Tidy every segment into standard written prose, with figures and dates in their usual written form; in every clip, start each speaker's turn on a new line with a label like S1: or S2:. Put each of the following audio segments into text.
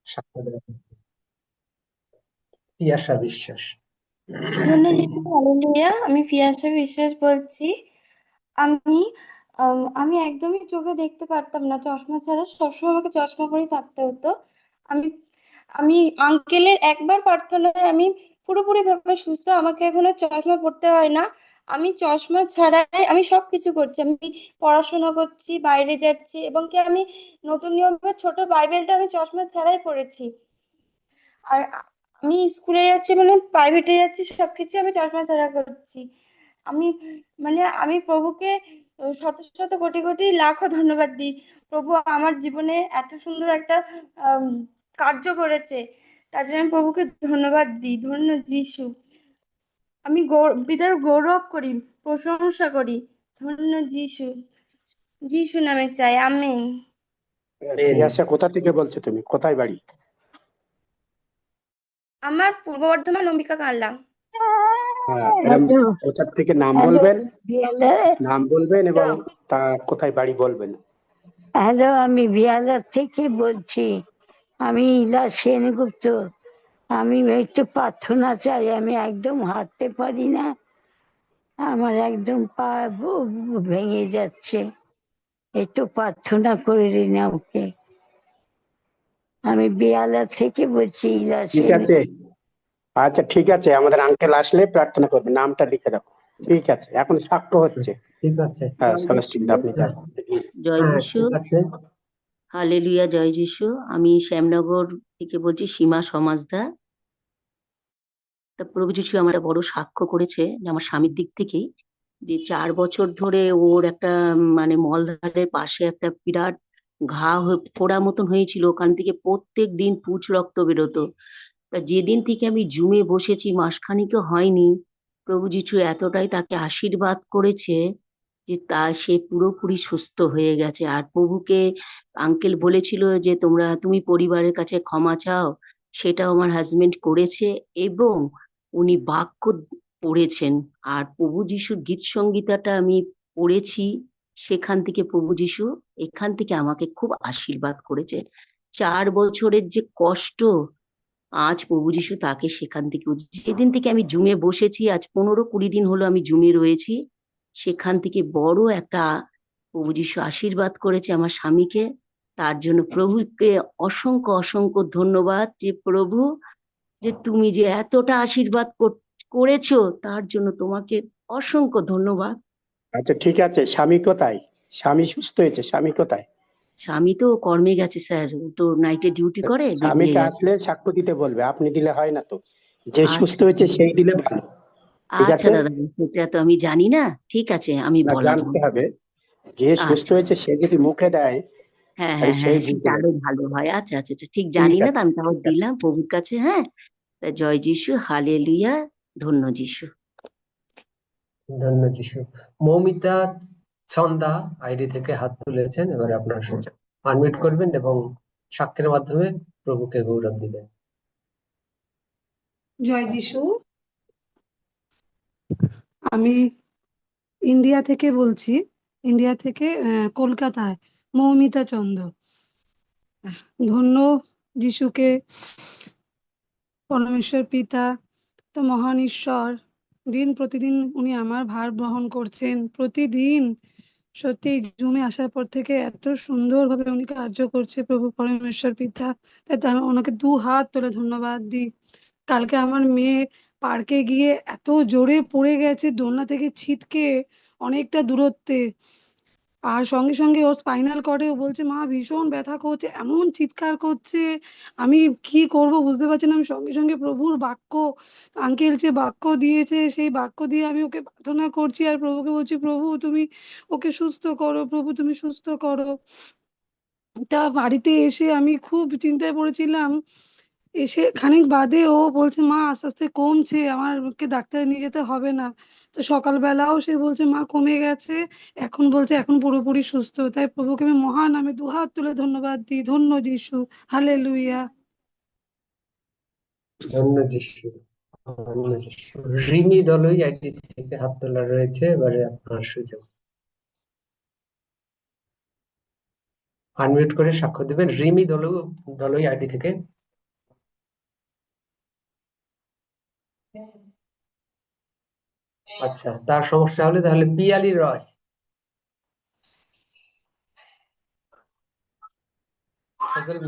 S1: সাক্ষ্য দেওয়ার জন্য। পিয়াসা বিশ্বাস।
S2: ধন্যবাদ। হালেলুয়া। আমি পিয়াসা বিশ্বাস বলছি। আমি আমি একদমই চোখে দেখতে পারতাম না, চশমা ছাড়া সবসময় আমাকে চশমা পরে থাকতে হতো। আমি আমি আঙ্কেলের একবার প্রার্থনায় আমি পুরোপুরি ভাবে সুস্থ, আমাকে এখন আর চশমা পড়তে হয় না। আমি চশমা ছাড়াই আমি সবকিছু করছি, আমি পড়াশোনা করছি, বাইরে যাচ্ছি, এবং কি আমি নতুন নিয়মে ছোট বাইবেলটা আমি চশমা ছাড়াই পড়েছি। আর আমি স্কুলে যাচ্ছি, মানে প্রাইভেটে যাচ্ছি, সবকিছু আমি চশমা ছাড়া করছি। আমি আমি প্রভুকে শত শত কোটি কোটি লাখো ধন্যবাদ দিই। প্রভু আমার জীবনে এত সুন্দর একটা আম, কার্য করেছে, তার জন্য আমি প্রভুকে ধন্যবাদ দিই। ধন্য যিশু। আমি পিতার গৌরব করি, প্রশংসা করি। ধন্য যিশু। যিশু নামে চাই, আমেন।
S1: আমেন।
S3: পিয়াসা কোথা থেকে বলছো, তুমি কোথায় বাড়ি?
S2: আমার পূর্ব বর্ধমান, অম্বিকা কাল্লা।
S3: হ্যাঁ, এরম
S4: হ্যালো।
S3: কোথা থেকে নাম
S4: হ্যালো
S3: বলবেন,
S4: বিয়ালে।
S3: নাম বলবেন এবং তা কোথায় বাড়ি বলবেন।
S4: হ্যালো, আমি বিয়ালার থেকে বলছি। আমি ইলা সেনগুপ্ত। আমি একটু প্রার্থনা চাই, আমি একদম হাঁটতে পারি না, আমার একদম পা ভেঙে যাচ্ছে, একটু প্রার্থনা করে দিন আমাকে। আমি বিয়ালা থেকে বলছি, ইলা
S3: ঠিক
S4: সেন।
S3: আছে, আচ্ছা ঠিক আছে, আমাদের আঙ্কেল আসলে প্রার্থনা করবে, নামটা লিখে রাখো। ঠিক আছে, এখন সাক্ষ্য হচ্ছে।
S1: ঠিক আছে।
S3: হ্যাঁ
S5: জয়
S3: সেলেস্টিন,
S5: যিশু।
S3: আপনি যান।
S5: জয়
S1: হ্যাঁ
S5: যিশু।
S1: ঠিক আছে।
S5: হালেলুয়া, জয় যিশু। আমি শ্যামনগর থেকে বলছি, সীমা সমাজদা। তা প্রভু যিশু আমার একটা বড় সাক্ষ্য করেছে, যে আমার স্বামীর দিক থেকেই, যে 4 বছর ধরে ওর একটা মলদ্বারের পাশে একটা বিরাট ঘা ফোড়া মতন হয়েছিল, ওখান থেকে প্রত্যেক দিন পুঁজ রক্ত বেরোতো। তা যেদিন থেকে আমি জুমে বসেছি, মাসখানিকও হয়নি, প্রভু যিশু এতটাই তাকে আশীর্বাদ করেছে যে সে পুরোপুরি সুস্থ হয়ে গেছে। আর প্রভুকে আঙ্কেল বলেছিল যে তুমি পরিবারের কাছে ক্ষমা চাও, সেটাও আমার হাজবেন্ড করেছে, এবং উনি বাক্য পড়েছেন। আর প্রভু যিশুর গীত সংগীতাটা আমি পড়েছি, সেখান থেকে প্রভু যিশু এখান থেকে আমাকে খুব আশীর্বাদ করেছে। 4 বছরের যে কষ্ট, আজ প্রভু যিশু তাকে সেখান থেকে যেদিন থেকে আমি জুমে বসেছি, আজ 15-20 দিন হলো আমি জুমে রয়েছি, সেখান থেকে বড় একটা প্রভু যিশু আশীর্বাদ করেছে আমার স্বামীকে। তার জন্য প্রভুকে অসংখ্য অসংখ্য ধন্যবাদ, যে প্রভু, যে তুমি যে এতটা আশীর্বাদ করেছো, তার জন্য তোমাকে অসংখ্য ধন্যবাদ।
S3: আচ্ছা ঠিক আছে, স্বামী কোথায়? স্বামী সুস্থ হয়েছে, স্বামী কোথায়?
S5: স্বামী তো কর্মে গেছে স্যার, ও তো নাইটে ডিউটি করে, বেরিয়ে
S3: স্বামীকে
S5: গেছে।
S3: আসলে সাক্ষ্য দিতে বলবে, আপনি দিলে হয় না তো। যে সুস্থ
S5: আচ্ছা
S3: হয়েছে সেই দিলে ভালো। ঠিক
S5: আচ্ছা
S3: আছে,
S5: দাদা, সেটা তো আমি জানি না, ঠিক আছে আমি
S3: না
S5: বলাবো।
S3: জানতে হবে। যে সুস্থ
S5: আচ্ছা,
S3: হয়েছে সে যদি মুখে দেয়,
S5: হ্যাঁ
S3: তাহলে
S5: হ্যাঁ হ্যাঁ
S3: সেই
S5: হ্যাঁ,
S3: বুঝতে
S5: সেটা আরো
S3: পারবে।
S5: ভালো হয়। আচ্ছা আচ্ছা আচ্ছা, ঠিক
S3: ঠিক
S5: জানি না তো,
S3: আছে,
S5: আমি তাও
S3: ঠিক আছে।
S5: দিলাম প্রভুর কাছে। হ্যাঁ, তা জয় যিশু, হালেলুয়া, ধন্য যিশু।
S1: ধন্য যিশু। মৌমিতা ছন্দা আইডি থেকে হাত তুলেছেন, এবারে আপনার আনমিউট করবেন এবং সাক্ষ্যের মাধ্যমে প্রভুকে গৌরব দিবেন।
S6: জয় যিশু। আমি ইন্ডিয়া থেকে বলছি, ইন্ডিয়া থেকে কলকাতায়, মৌমিতা চন্দ। ধন্য যিশুকে, পরমেশ্বর পিতা, তো মহান ঈশ্বর, দিন প্রতিদিন উনি আমার ভার বহন করছেন প্রতিদিন। সত্যি জুমে আসার পর থেকে এত সুন্দরভাবে উনি কার্য করছে প্রভু পরমেশ্বর পিতা। তাই তো আমি ওনাকে 2 হাত তুলে ধন্যবাদ দিই। কালকে আমার মেয়ে পার্কে গিয়ে এত জোরে পড়ে গেছে দোলনা থেকে ছিটকে, অনেকটা দূরত্বে। আর সঙ্গে সঙ্গে ওর স্পাইনাল কর্ডে ও বলছে মা ভীষণ ব্যথা করছে, এমন চিৎকার করছে। আমি কি করব বুঝতে পারছি না। আমি সঙ্গে সঙ্গে প্রভুর বাক্য, আঙ্কেল যে বাক্য দিয়েছে সেই বাক্য দিয়ে আমি ওকে প্রার্থনা করছি, আর প্রভুকে বলছি প্রভু তুমি ওকে সুস্থ করো, প্রভু তুমি সুস্থ করো। তা বাড়িতে এসে আমি খুব চিন্তায় পড়েছিলাম। এসে খানিক বাদে ও বলছে মা আস্তে আস্তে কমছে, আমারকে ডাক্তারে নিয়ে যেতে হবে না। তো সকালবেলাও সে বলছে মা কমে গেছে, এখন বলছে এখন পুরোপুরি সুস্থ। তাই প্রভুকে আমি মহান, আমি 2 হাত তুলে ধন্যবাদ দিই। ধন্য যিশু। হালেলুয়া।
S1: ধন্য যিশু। ধন্য যিশু। রিমি দলই আইডি থেকে হাত তোলা রয়েছে, এবারে আপনার সুযোগ। আনমিউট করে সাক্ষ্য দিবেন রিমি দলুই আইডি থেকে। আচ্ছা, তার সমস্যা হলে তাহলে পিয়ালি রয়।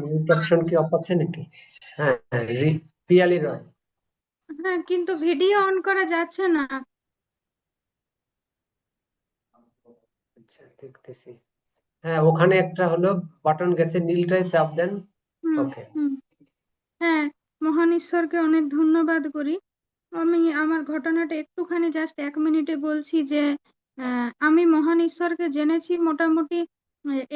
S1: মিউট অপশন কি অফ আছে নাকি? হ্যাঁ হ্যাঁ, পিয়ালি রয়।
S7: হ্যাঁ, কিন্তু ভিডিও অন করা যাচ্ছে না।
S1: আচ্ছা, দেখতেছি। হ্যাঁ, ওখানে একটা হলো বাটন গেছে, নীলটায় চাপ দেন।
S7: হুম
S1: ওকে।
S7: হুম হ্যাঁ, মহান ঈশ্বরকে অনেক ধন্যবাদ করি। আমি আমার ঘটনাটা একটুখানি জাস্ট 1 মিনিটে বলছি যে আমি মহান ঈশ্বরকে জেনেছি মোটামুটি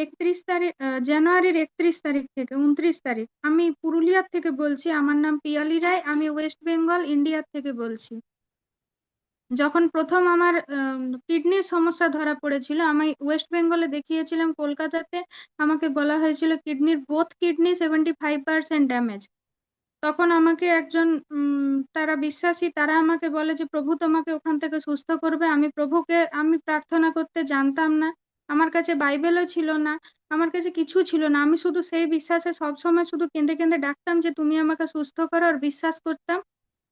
S7: 31 তারিখ, জানুয়ারির 31 তারিখ থেকে 29 তারিখ। আমি পুরুলিয়ার থেকে বলছি, আমার নাম পিয়ালি রায়, আমি ওয়েস্ট বেঙ্গল ইন্ডিয়ার থেকে বলছি। যখন প্রথম আমার কিডনির সমস্যা ধরা পড়েছিল, আমি ওয়েস্ট বেঙ্গলে দেখিয়েছিলাম কলকাতাতে। আমাকে বলা হয়েছিল কিডনির বোথ কিডনি 75% ড্যামেজ। তখন আমাকে একজন তারা বিশ্বাসী, তারা আমাকে বলে যে প্রভু তোমাকে ওখান থেকে সুস্থ করবে। আমি প্রার্থনা করতে জানতাম না, আমার কাছে বাইবেলও ছিল না, আমার কাছে কিছু ছিল না। আমি শুধু সেই বিশ্বাসে সবসময় শুধু কেঁদে কেঁদে ডাকতাম যে তুমি আমাকে সুস্থ করো, আর বিশ্বাস করতাম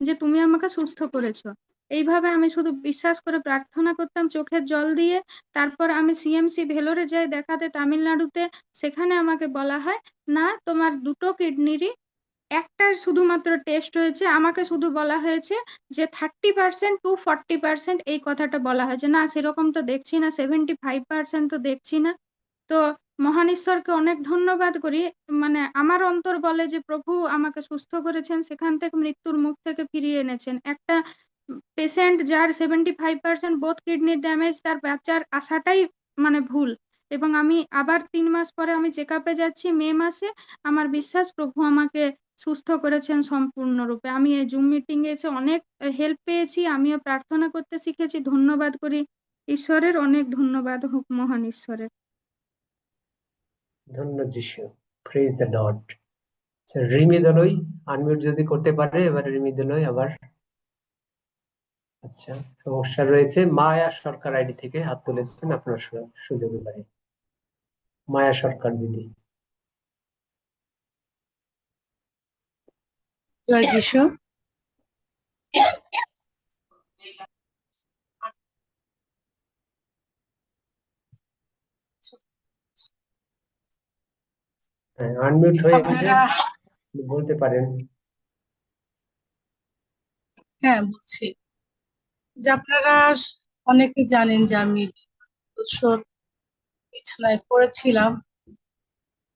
S7: যে তুমি আমাকে সুস্থ করেছো। এইভাবে আমি শুধু বিশ্বাস করে প্রার্থনা করতাম চোখের জল দিয়ে। তারপর আমি সিএমসি ভেলোরে যাই দেখাতে, তামিলনাড়ুতে। সেখানে আমাকে বলা হয় না, তোমার দুটো কিডনিরই একটা শুধুমাত্র টেস্ট হয়েছে। আমাকে শুধু বলা হয়েছে যে 30% to 40% এই কথাটা বলা হয়েছে। না, সেরকম তো দেখছি না, 75% তো দেখছি না। তো মহান ঈশ্বরকে অনেক ধন্যবাদ করি। মানে আমার অন্তর বলে যে প্রভু আমাকে সুস্থ করেছেন, সেখান থেকে মৃত্যুর মুখ থেকে ফিরিয়ে এনেছেন। একটা পেশেন্ট যার 75% বোথ কিডনির ড্যামেজ, তার বাঁচার আশাটাই মানে ভুল। এবং আমি আবার 3 মাস পরে আমি চেক আপে যাচ্ছি, মে মাসে। আমার বিশ্বাস প্রভু আমাকে সুস্থ করেছেন সম্পূর্ণরূপে। আমি এই জুম মিটিং এ এসে অনেক হেল্প পেয়েছি, আমিও প্রার্থনা করতে শিখেছি। ধন্যবাদ করি ঈশ্বরের, অনেক ধন্যবাদ হোক মহান ঈশ্বরের।
S1: ধন্য যিশু, প্রেজ দ্য লর্ড। আচ্ছা, রিমি দলুই আনমিউট যদি করতে পারে, এবার রিমি দলুই আবার। আচ্ছা, সমস্যা রয়েছে। মায়া সরকার আইডি থেকে হাত তুলেছেন, আপনার সুযোগ এবারে। মায়া সরকার দিদি।
S8: জয় যিশু।
S1: হ্যাঁ, আনমিউট হয়ে গেছে,
S8: আপনারা,
S1: বলতে পারেন।
S8: হ্যাঁ বলছি যে আপনারা অনেকে জানেন যে আমি বছর বিছানায় পড়েছিলাম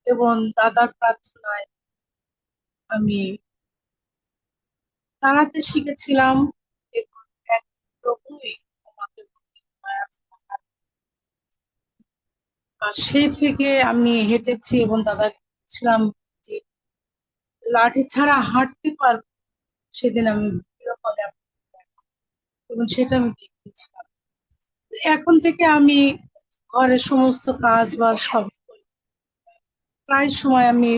S8: এবং দাদার প্রার্থনায় আমি দাঁড়াতে শিখেছিলাম এবং এক প্রভুই আমাকে মায়া দেখান। আর সেই থেকে আমি হেঁটেছি এবং দাদাকে বলছিলাম যে লাঠি ছাড়া হাঁটতে পারবো। সেদিন আমি ভিডিও কলে এবং সেটা আমি দেখেছিলাম। এখন থেকে আমি ঘরের সমস্ত কাজ বাজ সব করি। প্রায় সময় আমি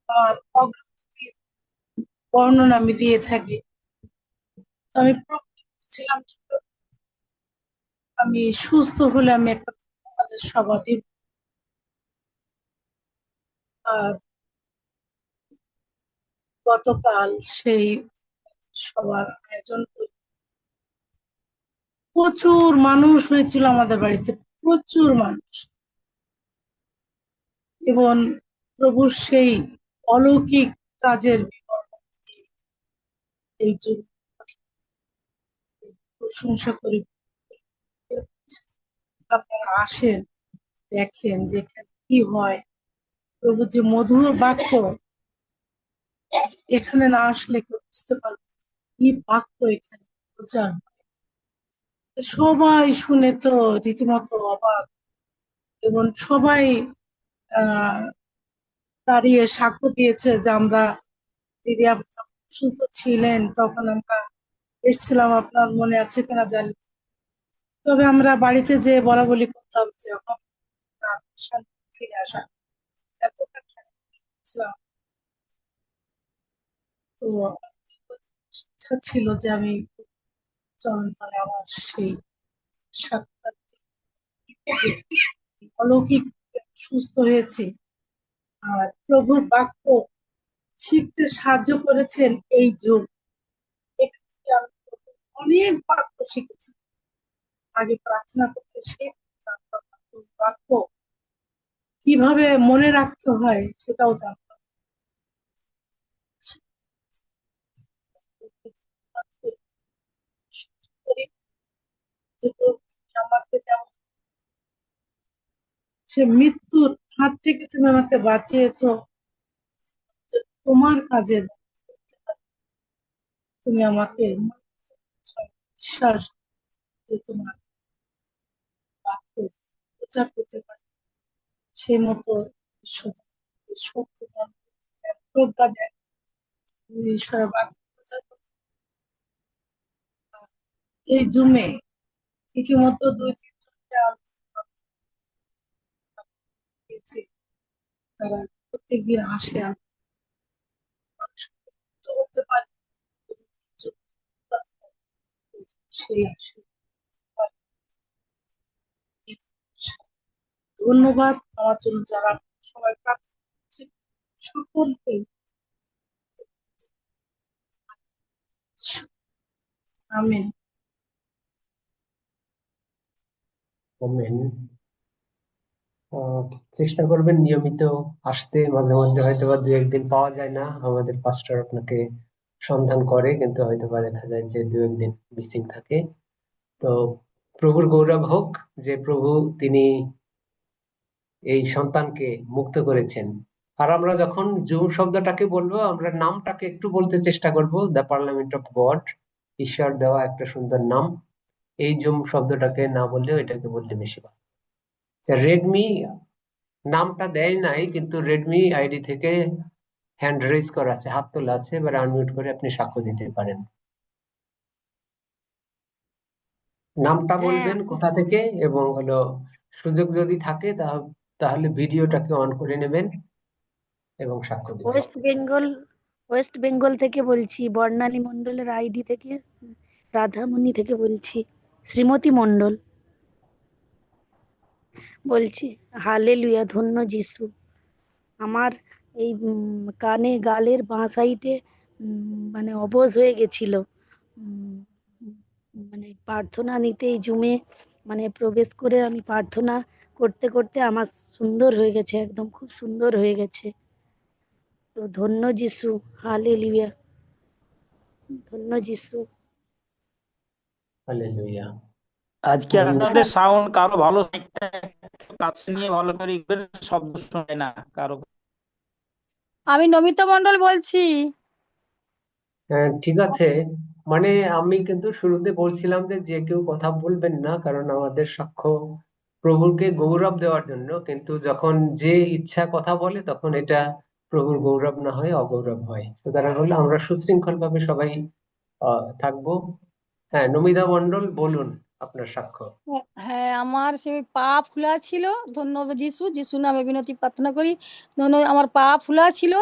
S8: আমার অগ্রগতির বর্ণনা আমি দিয়ে থাকি। তো আমি ছিলাম, আমি সুস্থ হলে আমি একটা কাজের সভা দিব। আর গতকাল সেই সবার আয়োজন করি। প্রচুর মানুষ হয়েছিল আমাদের বাড়িতে, প্রচুর মানুষ। এবং প্রভুর সেই অলৌকিক কাজের বিবরণ দিয়ে এই যুগ প্রশংসা করি। আপনারা আসেন, দেখেন যে এখানে কি হয়। প্রভুর যে মধুর বাক্য, এখানে না আসলে কেউ বুঝতে পারবে না কি বাক্য এখানে প্রচার হয়। সবাই শুনে তো রীতিমতো অবাক, এবং সবাই আহ দাঁড়িয়ে সাক্ষ্য দিয়েছে যে আমরা দিদি আপনি যখন অসুস্থ ছিলেন তখন আমরা এসেছিলাম, আপনার মনে আছে কিনা জানি না। তবে আমরা বাড়িতে যে বলা বলি করতাম যে হবে না, শান্তি ফিরে আসা, এতটা ছিলাম। তো ইচ্ছা ছিল যে আমি চরণতলে আমার সেই সাক্ষাৎ অলৌকিক সুস্থ হয়েছি। আর প্রভুর বাক্য শিখতে সাহায্য করেছেন এই যুগ। এখান থেকে আমি প্রভুর অনেক বাক্য শিখেছি। আগে প্রার্থনা করতে জানতাম না। প্রভুর বাক্য কিভাবে মনে রাখতে হয় সেটাও জানতাম। যে প্রভু তুমি আমাকে যেমন সে মৃত্যুর হাত থেকে তুমি আমাকে বাঁচিয়েছো, যে তোমার কাজে তুমি আমাকে বিশ্বাস যে তোমার বাক্য প্রচার করতে পারি, সেই মতো ঈশ্বর তোমাকে শক্তি দান করেন, প্রজ্ঞা দেন, তুমি ঈশ্বরের বাক্য প্রচার করতে পারো। এই জুমে রীতিমতো 2-3 জনকে আমি পেয়েছি, তারা প্রত্যেকদিন আসে, আমি মানুষকে মুক্ত করতে পারি, সেই আসে। ধন্যবাদ আমার জন্য যারা সবাই প্রার্থনা করছে, সকলকে আমিন।
S1: আমেন। চেষ্টা করবেন নিয়মিত আসতে। মাঝে মধ্যে হয়তো বা 2-1 দিন পাওয়া যায় না, আমাদের পাস্টর আপনাকে সন্ধান করে, কিন্তু হয়তো বা দেখা যায় যে 2-1 দিন মিসিং থাকে। তো প্রভুর গৌরব হোক যে প্রভু তিনি এই সন্তানকে মুক্ত করেছেন। আর আমরা যখন জুম শব্দটাকে বলবো, আমরা নামটাকে একটু বলতে চেষ্টা করব, দ্য পার্লামেন্ট অফ গড, ঈশ্বর দেওয়া একটা সুন্দর নাম। এই জুম শব্দটাকে না বললেও এটাকে বললে বেশি ভালো। রেডমি নামটা দেয় নাই, কিন্তু রেডমি আইডি থেকে হ্যান্ড রেজ করা আছে, হাত তোলা আছে। এবার আনমিউট করে আপনি সাক্ষ্য দিতে পারেন। নামটা বলবেন কোথা থেকে, এবং হলো সুযোগ যদি থাকে তাহলে ভিডিওটাকে অন করে নেবেন এবং সাক্ষ্য দিবেন।
S9: ওয়েস্ট বেঙ্গল থেকে বলছি, বর্ণালী মণ্ডলের আইডি থেকে, রাধামণি থেকে বলছি, শ্রীমতী মণ্ডল বলছি। হালেলুয়া, ধন্য যিশু। আমার এই কানে গালের বাঁ সাইডে মানে অবশ হয়ে গেছিল। উম, মানে প্রার্থনা নিতে এই জুমে মানে প্রবেশ করে আমি প্রার্থনা করতে করতে আমার সুন্দর হয়ে গেছে, একদম খুব সুন্দর হয়ে গেছে। তো ধন্য যিশু, হালেলুয়া, ধন্য যিশু।
S1: হালেলুয়া।
S10: আজকে আপনাদের সাউন্ড কারো ভালো কাছে নিয়ে ভালো করে শব্দ শোনে না কারো।
S11: আমি নমিতা মণ্ডল বলছি।
S1: হ্যাঁ, ঠিক আছে। মানে আমি কিন্তু শুরুতে বলছিলাম যে যে কেউ কথা বলবেন না, কারণ আমাদের সাক্ষ্য প্রভুকে গৌরব দেওয়ার জন্য। কিন্তু যখন যে ইচ্ছা কথা বলে, তখন এটা প্রভুর গৌরব না হয় অগৌরব হয়। সুতরাং হলো আমরা সুশৃঙ্খল ভাবে সবাই থাকবো। হ্যাঁ, নমিতা মণ্ডল, বলুন আপনার সাক্ষ্য।
S11: হ্যাঁ, আমার সেই পা ফুলা ছিল। ধন্যবাদ যিশু, যিশু নামে বিনতি প্রার্থনা করি। আমার পা ফুলা ছিল,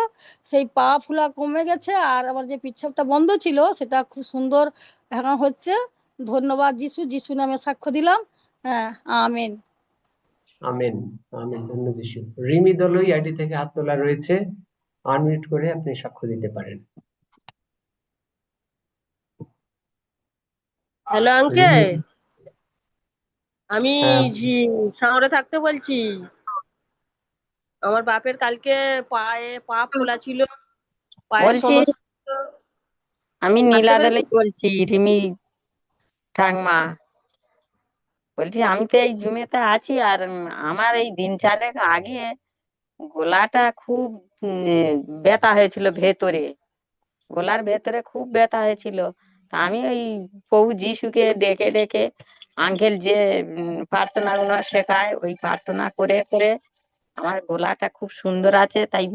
S11: সেই পা ফুলা কমে গেছে। আর আমার যে পিচ্ছাপটা বন্ধ ছিল সেটা খুব সুন্দর এখন হচ্ছে। ধন্যবাদ যিশু, যিশু নামে সাক্ষ্য দিলাম। হ্যাঁ, আমেন।
S1: আমেন। আমেন, ধন্য যিশু। রিমি দলই আইডি থেকে হাত তোলা রয়েছে, আনমিউট করে আপনি সাক্ষ্য দিতে পারেন।
S12: হ্যালো আঙ্কেল,
S1: রিমি,
S12: আমি
S1: হ্যাঁ,
S12: শহরে থাকতে বলছি। আমার বাপের কালকে পা ফোলা ছিল, পায়ের
S13: বলছি,
S12: সমস্যা ছিল।
S13: আমি
S12: হাঁটতে
S13: নীলাদলে
S12: পেরেছি।
S13: বলছি, রিমি ঠাকমা। বলছি আমি তো এই জুমেতে আছি, আর আমার এই 3-4 আগে গলাটা খুব ব্যথা হয়েছিল ভেতরে, গলার ভেতরে খুব ব্যথা হয়েছিল। তা আমি ওই প্রভু যিশুকে ডেকে ডেকে আঙ্কেল যে প্রার্থনাগুলো শেখায় ওই প্রার্থনা করে করে আমার গলাটা খুব সুন্দর আছে। তাই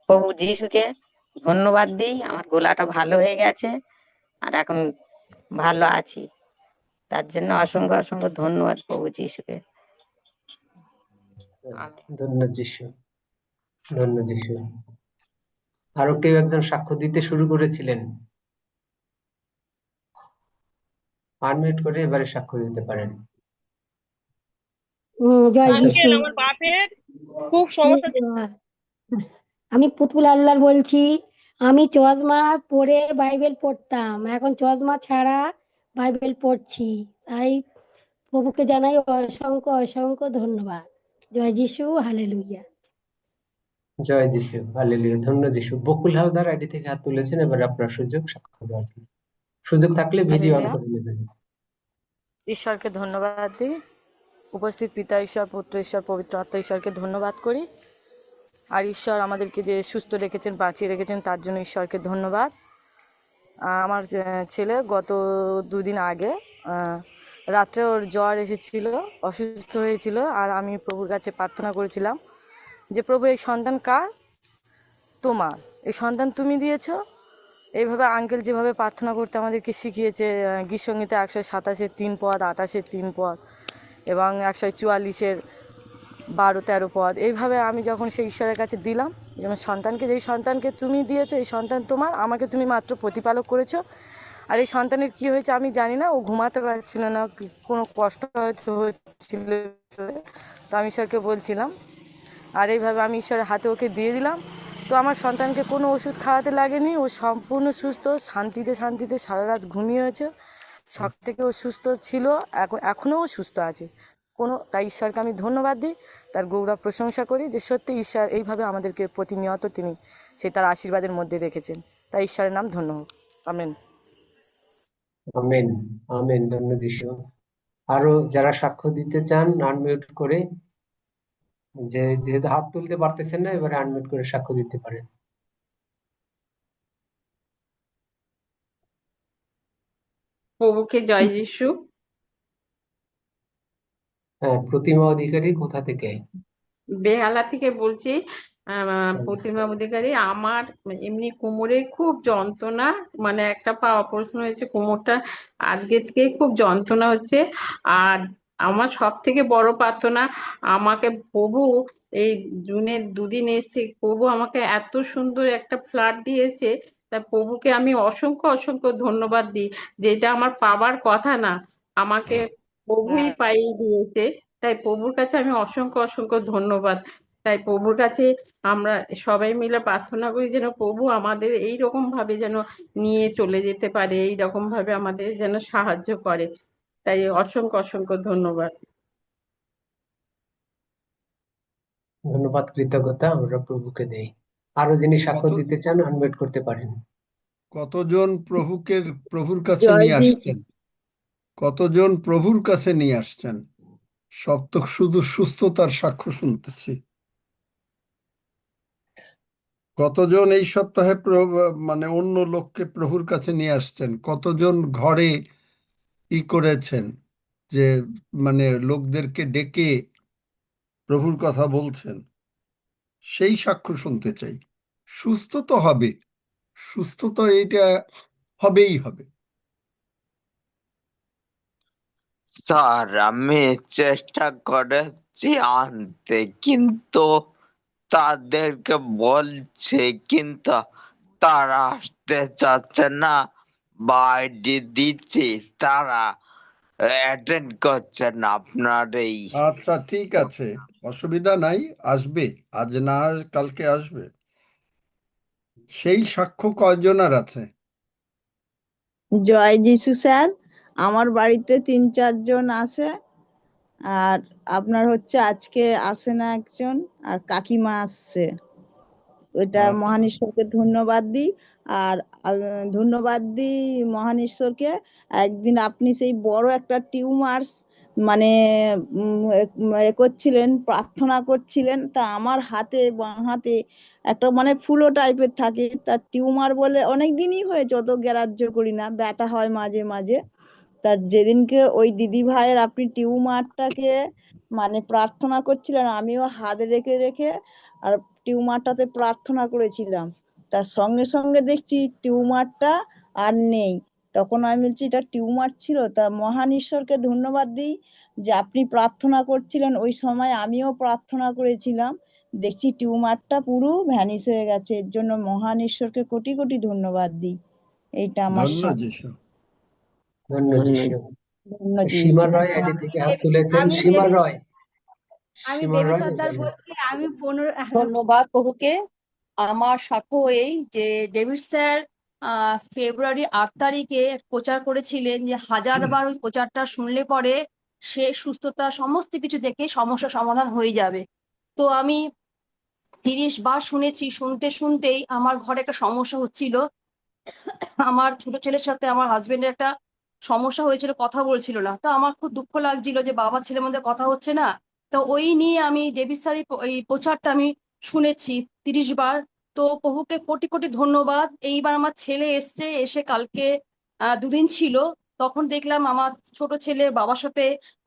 S13: প্রভু যিশুকে ধন্যবাদ দিই, আমার গলাটা ভালো হয়ে গেছে আর এখন ভালো আছি। তার জন্য অসংখ্য অসংখ্য ধন্যবাদ প্রভু যিশুকে।
S1: ধন্য যিশু, ধন্য যিশু। আরো কেউ একজন সাক্ষ্য দিতে শুরু করেছিলেন, আনমিউট করে এবারে সাক্ষ্য দিতে পারেন।
S11: জয়
S1: আচ্ছা,
S11: যিশু।
S12: আঙ্কেল, আমার বাপের খুব সমস্যা ছিল।
S14: আমি পুতুল আল্লাহ বলছি। আমি চশমা পরে বাইবেল পড়তাম, এখন চশমা ছাড়া বাইবেল পড়ছি। তাই প্রভুকে জানাই অসংখ্য অসংখ্য ধন্যবাদ। জয় যিশু, হালেলুয়া।
S1: জয় যিশু, হালেলুয়া, ধন্য যিশু। বকুল হালদার আইডি থেকে হাত তুলেছেন, এবার আপনার সুযোগ সাক্ষ্য দেওয়ার জন্য। সুযোগ থাকলে ভিডিও অন
S15: হালেলুয়া।
S1: করে নেবেন।
S15: ঈশ্বরকে ধন্যবাদ দিই, উপস্থিত পিতা ঈশ্বর, পুত্র ঈশ্বর, পবিত্র আত্মা ঈশ্বরকে ধন্যবাদ করি। আর ঈশ্বর আমাদেরকে যে সুস্থ রেখেছেন, বাঁচিয়ে রেখেছেন, তার জন্য ঈশ্বরকে ধন্যবাদ। আমার ছেলে গত 2 দিন আগে রাত্রে ওর জ্বর এসেছিল, অসুস্থ হয়েছিল। আর আমি প্রভুর কাছে প্রার্থনা করেছিলাম যে প্রভু, এই সন্তান কার? তোমার। এই সন্তান তুমি দিয়েছো। এইভাবে আঙ্কেল যেভাবে প্রার্থনা করতে আমাদেরকে শিখিয়েছে, গীতসঙ্গীতে 127-এর 3 পদ, 28-এর 3 পদ এবং 144-এর 12-13 পদ, এইভাবে আমি যখন সেই ঈশ্বরের কাছে দিলাম, যেমন সন্তানকে, যেই সন্তানকে তুমি দিয়েছো, এই সন্তান তোমার, আমাকে তুমি মাত্র প্রতিপালক করেছো। আর এই সন্তানের কি হয়েছে আমি জানি না, ও ঘুমাতে পারছিল না, কোনো কষ্ট হয়তো হচ্ছিল। তো আমি ঈশ্বরকে বলছিলাম, আর এইভাবে আমি ঈশ্বরের হাতে ওকে দিয়ে দিলাম। তো আমার সন্তানকে কোনো ওষুধ খাওয়াতে লাগেনি, ও সম্পূর্ণ সুস্থ, শান্তিতে শান্তিতে সারা রাত ঘুমিয়েছে। সব থেকে ও সুস্থ ছিল, এখনও ও সুস্থ আছে। তাই ঈশ্বরকে আমি ধন্যবাদ দিই, তার গৌরব প্রশংসা করি যে সত্যি ঈশ্বর এইভাবে আমাদেরকে প্রতিনিয়ত তিনি তার আশীর্বাদের মধ্যে রেখেছেন। তাই ঈশ্বরের নাম ধন্য হোক। আমেন।
S1: আমেন, আমেন, ধন্য যিশু। আরো যারা সাক্ষ্য দিতে চান আনমিউট করে, যেহেতু হাত তুলতে পারতেছেন না, এবারে আনমিউট করে সাক্ষ্য দিতে পারেন।
S16: প্রভুকে জয় যিশু।
S1: হ্যাঁ, প্রতিমা অধিকারী কোথা থেকে?
S16: বেহালা থেকে বলছি। প্রতিমা অধিকারী। আমার এমনি কোমরে খুব যন্ত্রণা, মানে একটা পা অপারেশন হয়েছে, কোমরটা আজকে থেকে খুব যন্ত্রণা হচ্ছে। আর আমার সব থেকে বড় প্রার্থনা, আমাকে প্রভু এই জুনের 2 দিন এসে প্রভু আমাকে এত সুন্দর একটা ফ্ল্যাট দিয়েছে। তা প্রভুকে আমি অসংখ্য অসংখ্য ধন্যবাদ দিই, যেটা আমার পাবার কথা না, আমাকে প্রভুই পাইয়ে দিয়েছে। তাই প্রভুর কাছে আমি অসংখ্য অসংখ্য ধন্যবাদ। তাই প্রভুর কাছে আমরা সবাই মিলে প্রার্থনা করি যেন প্রভু আমাদের এই রকম ভাবে যেন নিয়ে চলে যেতে পারে, এই রকম ভাবে আমাদের যেন সাহায্য করে। তাই অসংখ্য অসংখ্য ধন্যবাদ।
S1: ধন্যবাদ, কৃতজ্ঞতা আমরা প্রভুকে দেই। আরো যিনি সাক্ষ্য
S17: কত
S1: দিতে চান আনমিউট করতে পারেন।
S17: কতজন প্রভুর কাছে
S16: জয়
S17: নিয়ে
S16: যিশু।
S17: আসছেন? কতজন প্রভুর কাছে নিয়ে আসছেন? সব তো শুধু সুস্থতার সাক্ষ্য শুনতেছি। কতজন এই সপ্তাহে মানে অন্য লোককে প্রভুর কাছে নিয়ে আসছেন? কতজন ঘরে করেছেন যে মানে লোকদেরকে ডেকে প্রভুর কথা বলছেন? সেই সাক্ষ্য শুনতে চাই। সুস্থ তো হবে, সুস্থ তো এটা হবেই হবে।
S18: স্যার, আমি চেষ্টা করেছি আনতে, কিন্তু তাদেরকে বলছে, কিন্তু তারা আসতে চাচ্ছে না। বাইরে দিচ্ছি, তারা অ্যাটেন্ড করছে না আপনার এই।
S17: আচ্ছা, ঠিক আছে, অসুবিধা নাই, আসবে, আজ না কালকে আসবে। সেই সাক্ষ্য কয়জনের আছে?
S19: জয় যিশু স্যার। আমার বাড়িতে 3-4 জন আছে। আর আপনার হচ্ছে আজকে আসে না একজন, আর কাকিমা আসছে। ওইটা
S17: আচ্ছা,
S19: মহান ঈশ্বরকে ধন্যবাদ দিই। আর ধন্যবাদ দিই মহান ঈশ্বরকে। একদিন আপনি সেই বড় একটা টিউমার মানে করছিলেন, প্রার্থনা করছিলেন, তা আমার হাতে, বাঁ হাতে একটা মানে ফুলো টাইপের থাকে, তার টিউমার বলে অনেক দিনই হয়েছে, অত গ্রাহ্য করি না, ব্যথা হয় মাঝে মাঝে। তা যেদিনকে ওই দিদি ভাইয়ের আপনি টিউমারটাকে মানে প্রার্থনা করছিলেন, আমিও হাত রেখে রেখে আর টিউমারটাতে প্রার্থনা করেছিলাম। তার সঙ্গে সঙ্গে দেখছি টিউমারটা আর নেই। তখন আমি বলছি এটা টিউমার ছিল। তা মহান ঈশ্বরকে ধন্যবাদ দিই যে আপনি প্রার্থনা করছিলেন, ওই সময় আমিও প্রার্থনা করেছিলাম, দেখছি টিউমারটা পুরো ভ্যানিশ হয়ে গেছে। এর জন্য মহান ঈশ্বরকে কোটি কোটি ধন্যবাদ দিই। এইটা আমার
S17: ধন্য
S19: সাক্ষ্য।
S17: যিশু।
S1: ধন্য যিশু।
S19: ধন্য
S1: সীমা
S19: যিশু।
S1: রয় আইডি থেকে হাত তুলেছেন।
S12: আমি
S1: সীমা রয়,
S20: আমি
S1: সীমা
S20: বেবি
S1: রয়
S20: সর্দার
S1: বললেন।
S20: বলছি। আমি 15
S12: ধন্যবাদ প্রভুকে। আমার সাক্ষ্য এই যে ডেভিড স্যার ফেব্রুয়ারি 8 তারিখে প্রচার করেছিলেন যে হাজারবার ওই প্রচারটা শুনলে পরে সে সুস্থতা সমস্ত কিছু দেখে সমস্যা সমাধান হয়ে যাবে। তো আমি 30 বার শুনেছি, শুনতে শুনতেই আমার ঘরে একটা সমস্যা হচ্ছিল। আমার ছোট ছেলের সাথে আমার হাজবেন্ডের একটা সমস্যা হয়েছিল, কথা বলছিল না। তো আমার খুব দুঃখ লাগছিল যে বাবা ছেলের মধ্যে কথা হচ্ছে না। তো ওই নিয়ে আমি ডেভিড স্যার এই প্রচারটা আমি শুনেছি 30 বার। তো প্রভুকে কোটি কোটি ধন্যবাদ। এইবার আমার ছেলে এসছে, এসে কালকে 2 দিন ছিল। তখন দেখলাম আমার ছোট ছেলে বাবার সাথে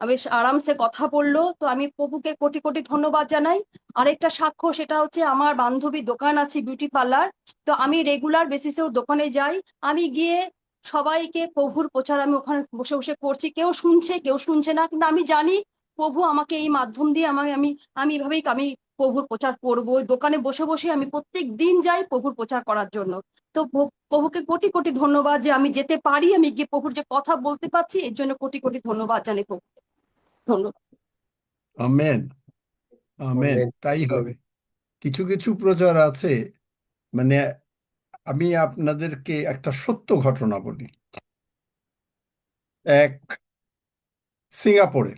S12: বেশ আরামসে কথা বললো। তো আমি প্রভুকে কোটি কোটি ধন্যবাদ জানাই। আরেকটা সাক্ষ্য, সেটা হচ্ছে আমার বান্ধবীর দোকান আছে বিউটি পার্লার। তো আমি রেগুলার বেসিসে ওর দোকানে যাই। আমি গিয়ে সবাইকে প্রভুর প্রচার আমি ওখানে বসে বসে করছি। কেউ শুনছে কেউ শুনছে না, কিন্তু আমি জানি প্রভু আমাকে এই মাধ্যম দিয়ে আমাকে আমি আমি এভাবেই আমি প্রভুর প্রচার করবো। ওই দোকানে বসে বসে আমি প্রত্যেক দিন যাই প্রভুর প্রচার করার জন্য। তো প্রভুকে কোটি কোটি ধন্যবাদ যে আমি যেতে পারি, আমি গিয়ে প্রভুর যে কথা বলতে পারছি, এর জন্য কোটি কোটি ধন্যবাদ জানাই প্রভুকে। ধন্যবাদ।
S17: Amen, amen,
S1: amen.
S17: তাই হবে। কিছু কিছু প্রচার আছে, মানে আমি আপনাদেরকে একটা সত্য ঘটনা বলি। এক সিঙ্গাপুরে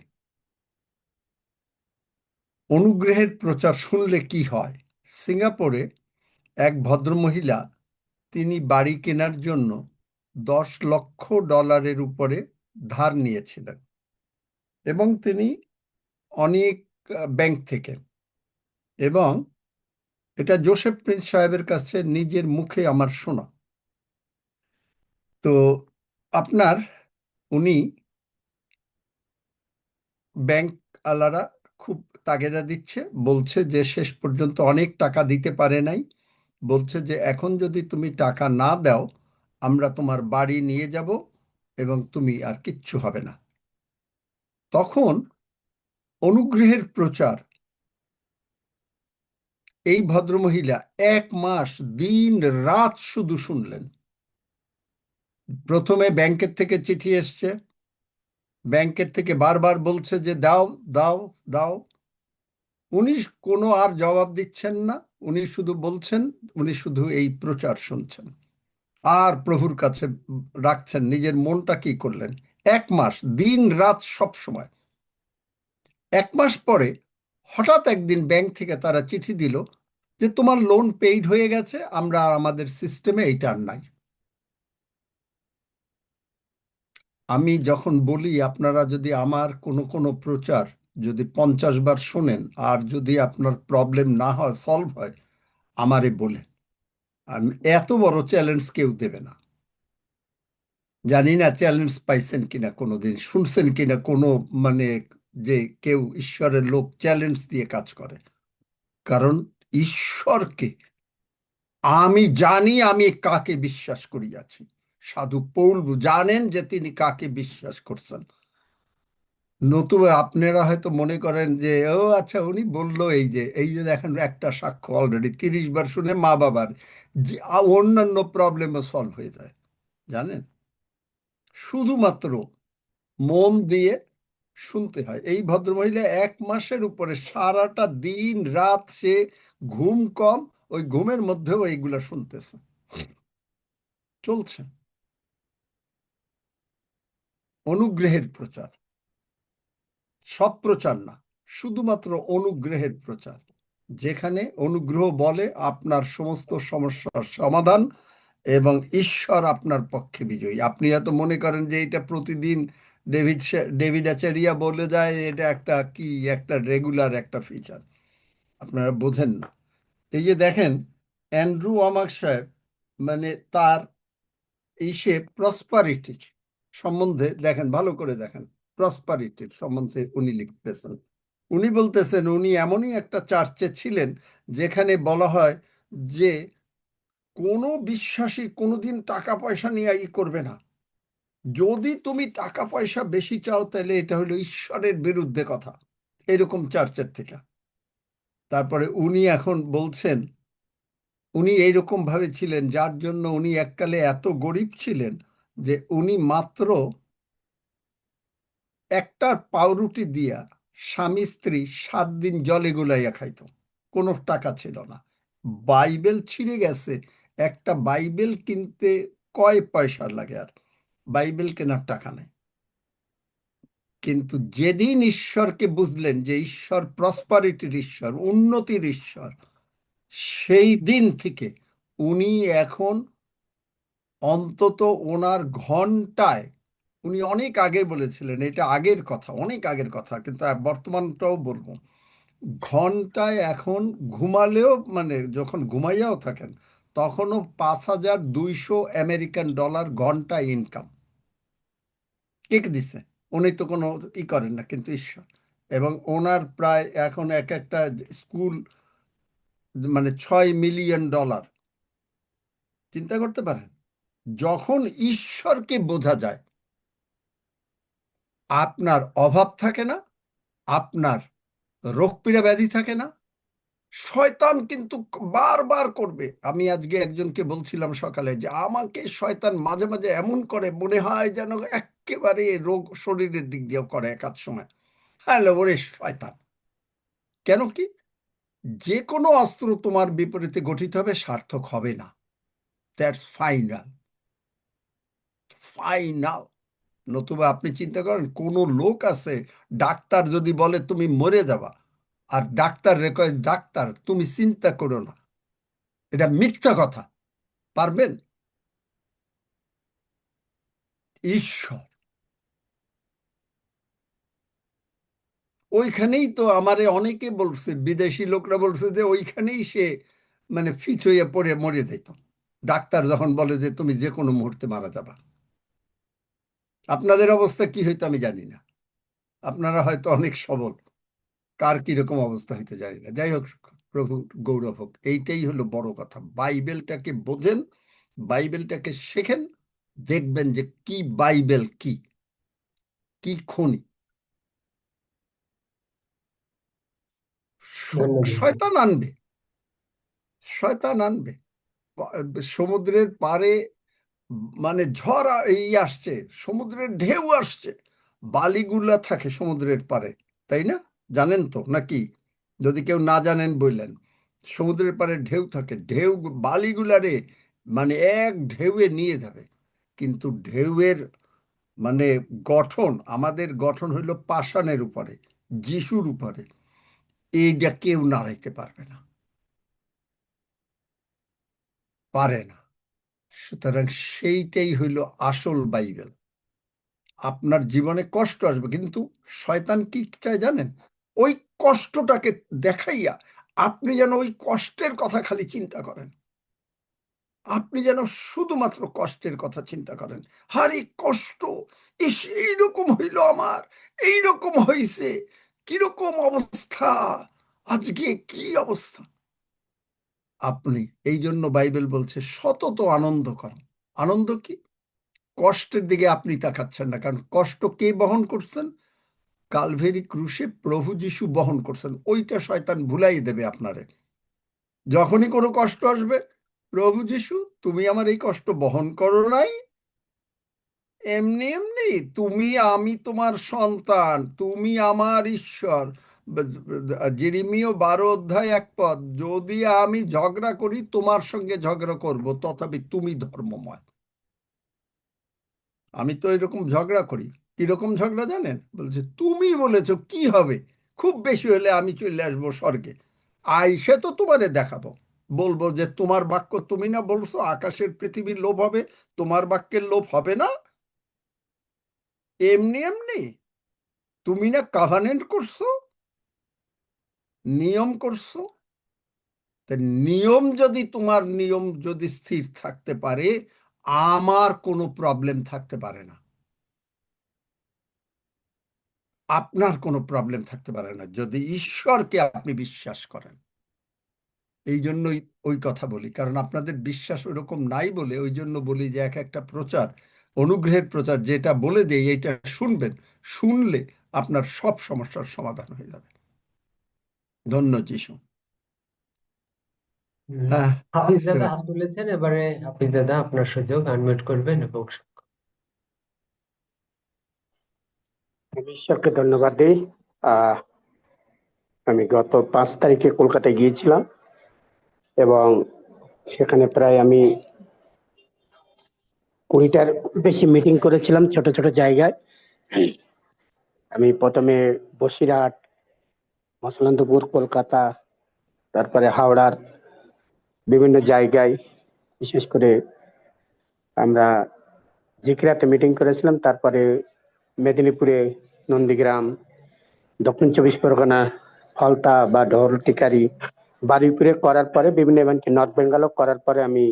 S17: অনুগ্রহের প্রচার শুনলে কি হয়। সিঙ্গাপুরে এক ভদ্রমহিলা, তিনি বাড়ি কেনার জন্য $10 লক্ষ উপরে ধার নিয়েছিলেন, এবং তিনি অনেক ব্যাংক থেকে, এবং এটা জোসেফ প্রিন্স সাহেবের কাছে নিজের মুখে আমার শোনা। তো আপনার উনি ব্যাংক আলারা খুব তাগিদা দিচ্ছে, বলছে যে শেষ পর্যন্ত অনেক টাকা দিতে পারে নাই, বলছে যে এখন যদি তুমি টাকা না দাও আমরা তোমার বাড়ি নিয়ে যাব এবং তুমি আর কিচ্ছু হবে না। তখন অনুগ্রহের প্রচার, এই ভদ্রমহিলা 1 মাস দিন রাত শুধু শুনলেন। প্রথমে ব্যাংকের থেকে চিঠি এসছে, ব্যাংকের থেকে বারবার বলছে যে দাও দাও দাও। উনি কোনো আর জবাব দিচ্ছেন না, উনি শুধু বলছেন, উনি শুধু এই প্রচার শুনছেন আর প্রভুর কাছে রাখছেন নিজের মনটা। কি করলেন? 1 মাস দিন রাত সব সময়। 1 মাস পরে হঠাৎ একদিন ব্যাংক থেকে তারা চিঠি দিল যে তোমার লোন পেইড হয়ে গেছে, আমরা আর আমাদের সিস্টেমে এইটা আর নাই। আমি যখন বলি আপনারা যদি আমার কোনো কোনো প্রচার যদি 50 বার শোনেন আর যদি আপনার প্রবলেম না হয়, সলভ হয়, আমারে বলেন। আমি এত বড় চ্যালেঞ্জ কেউ দেবে না। জানি না চ্যালেঞ্জ পাইছেন কিনা, কোনোদিন শুনছেন কিনা কোনো, মানে যে কেউ ঈশ্বরের লোক চ্যালেঞ্জ দিয়ে কাজ করে। কারণ ঈশ্বরকে আমি জানি, আমি কাকে বিশ্বাস করিয়াছি। সাধু পৌল জানেন যে তিনি কাকে বিশ্বাস করছেন। নতুবা আপনারা হয়তো মনে করেন যে ও আচ্ছা উনি বললো, এই যে দেখেন একটা সাক্ষ্য অলরেডি 30 বার শুনে মা বাবার যে অন্যান্য প্রবলেমও সলভ হয়ে যায়। জানেন, শুধুমাত্র মন দিয়ে শুনতে হয়। এই ভদ্রমহিলা 1 মাসের উপরে সারাটা দিন রাত সে ঘুম কম, ওই ঘুমের মধ্যেও এইগুলা শুনতেছে, চলছে। অনুগ্রহের প্রচার, সব প্রচার না, শুধুমাত্র অনুগ্রহের প্রচার, যেখানে অনুগ্রহ বলে আপনার সমস্ত সমস্যার সমাধান এবং ঈশ্বর আপনার পক্ষে বিজয়ী। আপনি এত মনে করেন যে এটা প্রতিদিন ডেভিড আচারিয়া বলে যায়, এটা একটা কি একটা রেগুলার একটা ফিচার, আপনারা বোঝেন না। এই যে দেখেন অ্যান্ড্রু ওয়ামাক সাহেব, মানে তার সে প্রসপারিটি সম্বন্ধে দেখেন, ভালো করে দেখেন প্রসপারিটির সম্বন্ধে উনি লিখতেছেন। উনি বলতেছেন উনি এমনই একটা চার্চে ছিলেন যেখানে বলা হয় যে কোনো বিশ্বাসী কোনোদিন টাকা পয়সা নিয়ে করবে না। যদি তুমি টাকা পয়সা বেশি চাও তাহলে এটা হলো ঈশ্বরের বিরুদ্ধে কথা, এরকম চার্চের থেকে। তারপরে উনি এখন বলছেন উনি এইরকম ভাবে ছিলেন, যার জন্য উনি এককালে এত গরিব ছিলেন যে উনি মাত্র একটা পাউরুটি দিয়া স্বামী স্ত্রী 7 দিন জলে গুলাইয়া খাইতো, কোনো টাকা ছিল না। বাইবেল ছিঁড়ে গেছে, একটা বাইবেল কিনতে কয় পয়সা লাগে, আর বাইবেল কেনার টাকা নেই। কিন্তু যেদিন ঈশ্বরকে বুঝলেন যে ঈশ্বর প্রসপারিটির ঈশ্বর, উন্নতির ঈশ্বর, সেই দিন থেকে উনি এখন অন্তত ওনার ঘন্টায়, উনি অনেক আগে বলেছিলেন, এটা আগের কথা, অনেক আগের কথা, কিন্তু বর্তমানটাও বলবো, ঘন্টায় এখন ঘুমালেও, মানে যখন ঘুমাইয়াও থাকেন তখনও $5,200 ঘন্টায় ইনকাম। কে দিছে? উনি তো কোনো করেন না, কিন্তু ঈশ্বর। এবং ওনার প্রায় এখন এক একটা স্কুল মানে $6 মিলিয়ন। চিন্তা করতে পারেন, যখন ঈশ্বরকে বোঝা যায়, আপনার অভাব থাকে না, আপনার রোগ পীড়া ব্যাধি থাকে না। শয়তান কিন্তু বারবার করবে। আমি আজকে একজনকে বলছিলাম সকালে যে আমাকে শয়তান মাঝে মাঝে এমন করে, মনে হয় যেন একেবারে রোগ শরীরের দিক দিয়েও করে একাধ সময়। হ্যাঁ, ওরে শয়তান। কেন কি? যে কোনো অস্ত্র তোমার বিপরীতে গঠিত হবে, সার্থক হবে না। That's final, final. নতুবা আপনি চিন্তা করেন, কোন লোক আছে, ডাক্তার যদি বলে তুমি মরে যাবা, আর ডাক্তার কয় ডাক্তার তুমি চিন্তা করো না, এটা মিথ্যা কথা, পারবেন? ঈশ্বর ওইখানেই তো, আমারে অনেকে বলছে, বিদেশি লোকরা বলছে যে ওইখানেই সে মানে ফিট হইয়া পড়ে মরে যেত, ডাক্তার যখন বলে যে তুমি যে কোনো মুহূর্তে মারা যাবা। আপনাদের অবস্থা কি হইতো আমি জানি না, আপনারা হয়তো অনেক সবল, কার কিরকম অবস্থা হইতে জানি না। যাই হোক, প্রভু গৌরব হোক। এইটাই হলো বড় কথা। বাইবেলটাকে বোঝেন, বাইবেলটাকে শেখেন, দেখবেন যে কি বাইবেল, কি কি খনি।
S1: ধন্যবাদ।
S17: শয়তান আনবে, শয়তান আনবে। সমুদ্রের পারে মানে ঝড় এই আসছে, সমুদ্রের ঢেউ আসছে, বালিগুলা থাকে সমুদ্রের পারে, তাই না? জানেন তো নাকি? যদি কেউ না জানেন বললেন, সমুদ্রের পারে ঢেউ থাকে, ঢেউ বালিগুলারে মানে এক ঢেউয়ে নিয়ে যাবে। কিন্তু ঢেউয়ের মানে গঠন, আমাদের গঠন হইল পাষাণের উপরে, যিশুর উপরে, এইটা কেউ নাড়াইতে পারবে না, পারে না। সুতরাং সেইটাই হইল আসল বাইবেল। আপনার জীবনে কষ্ট আসবে, কিন্তু শয়তান কি চায় জানেন? ওই কষ্টটাকে দেখাইয়া আপনি যেন ওই কষ্টের কথা খালি চিন্তা করেন, আপনি যেন শুধুমাত্র কষ্টের কথা চিন্তা করেন। হারে কষ্ট, ইস এইরকম হইল আমার, এইরকম হইছে, কিরকম অবস্থা, আজকে কি অবস্থা। আপনি এই জন্য বাইবেল বলছে সতত আনন্দ করেন। আনন্দ কি? কষ্টের দিকে আপনি তাকাচ্ছেন না, কারণ কষ্ট কে বহন করছেন? কালভেরি ক্রুশে প্রভু যিশু বহন করছেন। ওইটা শয়তান ভুলাই দেবে আপনারে। যখনই কোনো কষ্ট আসবে, প্রভু যিশু তুমি আমার এই কষ্ট বহন করো নাই, এমনি এমনি তুমি, আমি তোমার সন্তান, তুমি আমার ঈশ্বর। যেরেমিয়া 12:1 যদি আমি ঝগড়া করি, তোমার সঙ্গে ঝগড়া করব, তথাপি তুমি ধর্মময়। আমি তো এরকম ঝগড়া করি। কিরকম ঝগড়া জানেন? বলছে তুমি বলেছো কি হবে, খুব বেশি হলে আমি চলে আসবো স্বর্গে, আইসে তো তোমারে দেখাবো, বলবো যে তোমার বাক্য তুমি না বলছো আকাশের পৃথিবীর লোভ হবে, তোমার বাক্যের লোভ হবে না? এমনি এমনি তুমি না কাভানেন্ট করছো, নিয়ম করছো। নিয়ম যদি, তোমার নিয়ম যদি স্থির থাকতে পারে, আমার কোনো প্রবলেম থাকতে পারে না, আপনার কোনো প্রবলেম থাকতে পারে না, যদি ঈশ্বরকে আপনি বিশ্বাস করেন। এই জন্যই ওই কথা বলি, কারণ আপনাদের বিশ্বাস ওরকম নাই বলে ওই জন্য বলি যে এক একটা প্রচার, অনুগ্রহের প্রচার, যেটা বলে দেই এইটা শুনবেন, শুনলে আপনার সব সমস্যার সমাধান হয়ে যাবে। ধন্য যিশু। হ্যাঁ,
S1: হাফিজ দাদা
S17: সেবা।
S1: হাত তুলেছেন, এবারে হাফিজ দাদা আপনার সুযোগ, আনমিউট করবেন এবং
S3: আমি ঈশ্বরকে ধন্যবাদ দিই। আমি গত 5 তারিখে কলকাতায় গিয়েছিলাম এবং সেখানে প্রায় আমি 20টার বেশি মিটিং করেছিলাম ছোট ছোট জায়গায়। আমি প্রথমে বসিরহাট, মসলন্দপুর, কলকাতা, তারপরে হাওড়ার বিভিন্ন জায়গায়, বিশেষ করে আমরা জিকরাতে মিটিং করেছিলাম, তারপরে মেদিনীপুরে নন্দীগ্রাম, দক্ষিণ 24 পরগনা ফলতা বা ঢোল টিকারি, বারুইপুরে করার পরে বিভিন্ন এমনকি নর্থ বেঙ্গলও করার পরে আমি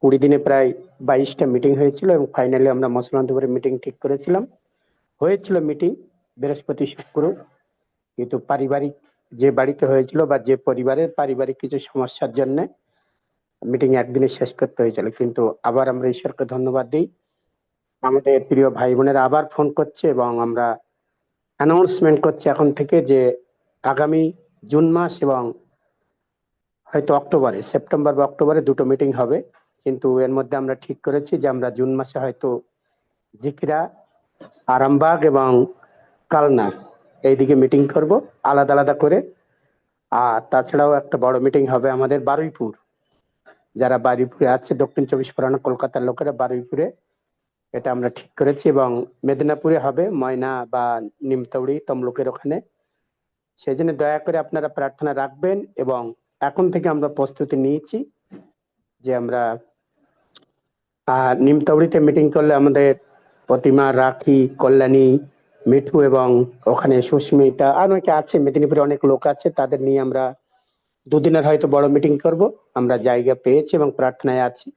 S3: 20 দিনে প্রায় 22টা মিটিং হয়েছিল এবং ফাইনালি আমরা মসলন্দপুরে মিটিং ঠিক করেছিলাম। হয়েছিল মিটিং বৃহস্পতি শুক্র, কিন্তু পারিবারিক যে বাড়িতে হয়েছিল বা যে পরিবারের পারিবারিক কিছু সমস্যার জন্য মিটিং একদিনে শেষ করতে হয়েছিল। কিন্তু আবার আমরা ঈশ্বরকে ধন্যবাদ দিই, আমাদের প্রিয় ভাই বোনেরা আবার ফোন করছে এবং আমরা অ্যানাউন্সমেন্ট করছি এখন থেকে যে আগামী জুন মাস এবং হয়তো অক্টোবরে, সেপ্টেম্বর বা অক্টোবরে 2টো মিটিং হবে। কিন্তু এর মধ্যে আমরা ঠিক করেছি যে আমরা জুন মাসে হয়তো জিকিরা, আরামবাগ এবং কালনা এইদিকে মিটিং করব আলাদা আলাদা করে। আর তাছাড়াও একটা বড় মিটিং হবে আমাদের বারুইপুর, যারা বারুইপুরে আছে, দক্ষিণ 24 পরগনা কলকাতার লোকেরা বারুইপুরে, এটা আমরা ঠিক করেছি। এবং মেদিনীপুরে হবে ময়না বা নিমতৌড়ি তমলুকের ওখানে। সেই জন্য দয়া করে আপনারা প্রার্থনা রাখবেন এবং এখন থেকে আমরা প্রস্তুতি নিয়েছি যে আমরা নিমতৌড়িতে মিটিং করলে আমাদের প্রতিমা, রাখি, কল্যাণী, মিঠু এবং ওখানে সুস্মিতা আর অনেকে আছে, মেদিনীপুরে অনেক লোক আছে, তাদের নিয়ে আমরা 2 দিনের হয়তো বড় মিটিং করব। আমরা জায়গা পেয়েছি এবং প্রার্থনায় আছি।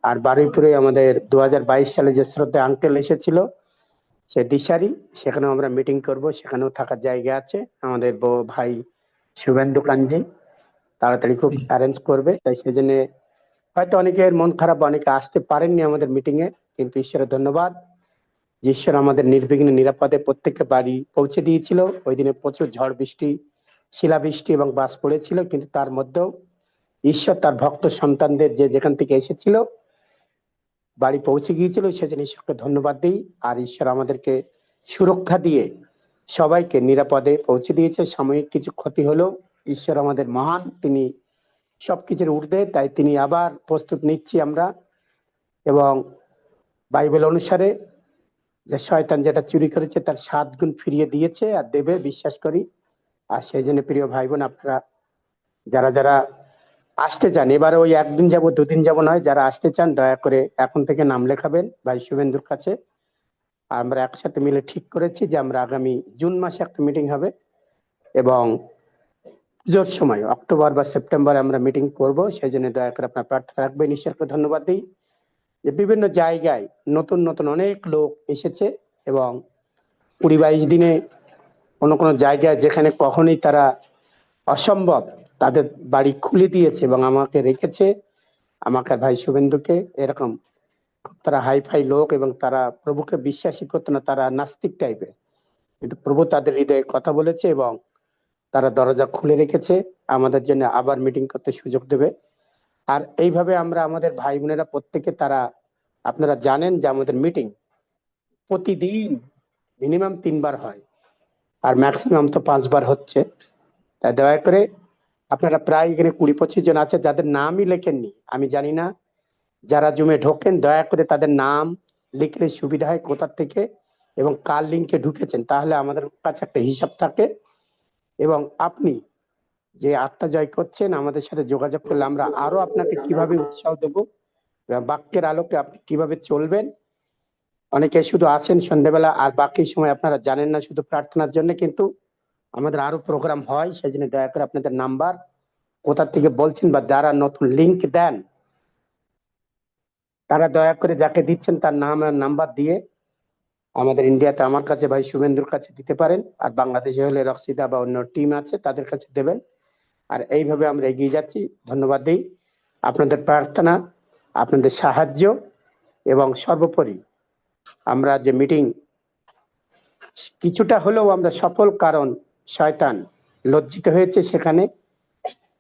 S3: আর বারুইপুরে আমাদের 2022 সালে যে শ্রদ্ধা আঙ্কেল এসেছিল সে দিশারি, সেখানেও আমরা মিটিং করব, সেখানেও থাকার জায়গা আছে। আমাদের ভাই শুভেন্দু কাঞ্জি তাড়াতাড়ি খুব অ্যারেঞ্জ করবে, তাই সেজন্য হয়তো অনেকের মন খারাপ, অনেকে আসতে পারেননি আমাদের মিটিং এ, কিন্তু ঈশ্বরের ধন্যবাদ যে ঈশ্বর আমাদের নির্বিঘ্নে নিরাপদে প্রত্যেককে বাড়ি পৌঁছে দিয়েছিল। ওই দিনে প্রচুর ঝড় বৃষ্টি, শিলাবৃষ্টি এবং বাস পড়েছিল, কিন্তু তার মধ্যেও ঈশ্বর তার ভক্ত সন্তানদের যে যেখান থেকে এসেছিল বাড়ি পৌঁছে গিয়েছিল, সেজন্য ঈশ্বরকে ধন্যবাদ দিই। আর ঈশ্বর আমাদেরকে সুরক্ষা দিয়ে সবাইকে নিরাপদে পৌঁছে দিয়েছে। সাময়িক কিছু ক্ষতি হলেও ঈশ্বর আমাদের মহান, তিনি সবকিছুর ঊর্ধ্বে, তাই তিনি আবার প্রস্তুত নিচ্ছি আমরা। এবং বাইবেল অনুসারে যে শয়তান যেটা চুরি করেছে তার 7 গুণ ফিরিয়ে দিয়েছে আর দেবে, বিশ্বাস করি। আর সেই জন্য প্রিয় ভাই বোন, আপনারা যারা যারা আসতে চান, এবারে ওই 1 দিন যাবো 2 দিন যাবো নয়, যারা আসতে চান দয়া করে এখন থেকে নাম লেখাবেন ভাই শুভেন্দুর কাছে। আমরা একসাথে মিলে ঠিক করেছি যে আমরা আগামী জুন মাসে একটা মিটিং হবে এবং পুজোর সময় অক্টোবর বা সেপ্টেম্বরে আমরা মিটিং করব। সেই জন্য দয়া করে আপনার প্রার্থনা রাখবেন। ঈশ্বরকে ধন্যবাদ দিই যে বিভিন্ন জায়গায় নতুন নতুন অনেক লোক এসেছে এবং 20-22 দিনে কোনো কোনো জায়গায় যেখানে কখনোই তারা অসম্ভব, তাদের বাড়ি খুলে দিয়েছে এবং আমাকে রেখেছে, আমাকে ভাই শুভেন্দুকে। এরকম তারা হাইফাই লোক এবং তারা প্রভুকে বিশ্বাসী করতো না, তারা নাস্তিক টাইপের, কিন্তু প্রভু তাদের হৃদয়ে কথা বলেছে এবং তারা দরজা খুলে রেখেছে আমাদের জন্য আবার মিটিং করতে সুযোগ দেবে। আর এইভাবে আমরা আমাদের ভাই বোনেরা প্রত্যেকে, তারা আপনারা জানেন যে আমাদের মিটিং প্রতিদিন মিনিমাম 3 বার হয় আর ম্যাক্সিমাম তো 5 বার হচ্ছে। তাই দয়া করে আপনারা প্রায় এখানে 20-25 জন আছে যাদের নামই লেখেননি, আমি জানি না, যারা জুমে ঢোকেন দয়া করে তাদের নাম লিখলে সুবিধা হয় কোথার থেকে এবং কার লিঙ্কে ঢুকেছেন, তাহলে আমাদের কাছে একটা হিসাব থাকে। এবং আপনি যে আত্মা জয় করছেন আমাদের সাথে যোগাযোগ করলে আমরা আরো আপনাকে কিভাবে উৎসাহ দেবো, বাক্যের আলোকে আপনি কিভাবে চলবেন। অনেকে শুধু আসেন সন্ধ্যেবেলা আর বাকি সময় আপনারা জানেন না, শুধু প্রার্থনার জন্য, কিন্তু আমাদের আরো প্রোগ্রাম হয়। সেই জন্য দয়া করে আপনাদের নাম্বার কোথা থেকে বলছেন বা যারা নতুন লিঙ্ক দেন তারা দয়া করে যাকে দিচ্ছেন তার নাম আর নাম্বার দিয়ে আমাদের ইন্ডিয়াতে আমার কাছে ভাই শুভেন্দুর কাছে দিতে পারেন, আর বাংলাদেশে হলে রক্সিদা বা অন্য টিম আছে তাদের কাছে দেবেন। আর এইভাবে আমরা এগিয়ে যাচ্ছি। ধন্যবাদ দিই আপনাদের প্রার্থনা, আপনাদের সাহায্য এবং সর্বোপরি আমরা যে মিটিং কিছুটা হলেও আমরা সফল, কারণ শয়তান লজ্জিত হয়েছে সেখানে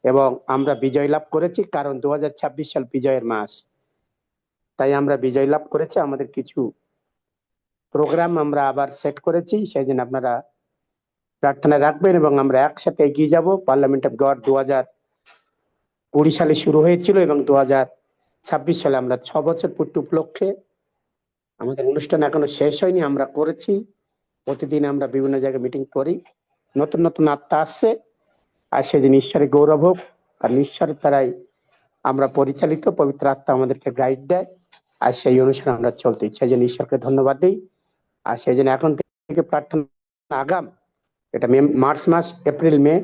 S3: এবং আমরা বিজয় লাভ করেছি, কারণ 2026 সাল বিজয়ের মাস, তাই আমরা বিজয় লাভ করেছি। আমাদের কিছু প্রোগ্রাম আমরা আবার সেট করেছি, সেই জন্য আপনারা প্রার্থনা রাখবেন এবং আমরা একসাথে এগিয়ে যাব। পার্লামেন্ট অফ গড 2020 সালে শুরু হয়েছিল এবং 2026 সালে আমরা 6 বছর পূর্তি উপলক্ষে আমাদের অনুষ্ঠান এখনো শেষ হয়নি, আমরা করেছি। প্রতিদিন আমরা বিভিন্ন জায়গায় মিটিং করি, নতুন নতুন আত্মা আসছে, আর সেদিন ঈশ্বরের গৌরব হোক। আর ঈশ্বরের দ্বারাই আমরা পরিচালিত, পবিত্র আত্মা আমাদেরকে গাইড দেয়, আর সেই অনুসারে আমরা চলতে। সেই জন্য ঈশ্বরকে ধন্যবাদ দিই। আর সেই জন্য এখন থেকে প্রার্থনা আগাম, এটা মার্চ মাস, এপ্রিল, মে,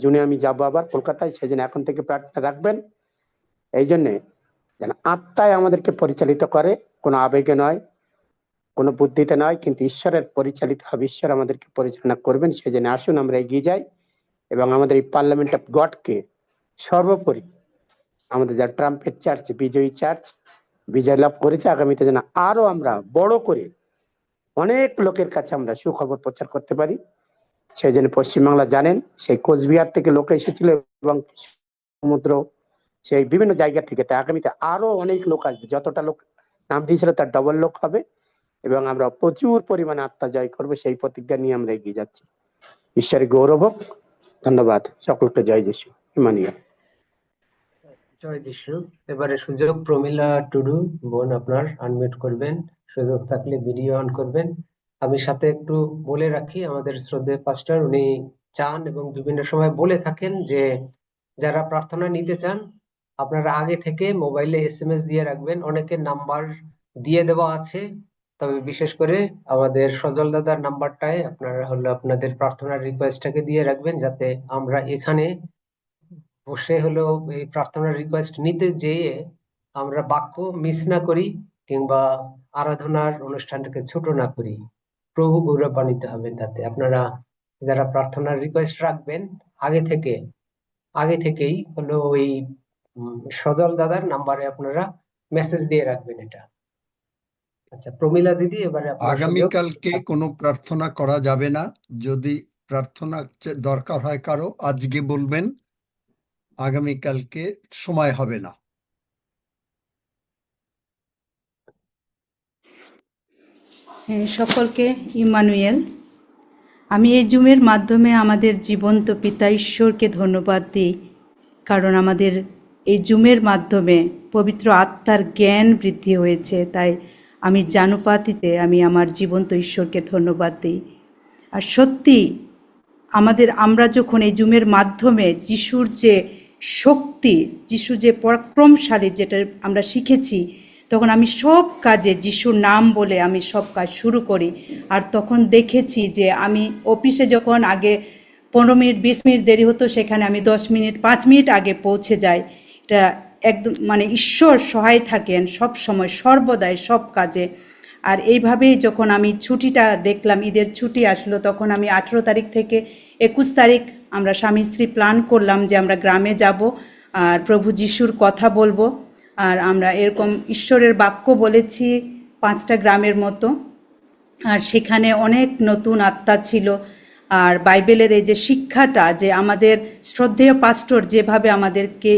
S3: জুনে আমি যাবো আবার কলকাতায়। সেই জন্য এখন থেকে প্রার্থনা রাখবেন, এই জন্যে যেন আত্মায় আমাদেরকে পরিচালিত করে, কোনো আবেগে নয়, কোনো বুদ্ধিতে নয়, কিন্তু ঈশ্বরের পরিচালিত হবে। ঈশ্বর আমাদেরকে পরিচালনা করবেন। সেই জন্য আসুন আমরা এগিয়ে যাই এবং আমাদের এই পার্লামেন্ট অফ গডকে সর্বোপরি আমাদের যা ট্রাম্পেট চার্চ, বিজয়ী চার্চ বিজয় লাভ করেছে, আগামীতে যেন আরো আমরা বড় করে অনেক লোকের কাছে আমরা সুখবর প্রচার করতে পারি। সেই জন্য পশ্চিমবাংলা জানেন, সেই কোচবিহার থেকে লোক এসেছিল এবং সমুদ্র, সেই বিভিন্ন জায়গা থেকে। তাই আগামীতে আরো অনেক লোক আসবে, যতটা লোক নাম দিয়েছিল তার ডবল লোক হবে এবং আমরা প্রচুর পরিমাণে আত্মা জয় করবো, সেই প্রতিজ্ঞা নিয়ে আমরা এগিয়ে যাচ্ছি। ঈশ্বরের গৌরব হোক। ধন্যবাদ সকলকে। জয় যিশু। ইমানুয়েল।
S1: জয় যিশু। এবারে সুযোগ প্রমিলা টুডু বোন, আপনার আনমিউট করবেন, সুযোগ থাকলে ভিডিও অন করবেন। আমি সাথে একটু বলে রাখি, আমাদের শ্রদ্ধেয় পাস্টার উনি চান এবং বিভিন্ন সময় বলে থাকেন যে যারা প্রার্থনা নিতে চান আপনারা আগে থেকে মোবাইলে এসএমএস দিয়ে রাখবেন। অনেকের নাম্বার দিয়ে দেওয়া আছে, তবে বিশেষ করে আমাদের সজল দাদার নাম্বারটায় আপনারা আপনাদের প্রার্থনার রিকোয়েস্টটাকে দিয়ে রাখবেন, যাতে আমরা এখানে বসে এই প্রার্থনার রিকোয়েস্ট নিতে যেয়ে আমরা বাক্য মিস না করি কিংবা আরাধনার অনুষ্ঠানটাকে ছোট না করি। প্রভু গৌরবান্বিত হবেন তাতে। আপনারা যারা প্রার্থনার রিকোয়েস্ট রাখবেন আগে থেকেই ওই সজল দাদার নাম্বারে আপনারা মেসেজ দিয়ে রাখবেন এটা। আচ্ছা প্রমিলা দিদি, এবারে আপনার সুযোগ।
S17: আগামীকালকে কোনো প্রার্থনা করা যাবে না। যদি প্রার্থনা দরকার হয় কারো, আজকে বলবেন, আগামীকালকে সময় হবে না।
S20: হ্যাঁ, সকলকে ইমানুয়েল। আমি এই জুমের মাধ্যমে আমাদের জীবন্ত পিতা ঈশ্বরকে ধন্যবাদ দিই, কারণ আমাদের এই জুমের মাধ্যমে পবিত্র আত্মার জ্ঞান বৃদ্ধি হয়েছে। তাই আমি জানুপাতিতে আমি আমার জীবন্ত ঈশ্বরকে ধন্যবাদ দিই। আর সত্যি আমরা যখন এই জুমের মাধ্যমে যিশুর যে শক্তি, যিশু যে পরাক্রমশালী, যেটা আমরা শিখেছি, তখন আমি সব কাজে যিশুর নাম বলে আমি সব কাজ শুরু করি। আর তখন দেখেছি যে আমি অফিসে যখন আগে 15 মিনিট 20 মিনিট দেরি হতো, সেখানে আমি 10 মিনিট 5 মিনিট আগে পৌঁছে যাই। এটা একদম ঈশ্বর সহায় থাকেন সব সময়, সর্বদাই, সব কাজে। আর এইভাবেই যখন আমি ছুটিটা দেখলাম, ঈদের ছুটি আসলো, তখন আমি 18 তারিখ থেকে 21 তারিখ আমরা স্বামী স্ত্রী প্ল্যান করলাম যে আমরা গ্রামে যাব আর প্রভু যিশুর কথা বলবো। আর আমরা এরকম ঈশ্বরের বাক্য বলেছি 5টা গ্রামের মতো। আর সেখানে অনেক নতুন আত্মা ছিল। আর বাইবেলের এই যে শিক্ষাটা, যে আমাদের শ্রদ্ধেয় পাস্টর যেভাবে আমাদেরকে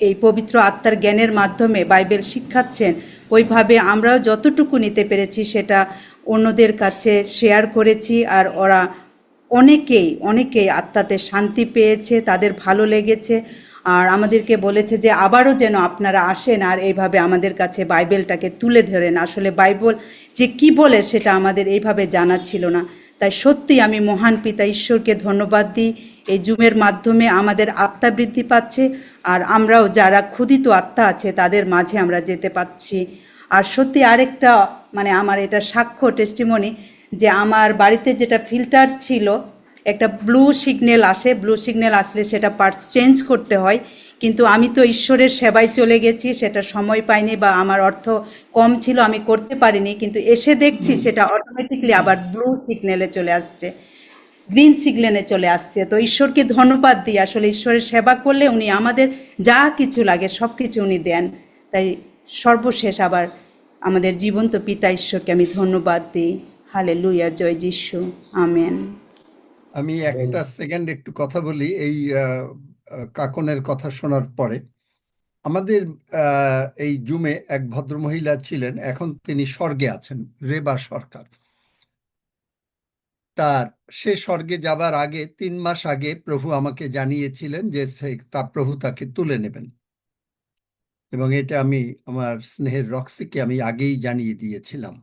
S20: এই পবিত্র আত্মার জ্ঞানের মাধ্যমে বাইবেল শিখাচ্ছেন, ওইভাবে আমরাও যতটুকু নিতে পেরেছি সেটা অন্যদের কাছে শেয়ার করেছি। আর ওরা অনেকেই আত্মাতে শান্তি পেয়েছে, তাদের ভালো লেগেছে। আর আমাদেরকে বলেছে যে আবারও যেন আপনারা আসেন আর এইভাবে আমাদের কাছে বাইবেলটাকে তুলে ধরেন। আসলে বাইবেল যে কি বলে সেটা আমাদের এইভাবে জানা ছিল না। তাই সত্যি আমি মহান পিতা ঈশ্বরকে ধন্যবাদ দিই, এই জুমের মাধ্যমে আমাদের আত্মা বৃদ্ধি পাচ্ছে আর আমরাও যারা ক্ষুধিত আত্মা আছে তাদের মাঝে আমরা যেতে পাচ্ছি। আর সত্যি আরেকটা আমার এটা সাক্ষ্য, টেস্টিমনি, যে আমার বাড়িতে যেটা ফিল্টার ছিল, একটা ব্লু সিগন্যাল আসে, ব্লু সিগন্যাল আসলে সেটা পার্টস চেঞ্জ করতে হয়। কিন্তু আমি তো ঈশ্বরের সেবায় চলে গেছি, সেটা সময় পাইনি বা আমার অর্থ কম ছিল, আমি করতে পারিনি। কিন্তু এসে দেখছি সেটা অটোমেটিকলি আবার ব্লু সিগন্যালে চলে আসছে, গ্রিন সিগন্যালে চলে আসছে। তো ঈশ্বরকে ধন্যবাদ দিই। আসলে ঈশ্বরের সেবা করলে উনি আমাদের যা কিছু লাগে সব কিছু উনি দেন। তাই সর্বশেষ আবার আমাদের জীবন্ত পিতা ঈশ্বরকে আমি ধন্যবাদ দিই। হালেলুয়া, জয় যিশু, আমেন।
S17: আমি একটা সেকেন্ড একটু কথা বলি এই কাকনের কথা শোনার পরে। আমাদের এই জুমে এক ভদ্রমহিলা ছিলেন, এখন তিনি স্বর্গে আছেন, রেবা সরকার। সে স্বর্গে যাবার আগে 3 মাস আগে প্রভু আমাকে জানিয়েছিলেন যে প্রভু তাকে তুলে নেবেন, এবং এটা আমি আমার স্নেহের রক্সিকে আমি আগেই জানিয়ে দিয়েছিলাম।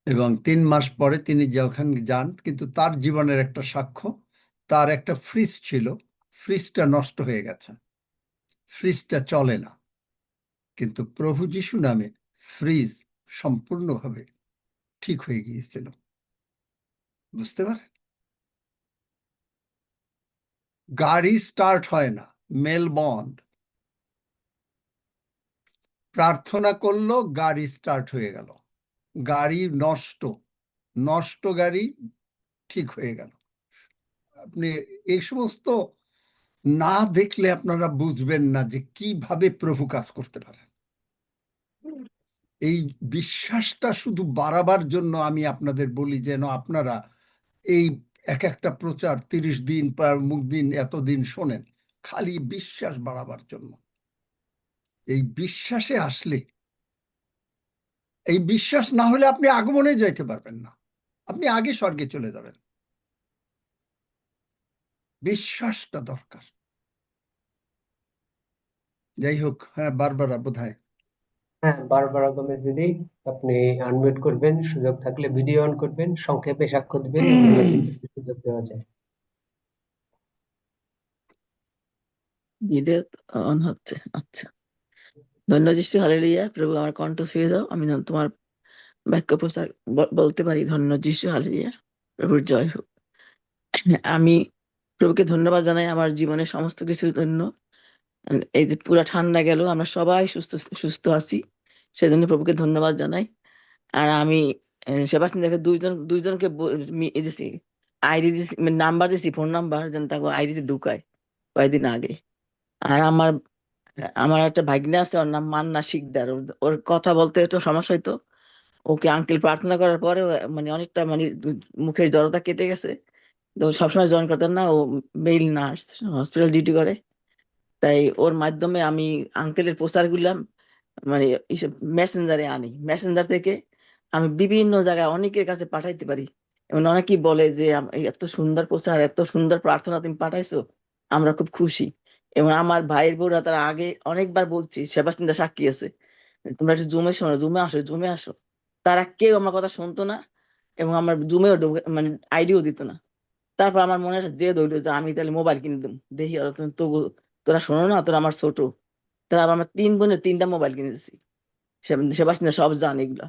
S17: এবং 3 মাস পরে তিনি যখন যান, কিন্তু তার জীবনের একটা সাক্ষ্য, তার একটা ফ্রিজ ছিল, ফ্রিজটা নষ্ট হয়ে গেছে, ফ্রিজটা চলে না, কিন্তু প্রভু যিশু নামে ফ্রিজ সম্পূর্ণভাবে ঠিক হয়ে গিয়েছিল। বুঝতে পারেন? গাড়ি স্টার্ট হয় না, মেল বন্ধ, প্রার্থনা করলো, গাড়ি স্টার্ট হয়ে গেল, গাড়ি নষ্ট গাড়ি ঠিক হয়ে গেল। আপনি এই সমস্ত না দেখলে আপনারা বুঝবেন না যে কিভাবে প্রভু কাজ করতে পারেন। এই বিশ্বাসটা শুধু বাড়াবার জন্য আমি আপনাদের বলি, যেন আপনারা এই এক একটা প্রচার 30 দিন মুখ দিন এতদিন শোনেন, খালি বিশ্বাস বাড়াবার জন্য। এই বিশ্বাসে আসলে, এই বিশ্বাস না হলে আপনি আগমনে যাইতে পারবেন না, আপনি আগে স্বর্গে চলে যাবেন। বিশ্বাসটা দরকার। যাই হোক, হ্যাঁ, বারবারা বোধহয়।
S1: হ্যাঁ, বারবারা গোমেজ দিদি, আপনি আনমিউট করবেন, সুযোগ থাকলে ভিডিও অন করবেন, সংক্ষেপে সাক্ষ্য দিবেন, অন্যদের সুযোগ দেওয়া যায়।
S21: ভিডিও অন হচ্ছে, আচ্ছা। ধন্য যিশু, হালেলুয়া। প্রভু আমার কণ্ঠ ছুঁয়ে দাও, আমি যেন তোমার বাক্য প্রচার বলতে পারি। ধন্য যিশু, হালেলুয়া। প্রভুর জয় হোক। আমি প্রভুকে ধন্যবাদ জানাই আমার জীবনের সমস্ত কিছুর জন্য। এই যে পুরা ঠান্ডা গেল, আমরা সবাই সুস্থ আছি, সেজন্য প্রভুকে ধন্যবাদ জানাই। আর আমি সেবাস্টিনকে দুইজনকে আইডি দিয়েছি, নাম্বার দিয়েছি, ফোন নাম্বার, যেন তাকে আইডিতে ঢুকায় কয়েকদিন আগে। আর আমার একটা ভাগ্নে আছে, ওর নাম মান্না শিকদার। ওর কথা বলতে একটু সমস্যা হইতো, ওকে আঙ্কেল প্রার্থনা করার পরে মানে অনেকটা মানে মুখের জড়তা কেটে গেছে। তো সবসময় জয়েন করতেন না, ও মেল নার্স, হসপিটাল ডিউটি করে। তাই ওর মাধ্যমে আমি আঙ্কেলের প্রচার গুলাম মানে মেসেঞ্জারে আনি, মেসেঞ্জার থেকে আমি বিভিন্ন জায়গায় অনেকের কাছে পাঠাইতে পারি। এবং অনেকেই বলে যে এত সুন্দর প্রচার, এত সুন্দর প্রার্থনা তুমি পাঠাইছো, আমরা খুব খুশি। এবং আমার ভাইয়ের বউরা তারা আগে অনেকবার বলছি, সেবাস্টিনদা সাক্ষী আছে, তোমরা একটু জুমে শোনো, জুমে আসো। তারা কেউ আমার কথা শুনতো না, এবং আমার জুমেও মানে আইডিও দিত না। তারপর আমার মনে একটা জেদ হইলো যে আমি তাহলে মোবাইল কিনে দেবো, দেখি ওরা তবু তোরা শোনো না, তোরা আমার ছোট। তারা আমার 3 বোনের 3টা মোবাইল কিনে দিচ্ছি, সেবাস্টিনদা সব জানে এগুলা।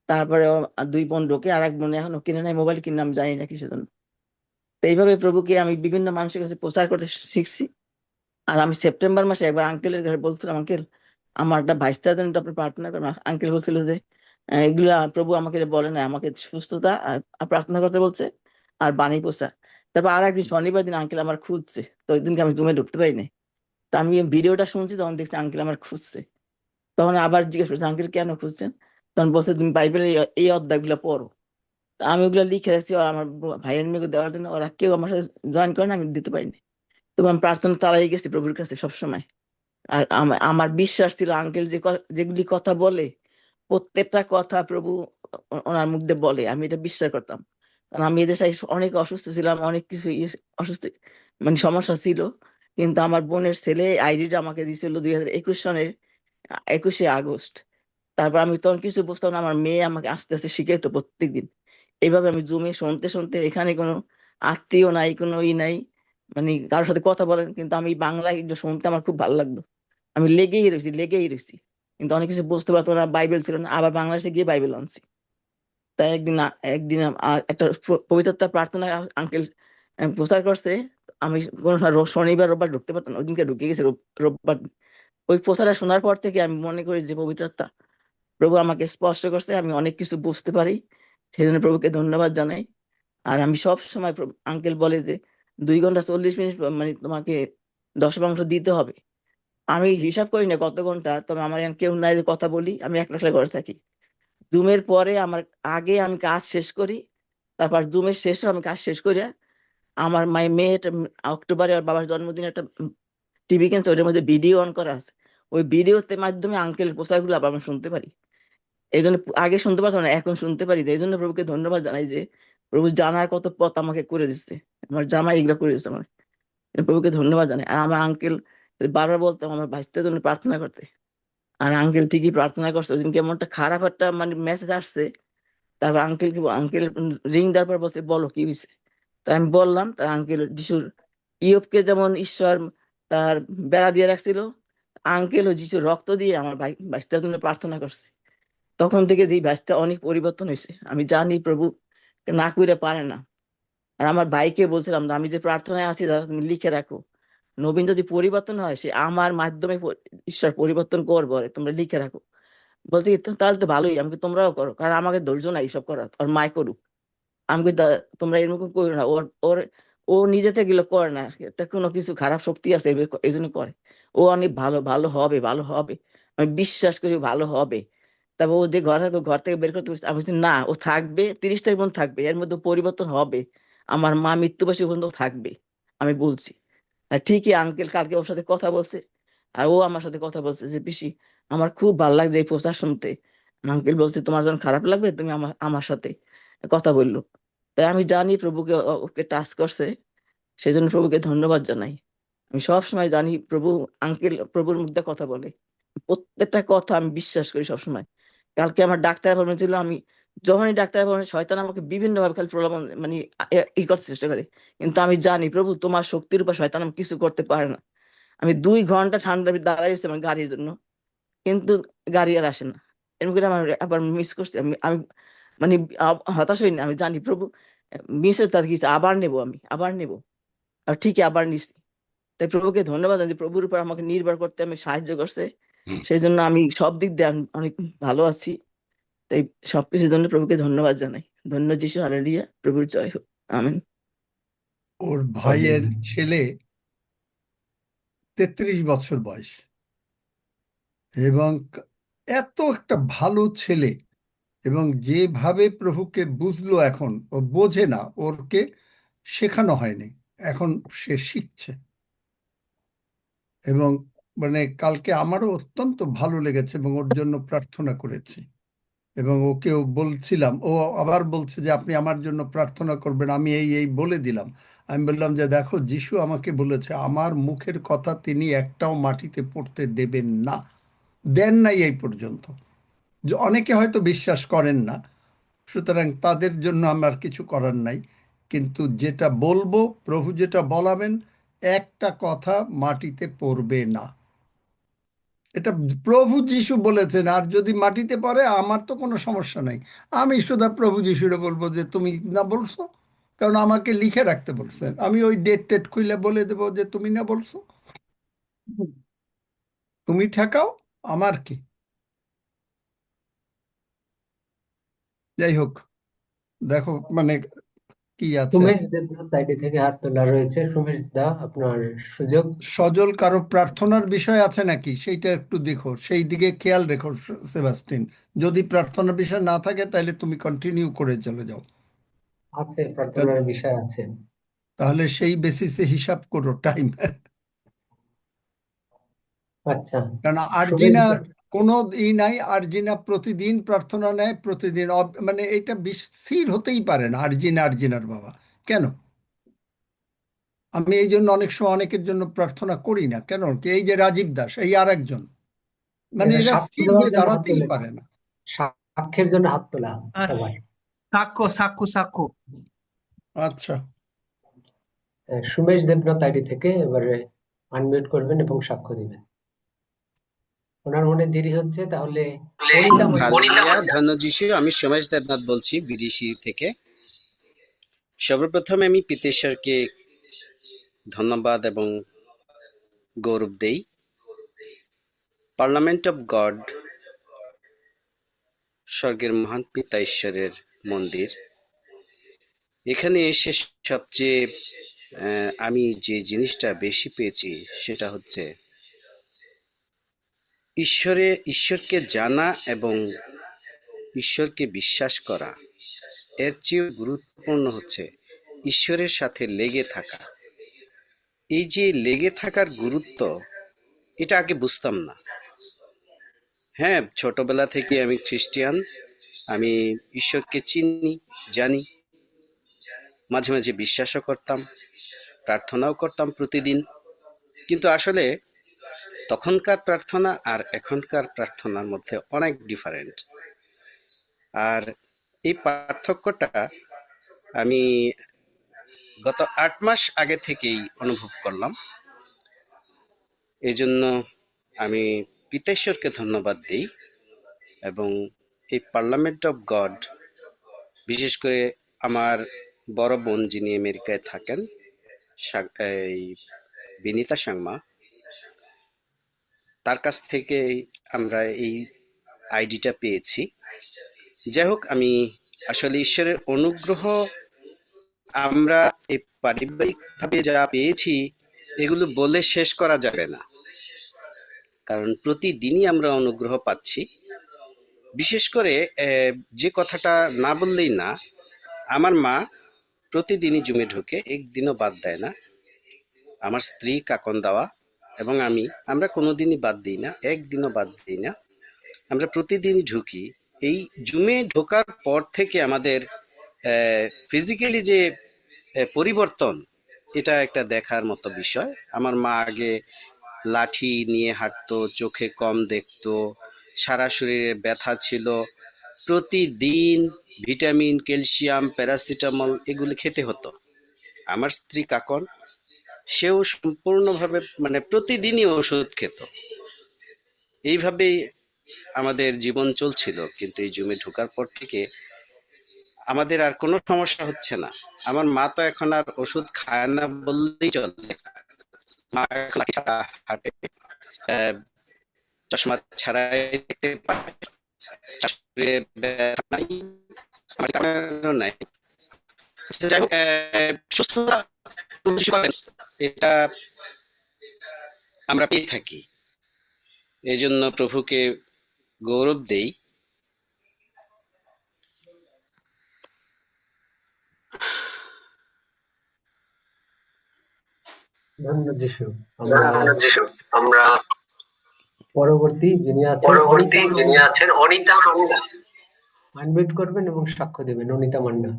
S21: তারপরে 2 বোন ঢোকে, আর 1 বোন এখনো কিনে নাই মোবাইল, কিনে আমি জানি না কিসের জন্য। তো এইভাবে প্রভুকে আমি বিভিন্ন মানুষের কাছে প্রচার করতে শিখছি। আর আমি সেপ্টেম্বর মাসে একবার আঙ্কেলের কাছে বলছিলাম, আঙ্কেল আমার একটা ভাইস্তার জন্য আপনি প্রার্থনা করেন। আঙ্কেল বলছিল যে এগুলা প্রভু আমাকে বলে না, আমাকে সুস্থতা আর প্রার্থনা করতে বলছে, আর বাণী পোষা। তারপর আর একদিন শনিবার দিন আঙ্কেল আমার খুঁজছে, তো ওই দিনকে আমি জুমে ঢুকতে পারি নাই। তা আমি ভিডিওটা শুনছি, তখন দেখছি আঙ্কেল আমার খুঁজছে। তখন আবার জিজ্ঞেস করছি, আঙ্কেল কেন খুঁজছেন? তখন বলছে তুমি বাইবেলের এই অধ্যায়গুলো পড়ো। তা আমি ওগুলো লিখে রাখছি, আর আমার ভাইয়ের মেয়েকে দেওয়ার জন্য। ওরা কেউ আমার সাথে জয়েন করে না, আমি দিতে পারিনি। তবে আমি প্রার্থনা চালাই গেছি প্রভুর কাছে সবসময়। আর আমার বিশ্বাস ছিল আঙ্কেল যেগুলি কথা বলে, প্রত্যেকটা কথা প্রভু ওনার মুখ দিয়ে বলে, আমি এটা বিশ্বাস করতাম। কারণ আমি এদেশে অনেক অসুস্থ ছিলাম, অনেক কিছু অসুস্থ মানে সমস্যা ছিল। কিন্তু আমার বোনের ছেলে আইডিটা আমাকে দিয়েছিল 2021 সনের 21শে আগস্ট। তারপর আমি তখন কিছু বুঝতাম না, আমার মেয়ে আমাকে আস্তে আস্তে শিখাইতো প্রত্যেকদিন। এইভাবে আমি জুমে শুনতে শুনতে, এখানে কোনো আত্মীয় নাই, কোনো নাই, মানে কারোর সাথে কথা বলেন, কিন্তু আমি বাংলায় এগুলো শুনতে আমার খুব ভালো লাগতো। আমি লেগেই রয়েছি। কিন্তু অনেক কিছু বুঝতে পারতো না, বাইবেল ছিল না, আবার বাংলাদেশে গিয়ে বাইবেল আনছি। তাই একদিন একটা পবিত্রতা প্রার্থনা আঙ্কেল প্রচার করছে। আমি কোনো শনিবার রোববার ঢুকতে পারতাম না, ওই দিনকে ঢুকে গেছে রোববার। ওই প্রচারটা শোনার পর থেকে আমি মনে করি যে পবিত্রতা প্রভু আমাকে স্পষ্ট করছে, আমি অনেক কিছু বুঝতে পারি, সেই জন্য প্রভুকে ধন্যবাদ জানাই। আর আমি সব সময় আঙ্কেল বলে যে 2 ঘন্টা 40 মিনিট মানে তোমাকে দশমাংশ দিতে হবে। আমি হিসাব করি না কত ঘন্টা, তবে আমার এখানে কেউ নাই যে কথা বলি, আমি একলা ঘরে থাকি। জুমের পরে আগে আমি কাজ শেষ করি, তারপর জুমের শেষে আমি কাজ শেষ করি। আমার মেয়েটা অক্টোবরে ওর বাবার জন্মদিন একটা টিভি কিনছে, ওইটার মধ্যে ভিডিও অন করা আছে। ওই ভিডিওতে মাধ্যমে আঙ্কেলের প্রচারগুলো আবার আমি শুনতে পারি। এই জন্য আগে শুনতে পারতাম না, এখন শুনতে পারি। এই জন্য প্রভুকে ধন্যবাদ জানাই যে প্রভু জানার কত পথ আমাকে করে দিচ্ছে, আমার জামাই এগুলো করে দিচ্ছে আমার। প্রভুকে ধন্যবাদ জানাই। আর আমার আঙ্কেল বারবার বলতাম আমার ভাইস্তের জন্য প্রার্থনা করতে, আর আঙ্কেল ঠিকই প্রার্থনা করছে। ওদিনকে এমন একটা খারাপ একটা মানে মেসেজ আসছে, তারপর আঙ্কেল রিং দেওয়ার পর বলছে বলো কি হয়েছে। তাই আমি বললাম, তার আঙ্কেল যিশুর ইয়বকে যেমন ঈশ্বর তার বেড়া দিয়ে রাখছিল, আঙ্কেল ও যিশুর রক্ত দিয়ে আমার ভাই ভাইস্তার জন্য প্রার্থনা করছে। তখন থেকে এই ভাইস্তা অনেক পরিবর্তন হয়েছে। আমি জানি প্রভু না করে পারে না। আর আমার ভাইকে বলছিলাম আমি যে প্রার্থনায় আছি দাদা তুমি লিখে রাখো, নবীন যদি পরিবর্তন হয় সে আমার মাধ্যমে ঈশ্বর পরিবর্তন করবো, তোমরা লিখে রাখো। বলতে কি তাহলে তো ভালোই, আমাকে তোমরাও করো, কারণ আমাকে ধৈর্য নাই এইসব করার। আর মায় করুক, আমাকে তোমরা এরকম করো না। ওর ওর ও নিজে থেকে এগুলো করে না, এটা কোনো কিছু খারাপ শক্তি আছে এই জন্য করে। ও অনেক ভালো, ভালো হবে, ভালো হবে, আমি বিশ্বাস করি ভালো হবে। তারপর ও যে ঘর থেকে বের করতে বলছে, আমি বলছি না ও থাকবে, 30 তারিখ পর্যন্ত থাকবে, এর মধ্যে পরিবর্তন হবে। আমার মা মৃত্যুবাসী পর্যন্ত থাকবে, আমি বলছি। আর ঠিকই আঙ্কেল কালকে ওর সাথে কথা বলছে, আর ও আমার সাথে কথা বলছে যে পিসি আমার খুব ভালো লাগছে এই প্রচার শুনতে। আঙ্কেল বলছে তোমার যখন খারাপ লাগবে তুমি আমার আমার সাথে কথা বললো। তাই আমি জানি প্রভুকে ওকে টাচ করছে, সেই জন্য প্রভুকে ধন্যবাদ জানাই। আমি সবসময় জানি প্রভু আঙ্কেল প্রভুর মুখ দিয়ে কথা বলে, প্রত্যেকটা কথা আমি বিশ্বাস করি সবসময়। কালকে আমার ডাক্তার অ্যাপয়েন্টমেন্ট ছিল, আমি যখনই ডাক্তার অ্যাপয়েন্টমেন্ট শয়তান আমাকে বিভিন্ন ভাবে খালি প্রলোভন মানে ই করতে চেষ্টা করে, কিন্তু আমি জানি প্রভু তোমার শক্তির উপর শয়তান আমাকে কিছু করতে পারে না। আমি 2 ঘন্টা ঠান্ডা দাঁড়াইছি আমার গাড়ির জন্য, কিন্তু গাড়ি আর আসে না। এরকম করে আমার আবার মিস করছি। আমি আমি মানে হতাশ হইনি, আমি জানি প্রভু মিস হয়ে তার কিছু আবার নেব, আমি আবার নেব। আর ঠিকই আবার নিছি। তাই প্রভুকে ধন্যবাদ জানাই যে প্রভুর উপর আমাকে নির্ভর করতে আমি সাহায্য করছে। সেই জন্য আমি সব দিক দিয়ে অনেক ভালো আছি। তাই সবকিছুর জন্য প্রভুকে ধন্যবাদ জানাই। ধন্য যিশু, হালেলুয়া, প্রভুর জয় হোক, আমেন।
S17: ওর ভাইয়ের ছেলে 33 বছর বয়স, এবং এত একটা ভালো ছেলে, এবং যেভাবে প্রভুকে বুঝলো, এখন ও বোঝে না, ওরকে শেখানো হয়নি, এখন সে শিখছে। এবং মানে কালকে আমারও অত্যন্ত ভালো লেগেছে এবং ওর জন্য প্রার্থনা করেছি। এবং ওকেও বলছিলাম, ও আবার বলছে যে আপনি আমার জন্য প্রার্থনা করবেন, আমি এই এই বলে দিলাম। আমি বললাম যে দেখো, যিশু আমাকে বলেছে আমার মুখের কথা তিনি একটাও মাটিতে পড়তে দেবেন না, দেন নাই এই পর্যন্ত। যে অনেকে হয়তো বিশ্বাস করেন না, সুতরাং তাদের জন্য আমার কিছু করার নাই। কিন্তু যেটা বলবো, প্রভু যেটা বলাবেন, একটা কথা মাটিতে পড়বে না। এটা প্রভু যিশু বলেছেন। আর যদি মাটিতে পড়ে আমার তো কোনো সমস্যা নাই, আমি শুধু প্রভু যিশুরে বলবো যে তুমি না বলছো, কারণ আমাকে লিখে রাখতে বলছেন। আমি ওই ডেট টেট খুলে বলে দেবো যে তুমি না বলছো, তুমি ঠেকাও, আমার কি। যাই হোক, দেখো মানে কি আছে।
S1: সুমেশ দেবনাথ আইডি থেকে হাত তোলা রয়েছে। সুমেশ দা, আপনার সুযোগ।
S17: সজল কারো প্রার্থনার বিষয় আছে নাকি সেইটা একটু দেখো, সেই দিকে খেয়াল রেখো সেবাস্টিন। যদি প্রার্থনার বিষয় না থাকে তাহলে তুমি কন্টিনিউ করে চলে যাও।
S1: আছে, প্রার্থনার বিষয় আছে।
S17: তাহলে সেই বেসিসে হিসাব করো টাইম।
S1: আচ্ছা,
S17: কারণ
S1: সুমেশ
S17: আর্জিনার
S1: দা,
S17: কোনো নাই, আর্জিনা প্রতিদিন প্রার্থনা নেয়, প্রতিদিন মানে এটা স্থির হতেই পারে না। আর্জিনার বাবা কেন? আমি এই জন্য অনেক সময় অনেকের জন্য প্রার্থনা করি না। কেন কি, এই যে রাজীব দাস, এই আর একজন, মানে
S1: এরা
S17: এরা
S1: সাক্ষ্য
S17: স্থির
S1: দেওয়ার
S17: হয়ে
S1: জন্য হাত
S17: দাঁড়াতেই
S1: তুলেছে।
S17: পারে না।
S1: সাক্ষ্যের জন্য হাত তোলা সবার।
S2: সাক্ষ্য সাক্ষ্য সাক্ষ্য।
S17: আচ্ছা,
S1: সুমেশ দেবনাথ আইডি থেকে এবারে আনমিউট করবেন এবং সাক্ষ্য দিবেন। ওনার মনে দেরি হচ্ছে, তাহলে অনিতা
S22: হালেলুয়া, ধন্য যিশু। আমি সোমেশ দেবনাথ বলছি বিডিসি থেকে। সর্বপ্রথমে আমি পিতেশ্বরকে ধন্যবাদ এবং গৌরব দেই। পার্লামেন্ট অফ গড, স্বর্গের মহান পিতা ঈশ্বরের মন্দির, এখানে এসে সবচেয়ে আমি যে জিনিসটা বেশি পেয়েছি সেটা হচ্ছে ঈশ্বরকে জানা এবং ঈশ্বরকে বিশ্বাস করা। এর চেয়ে গুরুত্বপূর্ণ হচ্ছে ঈশ্বরের সাথে লেগে থাকা। এই যে লেগে থাকার গুরুত্ব, এটা আগে বুঝতাম না। হ্যাঁ, ছোটবেলা থেকে আমি খ্রিস্টিয়ান। আমি ঈশ্বরকে চিনি, জানি, মাঝে মাঝে বিশ্বাসও করতাম, প্রার্থনাও করতাম প্রতিদিন। কিন্তু আসলে তখনকার প্রার্থনা আর এখনকার প্রার্থনার মধ্যে অনেক ডিফারেন্ট। আর এই পার্থক্যটা আমি গত 8 মাস আগে থেকেই অনুভব করলাম। এই জন্য আমি পিতা ঈশ্বরকে ধন্যবাদ দিই এবং এই পার্লামেন্ট অফ গড, বিশেষ করে আমার বড় বোন যিনি আমেরিকায় থাকেন, এই বিনীতা সাংমা, তার কাছ থেকে আমরা এই আইডিটা পেয়েছি। যাই হোক, আমি আসলে ঈশ্বরের অনুগ্রহ আমরা এই পারিবারিকভাবে যা পেয়েছি এগুলো বলে শেষ করা যাবে না, কারণ প্রতিদিনই আমরা অনুগ্রহ পাচ্ছি। বিশেষ করে যে কথাটা না বললেই না, আমার মা প্রতিদিনই জুমে ঢোকে, একদিনও বাদ দেয় না। আমার স্ত্রী কাকন দাওয়া এবং আমরা কোনোদিনই বাদ দিই না, একদিনও বাদ দিই না, আমরা প্রতিদিনই ঢুকি। এই জুমে ঢোকার পর থেকে আমাদের ফিজিক্যালি যে পরিবর্তন, এটা একটা দেখার মতো বিষয়। আমার মা আগে লাঠি নিয়ে হাঁটতো, চোখে কম দেখতো, সারা শরীরে ব্যথা ছিল, প্রতিদিন ভিটামিন, ক্যালসিয়াম, প্যারাসিটামল এগুলো খেতে হতো। আমার স্ত্রী কাকন, সেও সম্পূর্ণভাবে প্রতিদিনই ওষুধ খেত। এইভাবেই আমাদের জীবন চলছিল। কিন্তু এই জুমে ঢোকার পর থেকে আমাদের আর কোনো সমস্যা হচ্ছে না। আমার মা তো এখন আর ওষুধ খায় না বললেই চলে। মা এখন লাঠি ছাড়া হাঁটে, চশমা ছাড়াই দেখতে পায়, শরীরে ব্যথা নাই, আমার কারণও নাই। যাই হোক, সুস্থতা এটা আমরা পেয়ে থাকি। এই জন্য প্রভুকে গৌরব দেই।
S1: ধন্য যিশু। আমরা পরবর্তী যিনি আছেন অনিতা মান্না, আনমিউট করবেন এবং সাক্ষ্য দেবেন। অনিতা মান্না।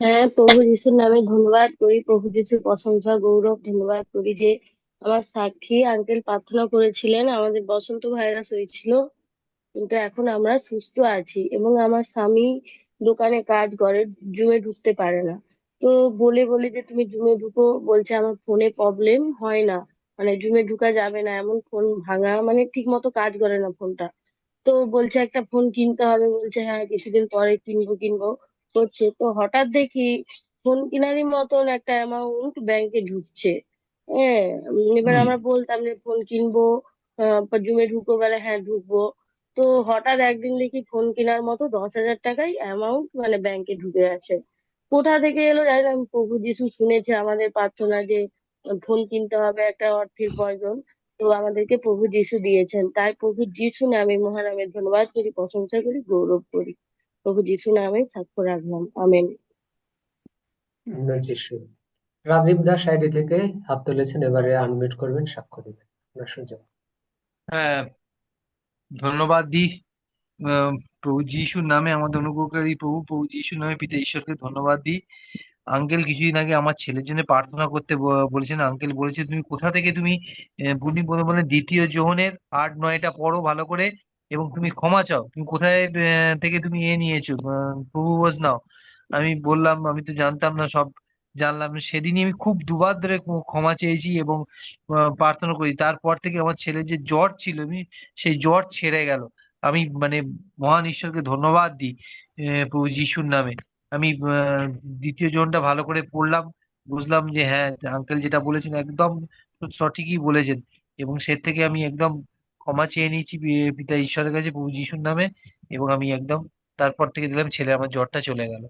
S4: হ্যাঁ, প্রভু যিশুর নামে ধন্যবাদ করি, প্রভু যিশুর প্রশংসা গৌরব ধন্যবাদ করি যে আমার সাক্ষী আঙ্কেল প্রার্থনা করেছিলেন, আমাদের বসন্ত ভাইরাস হয়েছিল, কিন্তু এখন আমরা সুস্থ আছি এবং আমার স্বামী দোকানে কাজ করে, জুমে ঢুকতে পারে না। তো বলে বলে যে তুমি জুমে ঢুকো, বলছে আমার ফোনে প্রবলেম হয় না, মানে জুমে ঢুকা যাবে না, এমন ফোন ভাঙা, মানে ঠিক মতো কাজ করে না ফোনটা। তো বলছে একটা ফোন কিনতে হবে, বলছে হ্যাঁ কিছুদিন পরে কিনবো কিনবো করছে। তো হঠাৎ দেখি ফোন কেনারই মতন একটা অ্যামাউন্ট ব্যাংকে ঢুকছে। হ্যাঁ, এবার আমরা বলতাম যে ফোন কিনবো, জুমে ঢুকবো, বলে হ্যাঁ ঢুকবো। তো হঠাৎ একদিন দেখি ফোন কেনার মতো 10,000 টাকাই অ্যামাউন্ট মানে ব্যাংকে ঢুকে আছে। কোথা থেকে এলো জানি না, আমি প্রভু যিশু শুনেছে আমাদের প্রার্থনা যে ফোন কিনতে হবে, একটা অর্থের প্রয়োজন, তো আমাদেরকে প্রভু যিশু দিয়েছেন। তাই প্রভু যিশু নামে মহানামে ধন্যবাদ করি, প্রশংসা করি, গৌরব করি। প্রভু যিশু নামে সাক্ষ্য রাখলাম, আমেন।
S1: ধন্য যিশু। রাজীব দাস আইডি থেকে হাত তুলেছেন, এবারে আনমিউট করবেন, সাক্ষ্য দেবেন। আপনার সুযোগ।
S2: হ্যাঁ, ধন্যবাদ দি প্রভু যিশুর নামে, আমাদের অনুগ্রহকারী প্রভু যিশুর নামে পিতা ঈশ্বরকে ধন্যবাদ দিই। আঙ্কেল কিছুদিন আগে আমার ছেলের জন্য প্রার্থনা করতে বলেছেন। আঙ্কেল বলেছে তুমি কোথা থেকে তুমি উনি বলে 2 যোহনের 8-9টা পড়ো ভালো করে এবং তুমি ক্ষমা চাও। তুমি কোথায় থেকে তুমি নিয়েছো, প্রভু বোঝ নাও। আমি বললাম আমি তো জানতাম না, সব জানলাম। সেদিনই আমি খুব দুবার ধরে ক্ষমা চেয়েছি এবং প্রার্থনা করি। তারপর থেকে আমার ছেলের যে জ্বর ছিল, সেই জ্বর ছেড়ে গেল। আমি মহান ঈশ্বরকে ধন্যবাদ দিই প্রভু যিশুর নামে। আমি 2 জনটা ভালো করে পড়লাম, বুঝলাম যে হ্যাঁ আঙ্কেল যেটা বলেছেন একদম সঠিকই বলেছেন, এবং সে থেকে আমি একদম ক্ষমা চেয়ে নিয়েছি পিতা ঈশ্বরের কাছে প্রভু যিশুর নামে, এবং আমি একদম তারপর থেকে দিলাম ছেলে আমার জ্বরটা চলে গেল।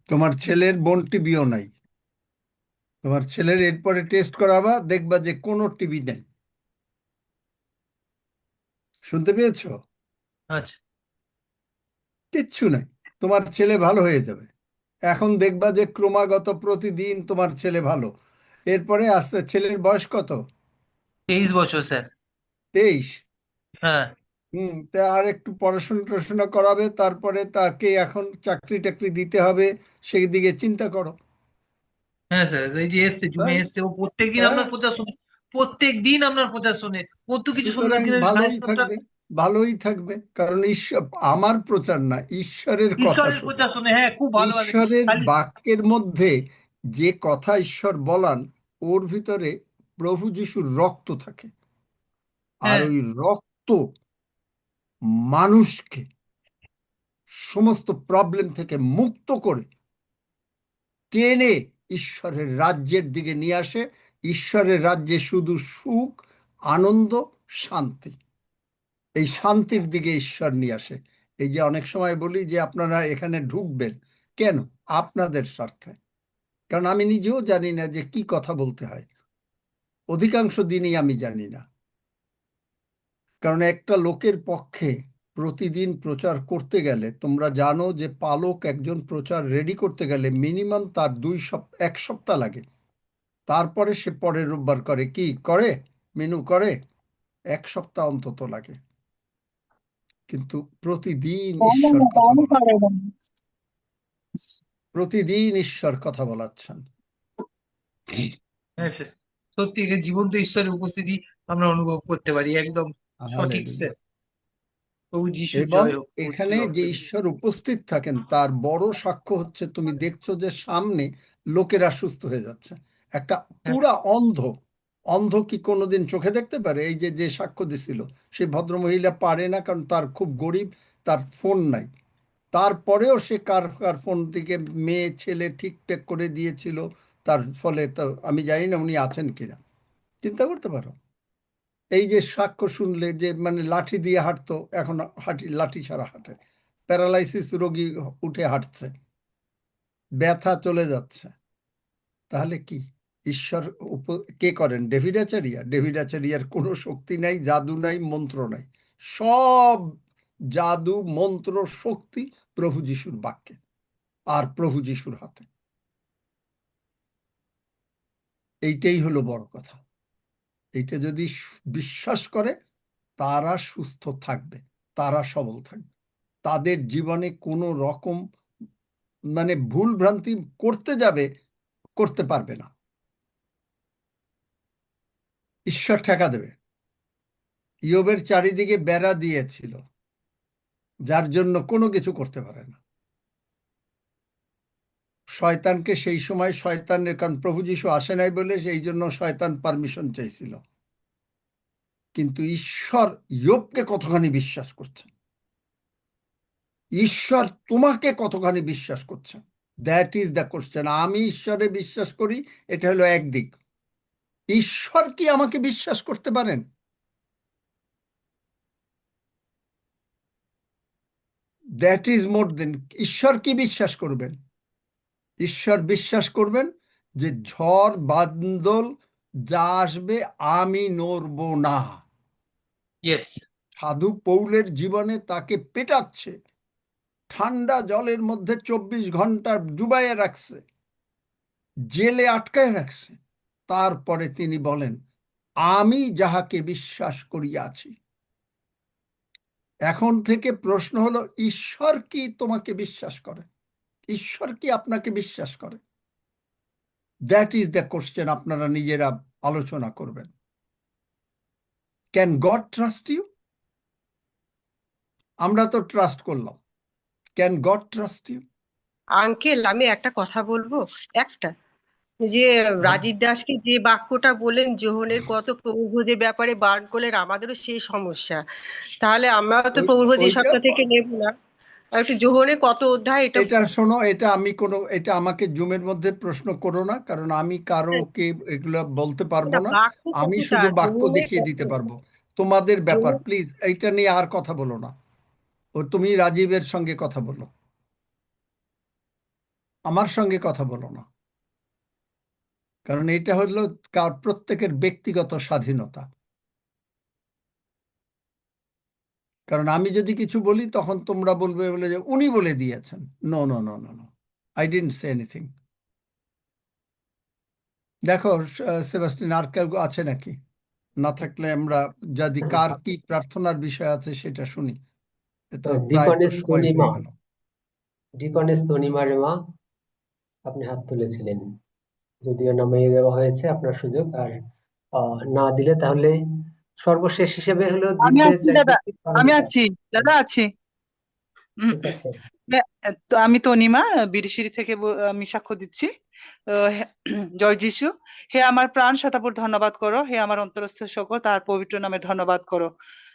S17: তোমার ছেলের বোন টিভিও নাই। তোমার ছেলের এরপরে টেস্ট করাবা, দেখবা যে কোনো টিভি নেই। শুনতে পেয়েছো?
S2: আচ্ছা,
S17: কিচ্ছু নাই, তোমার ছেলে ভালো হয়ে যাবে। এখন দেখবা যে ক্রমাগত প্রতিদিন তোমার ছেলে ভালো। এরপরে ছেলের বয়স কত?
S2: 23 বছর স্যার।
S17: 23?
S2: হ্যাঁ
S17: তা আর একটু পড়াশোনা টড়াশোনা করাবে, তারপরে তাকে এখন চাকরি টাকরি দিতে হবে, সেই দিকে চিন্তা করো।
S2: হ্যাঁ স্যার, এই যে এসছে জুমে
S17: তাই,
S2: এসছে, ও প্রত্যেকদিন
S17: হ্যাঁ,
S2: আপনার প্রচার শোনে, প্রত্যেক দিন আপনার প্রচার শোনে। ও তো কিছু শুনবে না,
S17: সুতরাং
S2: কিন্তু
S17: ভালোই
S2: ভাইয়ের
S17: থাকবে, ভালোই থাকবে, কারণ ঈশ্বর, আমার প্রচার না, ঈশ্বরের কথা
S2: ঈশ্বরের
S17: শোনে।
S2: প্রচার শোনে, হ্যাঁ খুব ভালোভাবে।
S17: ঈশ্বরের
S2: খালি
S17: বাক্যের মধ্যে যে কথা ঈশ্বর বলান, ওর ভিতরে প্রভু যিশুর রক্ত থাকে। আর
S2: হ্যাঁ
S17: ওই রক্ত মানুষকে সমস্ত প্রবলেম থেকে মুক্ত করে টেনে ঈশ্বরের রাজ্যের দিকে নিয়ে আসে। ঈশ্বরের রাজ্যে শুধু সুখ, আনন্দ, শান্তি, এই শান্তির দিকে ঈশ্বর নিয়ে আসে। এই যে অনেক সময় বলি যে আপনারা এখানে ঢুকবেন কেন, আপনাদের স্বার্থে। কারণ আমি নিজেও জানি না যে কি কথা বলতে হয়, অধিকাংশ দিনই আমি জানি না। কারণ একটা লোকের পক্ষে প্রতিদিন প্রচার করতে গেলে, তোমরা জানো যে পালক একজন প্রচার রেডি করতে গেলে মিনিমাম তার 1 সপ্তাহ লাগে। তারপরে সে পরের রোববার করে, কি করে, মেনু করে, 1 সপ্তাহ অন্তত লাগে। কিন্তু প্রতিদিন ঈশ্বর কথা বলাচ্ছেন, প্রতিদিন ঈশ্বর কথা বলাচ্ছেন।
S2: হ্যাঁ স্যার, সত্যি এখানে জীবন্ত ঈশ্বরের উপস্থিতি আমরা অনুভব করতে পারি, একদম সঠিক
S17: হালেলুয়া।
S2: স্যার। প্রভু যিশুর
S17: এবং
S2: জয় হোক, প্রভু
S17: এখানে
S2: যিশুর
S17: যে
S2: রক্তের জয়।
S17: ঈশ্বর উপস্থিত থাকেন তার বড় সাক্ষ্য হচ্ছে, তুমি দেখছো যে সামনে লোকেরা সুস্থ হয়ে যাচ্ছে। একটা
S2: হ্যাঁ
S17: পুরা অন্ধ, অন্ধ কি কোনোদিন চোখে দেখতে পারে? এই যে যে সাক্ষ্য দিছিল, সেই ভদ্রমহিলা পারে না, কারণ তার খুব গরিব, তার ফোন নাই। তারপরেও সে কার কার ফোন থেকে মেয়ে ছেলে ঠিকঠাক করে দিয়েছিল। তার ফলে তো আমি জানি না উনি আছেন কিনা, চিন্তা করতে পারো। এই যে সাক্ষ্য শুনলে যে মানে লাঠি দিয়ে হাঁটতো, এখন লাঠি ছাড়া হাঁটে, প্যারালাইসিস রোগী উঠে হাঁটছে, ব্যথা চলে যাচ্ছে। তাহলে কি ঈশ্বর কে করেন? ডেভিড আচারিয়া? ডেভিড আচারিয়ার কোনো শক্তি নাই, জাদু নাই, মন্ত্র নাই। সব জাদু, মন্ত্র, শক্তি প্রভু যিশুর বাক্যে আর প্রভু যিশুর হাতে। এইটাই হলো বড় কথা। এইটা যদি বিশ্বাস করে, তারা সুস্থ থাকবে, তারা সবল থাকবে, তাদের জীবনে কোনো রকম মানে ভুল ভ্রান্তি করতে যাবে, করতে পারবে না। ঈশ্বর ঠেকা দেবে। ইয়োবের চারিদিকে বেড়া দিয়েছিল, যার জন্য কোনো কিছু করতে পারে না। শয়তানকে সেই সময়, শয়তানের, কারণ প্রভু যিশু আসে নাই বলে সেই জন্য শয়তান পারমিশন চাইছিল। কিন্তু ঈশ্বর ইয়োবকে কতখানি বিশ্বাস করছেন, ঈশ্বর তোমাকে কতখানি বিশ্বাস করছেন, দ্যাট ইজ দ্য কোশ্চেন। আমি ঈশ্বরে বিশ্বাস করি, এটা হলো একদিক। ঈশ্বর কি আমাকে বিশ্বাস করতে পারেন? দ্যাট ইজ মোর দেন। ঈশ্বর কি বিশ্বাস করবেন? ঈশ্বর বিশ্বাস করবেন যে ঝড় বাদল যা আসবে আমি নড়ব না।
S2: ইয়েস।
S17: সাধু পৌলের জীবনে তাকে পেটাচ্ছে, ঠান্ডা জলের মধ্যে 24 ঘন্টা ডুবাইয়ে রাখছে, জেলে আটকায় রাখছে। তারপরে তিনি বলেন, আমি যাহাকে বিশ্বাস করিয়াছি। এখন থেকে প্রশ্ন হলো, ঈশ্বর কি তোমাকে বিশ্বাস করে? ঈশ্বর কি আপনাকে বিশ্বাস করে? That is the question. আপনারা নিজেরা আলোচনা করবেন। Can God trust you? আমরা তো ট্রাস্ট করলাম, can God trust you?
S5: Uncle, আমি একটা কথা বলবো, একটা যে রাজীব দাসকে যে বাক্যটা বলেন, যোহনের কত প্রভুভোজের ব্যাপারে বারণ করলেন, আমাদেরও সেই সমস্যা। তাহলে আমরাও তো প্রভুভোজ এই
S17: ওইটা,
S5: সপ্তাহ থেকে নেব না। আর একটু যোহনে কত অধ্যায় এটা
S17: এটা শোনো, এটা আমি কোনো, এটা আমাকে জুমের মধ্যে প্রশ্ন করো না, কারণ আমি কারোকে এগুলো বলতে পারবো না।
S5: বাক্য
S17: আমি
S5: কতটা
S17: শুধু বাক্য
S5: যোহনে
S17: দেখিয়ে
S5: কত?
S17: দিতে পারবো। তোমাদের ব্যাপার,
S5: যোহন
S17: প্লিজ এইটা নিয়ে আর কথা বলো না। ও তুমি রাজীবের সঙ্গে কথা বলো, আমার সঙ্গে কথা বলো না। কারণ এটা হলো প্রত্যেকের ব্যক্তিগত স্বাধীনতা। কারণ আমি যদি কিছু বলি তখন তোমরা বলবে বলে যে উনি বলে দিয়েছেন। No no no no no, I didn't say anything. দেখো সেবাস্টিন, আর কেউ আছে নাকি? না থাকলে আমরা যদি কার কি প্রার্থনার বিষয় আছে সেটা শুনি। তো প্রায় তো
S1: ডিকনেস
S17: সময়
S1: তনিমা,
S17: হয়ে গেল।
S1: ডিকনেস তনিমা রেমা, আপনি হাত তুলেছিলেন, যদিও নামিয়ে দেওয়া হয়েছে, আপনার সুযোগ। আর না দিলে তাহলে সর্বশেষ হিসেবে হলো
S6: আমি
S1: দিতে
S6: আছি দাদা,
S1: চাইতেছি
S6: আমি
S1: পারমিতা।
S6: আছি দাদা, আছি।
S1: ঠিক আছে।
S6: তো আমি তনিমা বিরিশিরি থেকে আমি সাক্ষ্য দিচ্ছি। জয় যিশু। হে আমার প্রাণ শতাপুর ধন্যবাদ করো, হে আমার অন্তরস্থ সকল তার পবিত্র নামে ধন্যবাদ করো।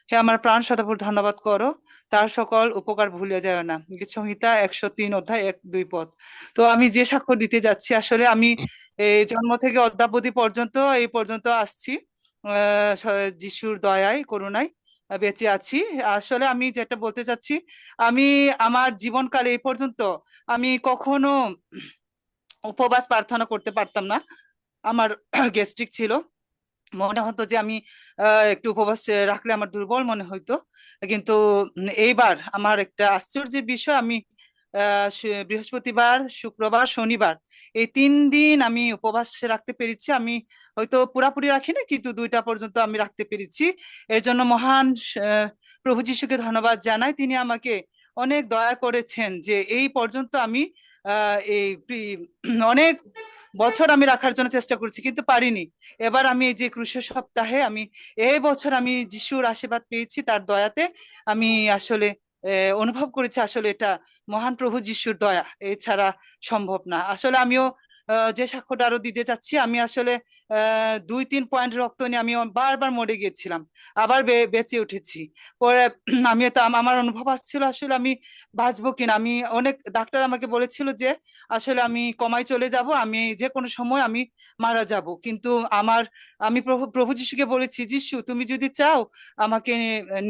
S6: হে আমার প্রাণ শতাপুর ধন্যবাদ করো, তার সকল উপকার ভুলে যায় না। গীত সংহিতা 103 অধ্যায় 1-2 পদ। তো আমি যে সাক্ষ্য দিতে যাচ্ছি, আসলে আমি জন্ম থেকে অদ্যাবধি পর্যন্ত এই পর্যন্ত আসছি যিশুর দয়ায় করুণায় বেঁচে আছি। আসলে আমি যেটা বলতে চাচ্ছি, আমি আমার জীবনকালে এই পর্যন্ত আমি কখনো উপবাস প্রার্থনা করতে পারতাম না। আমার গ্যাস্ট্রিক ছিল, মনে হতো যে আমি একটু উপবাস রাখলে আমার দুর্বল মনে হইতো। কিন্তু এইবার আমার একটা আশ্চর্যের বিষয়, আমি বৃহস্পতিবার, শুক্রবার, শনিবার এই 3 দিন আমি উপবাস রাখতে পেরেছি। আমি হয়তো পুরাপুরি রাখিনি, কিন্তু 2টা পর্যন্ত আমি রাখতে পেরেছি। এর জন্য মহান প্রভু যিশুকে ধন্যবাদ জানাই। তিনি আমাকে অনেক দয়া করেছেন যে এই পর্যন্ত আমি অনেক বছর আমি রাখার জন্য চেষ্টা করছি, কিন্তু পারিনি। এবার আমি এই যে ক্রুশের সপ্তাহে আমি এই বছর আমি যিশুর আশীর্বাদ পেয়েছি, তার দয়াতে আমি আসলে অনুভব করেছি আসলে এটা মহান প্রভু যিশুর দয়া, এছাড়া সম্ভব না। আসলে আমিও যে সাক্ষ্যটা আরো দিতে চাচ্ছি, আমি আসলে 2-3 পয়েন্ট রক্ত নিয়ে আমি বারবার মরে গিয়েছিলাম, আবার বেঁচে উঠেছি। পরে আমি তো আমার অনুভব আসছিল আসলে আমি বাঁচবো কিনা। আমি অনেক ডাক্তার আমাকে বলেছিল যে আসলে আমি কমায় চলে যাব, আমি যে কোনো সময় আমি মারা যাব। কিন্তু আমি প্রভু যিশুকে বলেছি, যিশু তুমি যদি চাও আমাকে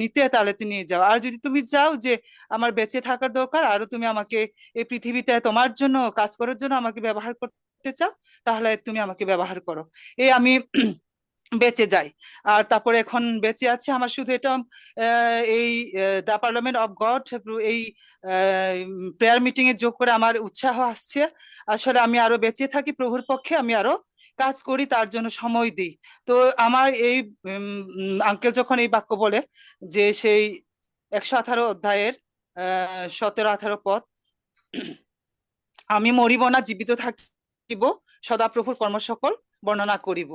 S6: নিতে, তাহলে তুমি নিয়ে যাও। আর যদি তুমি চাও যে আমার বেঁচে থাকার দরকার, আরো তুমি আমাকে এই পৃথিবীতে তোমার জন্য কাজ করার জন্য আমাকে ব্যবহার করতে চাও, তাহলে তুমি আমাকে ব্যবহার করো। এই আমি বেঁচে যাই। আর তারপরে এখন বেঁচে আছে আমার শুধু এটা এই দ্য পার্লামেন্ট অফ গড, এই প্রেয়ার মিটিং এ যোগ করে আমার উৎসাহ আসছে। আসলে আমি আরো বেঁচে থাকি প্রভুর পক্ষে, আমি আরো কাজ করি, তার জন্য সময় দিই। তো আমার এই আঙ্কেল যখন এই বাক্য বলে যে সেই 118 অধ্যায়ের 17-18 পদ, আমি মরিব না, জীবিত থাকিব, সদাপ্রভুর কর্মসকল বর্ণনা করিব।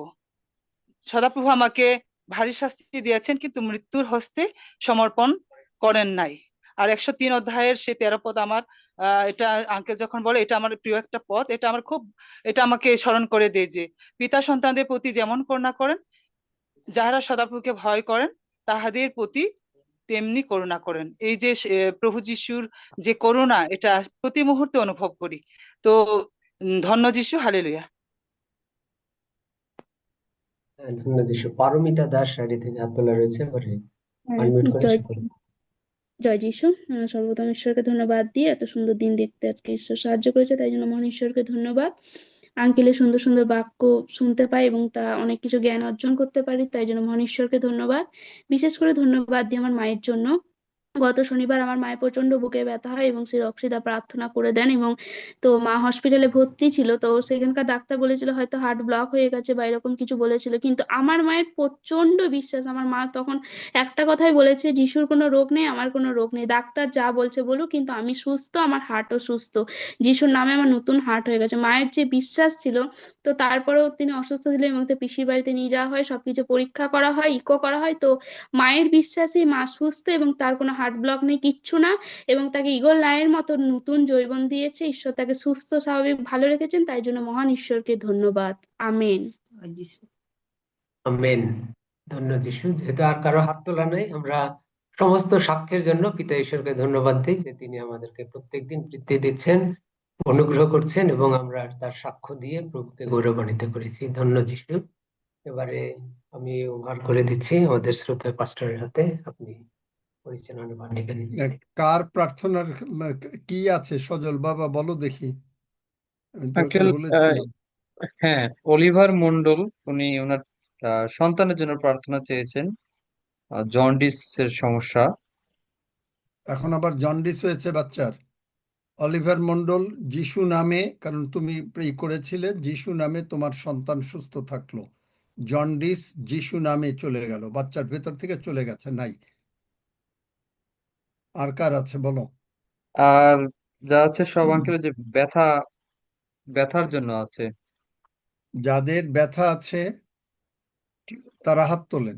S6: সদাপ্রভু আমাকে ভারী শাস্তি দিয়েছেন, কিন্তু মৃত্যুর হস্তে সমর্পণ করেন নাই। আর 103 অধ্যায়ের সেই 13 পদ আমার এটা আঙ্কেল যখন বলে, এটা আমার প্রিয় একটা পদ। এটা আমাকে স্মরণ করে দেয় যে পিতা সন্তানদের প্রতি যেমন করুণা করেন, যাহারা সদাপ্রভুকে ভয় করেন তাহাদের প্রতি তেমনি করুণা করেন। এই যে প্রভু যিশুর যে করুণা, এটা প্রতি মুহূর্তে অনুভব করি। তো ধন্য যিশু, হালেলুয়া।
S1: ধন্যবাদ যিশু। পারমিতা দাস শাড়ি থেকে হাত তোলা রয়েছে, এবারে আনমিউট করে
S7: জয়
S1: শুরু।
S7: জয় যিশু। সর্বপ্রথম ঈশ্বরকে ধন্যবাদ দিয়ে এত সুন্দর দিন দেখতে আজকে ঈশ্বর সাহায্য করেছে, তাই জন্য মহান ঈশ্বরকে ধন্যবাদ। আঙ্কেলের সুন্দর সুন্দর বাক্য শুনতে পাই এবং তা অনেক কিছু জ্ঞান অর্জন করতে পারি, তাই জন্য মহান ঈশ্বরকে ধন্যবাদ। বিশেষ করে ধন্যবাদ দিই আমার মায়ের জন্য। গত শনিবার আমার মায়ের প্রচন্ড বুকে ব্যথা হয় এবং শ্রী রক্সিদা প্রার্থনা করে দেন, এবং তো মা হসপিটালে ভর্তি ছিল। তো সেখানকার ডাক্তার বলেছিল হয়তো হার্ট ব্লক হয়ে গেছে বা এরকম কিছু বলেছিল, কিন্তু আমার মায়ের প্রচন্ড বিশ্বাস। আমার মা তখন একটা কথাই বলেছে, যিশুর কোনো রোগ নেই, আমার কোনো রোগ নেই, ডাক্তার যা বলছে বলুক, কিন্তু আমি সুস্থ, আমার হার্টও সুস্থ, যিশুর নামে আমার নতুন হার্ট হয়ে গেছে। মায়ের যে বিশ্বাস ছিল, তো তারপরেও তিনি অসুস্থ ছিলেন এবং পিসির বাড়িতে নিয়ে যাওয়া হয়, সবকিছু পরীক্ষা করা হয়, ইকো করা হয়। তো মায়ের বিশ্বাসে মা সুস্থ এবং তার কোনো হার্ট ব্লক নেই, কিচ্ছু না, এবং তাকে ঈগল নায়ের মতো নতুন জৈবন দিয়েছে। ঈশ্বর তাকে সুস্থ স্বাভাবিক ভালো রেখেছেন, তাই জন্য মহান ঈশ্বরকে ধন্যবাদ। আমেন।
S1: আমেন। ধন্য যিশু। যেহেতু আর কারো হাত তোলা নাই, আমরা সমস্ত সাক্ষ্যের জন্য পিতা ঈশ্বরকে ধন্যবাদ দিই যে তিনি আমাদেরকে প্রত্যেকদিন বৃদ্ধি দিচ্ছেন, অনুগ্রহ করছেন, এবং আমরা তার সাক্ষ্য দিয়ে প্রভুকে গৌরবান্বিত করেছি। ধন্য যিশু। এবারে আমি ওভার করে দিচ্ছি আমাদের শ্রদ্ধেয় পাস্টরের হাতে, আপনি পরিচালনা ভার নেবেন।
S17: কার প্রার্থনার কি আছে সজল বাবা, বলো দেখি, আমি তো
S2: আঙ্কেল,
S17: বলেছিলাম।
S2: হ্যাঁ, অলিভার মন্ডল, উনি ওনার সন্তানের জন্য প্রার্থনা চেয়েছেন, জন্ডিস এর সমস্যা।
S17: এখন আবার জন্ডিস হয়েছে বাচ্চার। অলিভার মন্ডল, যিশু নামে, কারণ তুমি প্রে করেছিলে, যিশু নামে তোমার সন্তান সুস্থ থাকলো। জন্ডিস যিশু নামে চলে গেল, বাচ্চার ভেতর থেকে চলে গেছে, নাই। আর কার আছে বলো?
S8: আর যা আছে সব আঙ্কেল যে ব্যথার জন্য আছে।
S17: যাদের ব্যথা আছে তারা হাত তোলেন,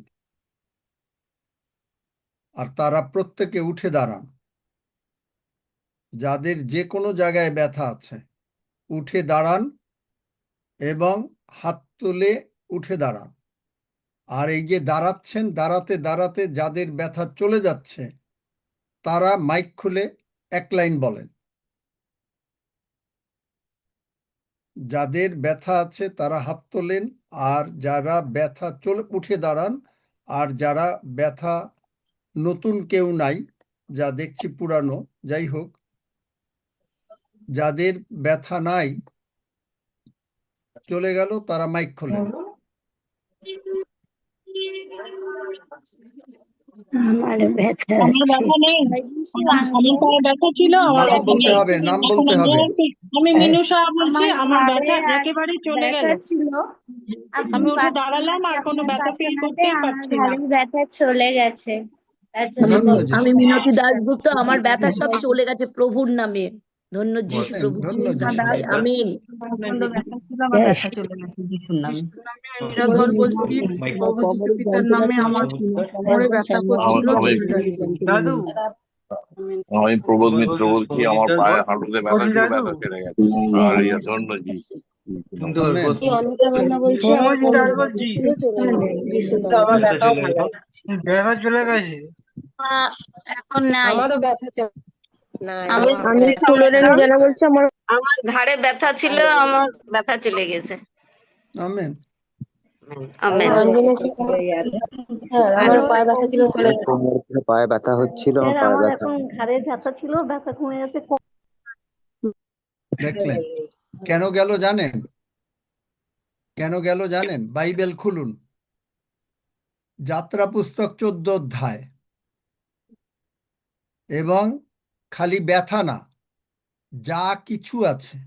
S17: আর তারা প্রত্যেকে উঠে দাঁড়ান। যাদের যে কোনো জায়গায় ব্যথা আছে উঠে দাঁড়ান এবং হাত তুলে উঠে দাঁড়ান। আর এই যে দাঁড়াচ্ছেন, দাঁড়াতে দাঁড়াতে যাদের ব্যথা চলে যাচ্ছে তারা মাইক খুলে এক লাইন বলেন। যাদের ব্যথা আছে তারা হাত তোলেন, আর যারা ব্যথা উঠে দাঁড়ান। আর যারা ব্যথা নতুন কেউ নাই, যা দেখছি পুরানো, যাই হোক, যাদের ব্যথা নাই চলে গেল তারা মাইক খোলেন।
S9: আমার ব্যথা
S23: আমার
S9: আছে।
S23: ব্যথা নেই, আমার পায়ে ব্যথা ছিল, আমার
S17: নাম
S23: ব্যথা
S17: বলতে
S23: নেই।
S17: হবে, নাম বলতে
S23: এখন
S17: হবে।
S23: আমি মিনুষা বলছি,
S9: আমার
S23: আমার
S9: ঘাড়ে
S23: ব্যথা
S9: আর
S23: একেবারে চলে
S9: ব্যথা
S23: গেল।
S9: ছিল, আপনি
S23: আমি উঠে
S9: পাশে
S23: দাঁড়ালাম আর কোনো
S9: আপনার
S23: ব্যথা
S9: পাশে
S23: ফিল
S9: নাতে
S23: করতেই
S9: আমার
S23: পারছি না।
S9: ঘাড়ের ব্যথা চলে গেছে, তার জন্য
S23: আমি
S17: ধন্য
S9: প্রভুকে
S17: যিশু,
S23: আমি মিনতি দাশগুপ্ত, আমার
S9: ধন্যবাদ
S23: ব্যথা সব
S9: জানাই।
S23: চলে গেছে প্রভুর নামে। ধন্য যিশু,
S17: বলেন
S23: প্রভু
S17: ধন্য
S23: যিশুর নাম
S17: যিশু।
S23: চাই, আমিন।
S24: প্রচন্ড ব্যথা ছিল, আমার ব্যথা চলে গেছে যিশুর নামে।
S23: আমি মীরাধর বলছি, প্রভু যিশু পিতার নামে আমার কোমরে ব্যথা করছিল, চলে গেছে।
S24: দাদু
S25: আমি প্রবোধ মিত্র বলছি, আমার পায়ে হাঁটুতে ব্যথা ছিল, ব্যথা সেরে গেছে। আর ইয়া ধন্য জি।
S17: আমেন।
S4: আমি অনিতা মান্না বলছি, আমার কোমরে ব্যথা ছিল, চলে গেছে যিশুর
S5: কিন্তু
S4: নামে।
S5: আমার ব্যথাও ভালো
S8: ব্যথা চলে গেছে।
S9: এখন নাই।
S5: আমারও ব্যথা নাই,
S9: আমি
S5: আমার
S4: আমি
S5: ব্যথা
S4: ফুলরানী জানা বলছি, আমার
S9: আমার ঘাড়ে ব্যথা ছিল, আমার ব্যথা চলে গেছে।
S17: আমেন।
S9: আমেন।
S4: আমি অঞ্জনা
S5: চলে গেছে।
S4: স্যার, আমার পায়ে ব্যথা ছিল, চলে গেছে।
S26: কোমরে পায়ে ব্যথা হচ্ছিল, আমার
S9: স্যার,
S26: পায়ে
S9: আমার
S26: ব্যথা।
S9: এখন ঘাড়ে ব্যথা ছিল, ব্যথা কমে গেছে।
S17: দেখলেন কেন গেল জানেন? কেন গেল জানেন? বাইবেল খুলুন, যাত্রা পুস্তক 14 অধ্যায়। এবং খালি ব্যথা না, যা কিছু আছে,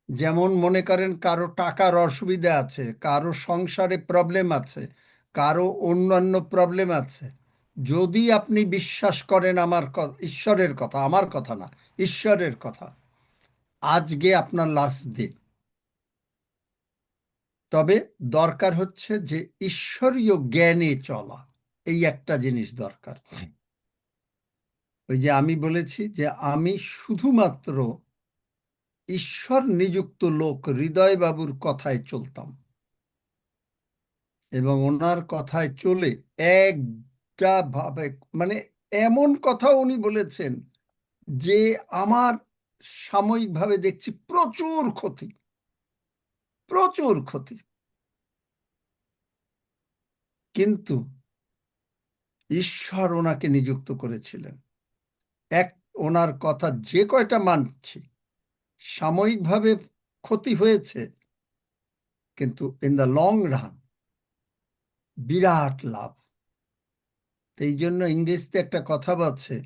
S17: যেমন মনে করেন কারো টাকার অসুবিধা আছে, কারো সংসারে প্রবলেম আছে, কারো অন্যান্য প্রবলেম আছে, যদি আপনি বিশ্বাস করেন আমার ঈশ্বরের কথা, আমার কথা না, ঈশ্বরের কথা, আজকে আপনার লাস্ট ডে। তবে দরকার হচ্ছে যে ঈশ্বরীয় জ্ঞানে চলা, এই একটা জিনিস দরকার। ওই যে আমি বলেছি যে আমি শুধুমাত্র ঈশ্বর নিযুক্ত লোক হৃদয় বাবুর কথায় চলতাম, এবং ওনার কথায় চলে একটা ভাবে, মানে এমন কথা উনি বলেছেন যে আমার সাময়িকভাবে দেখছি প্রচুর ক্ষতি, প্রচুর ক্ষতি। কিন্তু ঈশ্বর ওনাকে নিযুক্ত করেছিলেন। ওনার কথা যে কয়টা মানছি, সাময়িকভাবে ক্ষতি হয়েছে, কিন্তু ইন দ্য লং রান বিরাট লাভ। এই জন্য ইংরেজিতে একটা কথা আছে,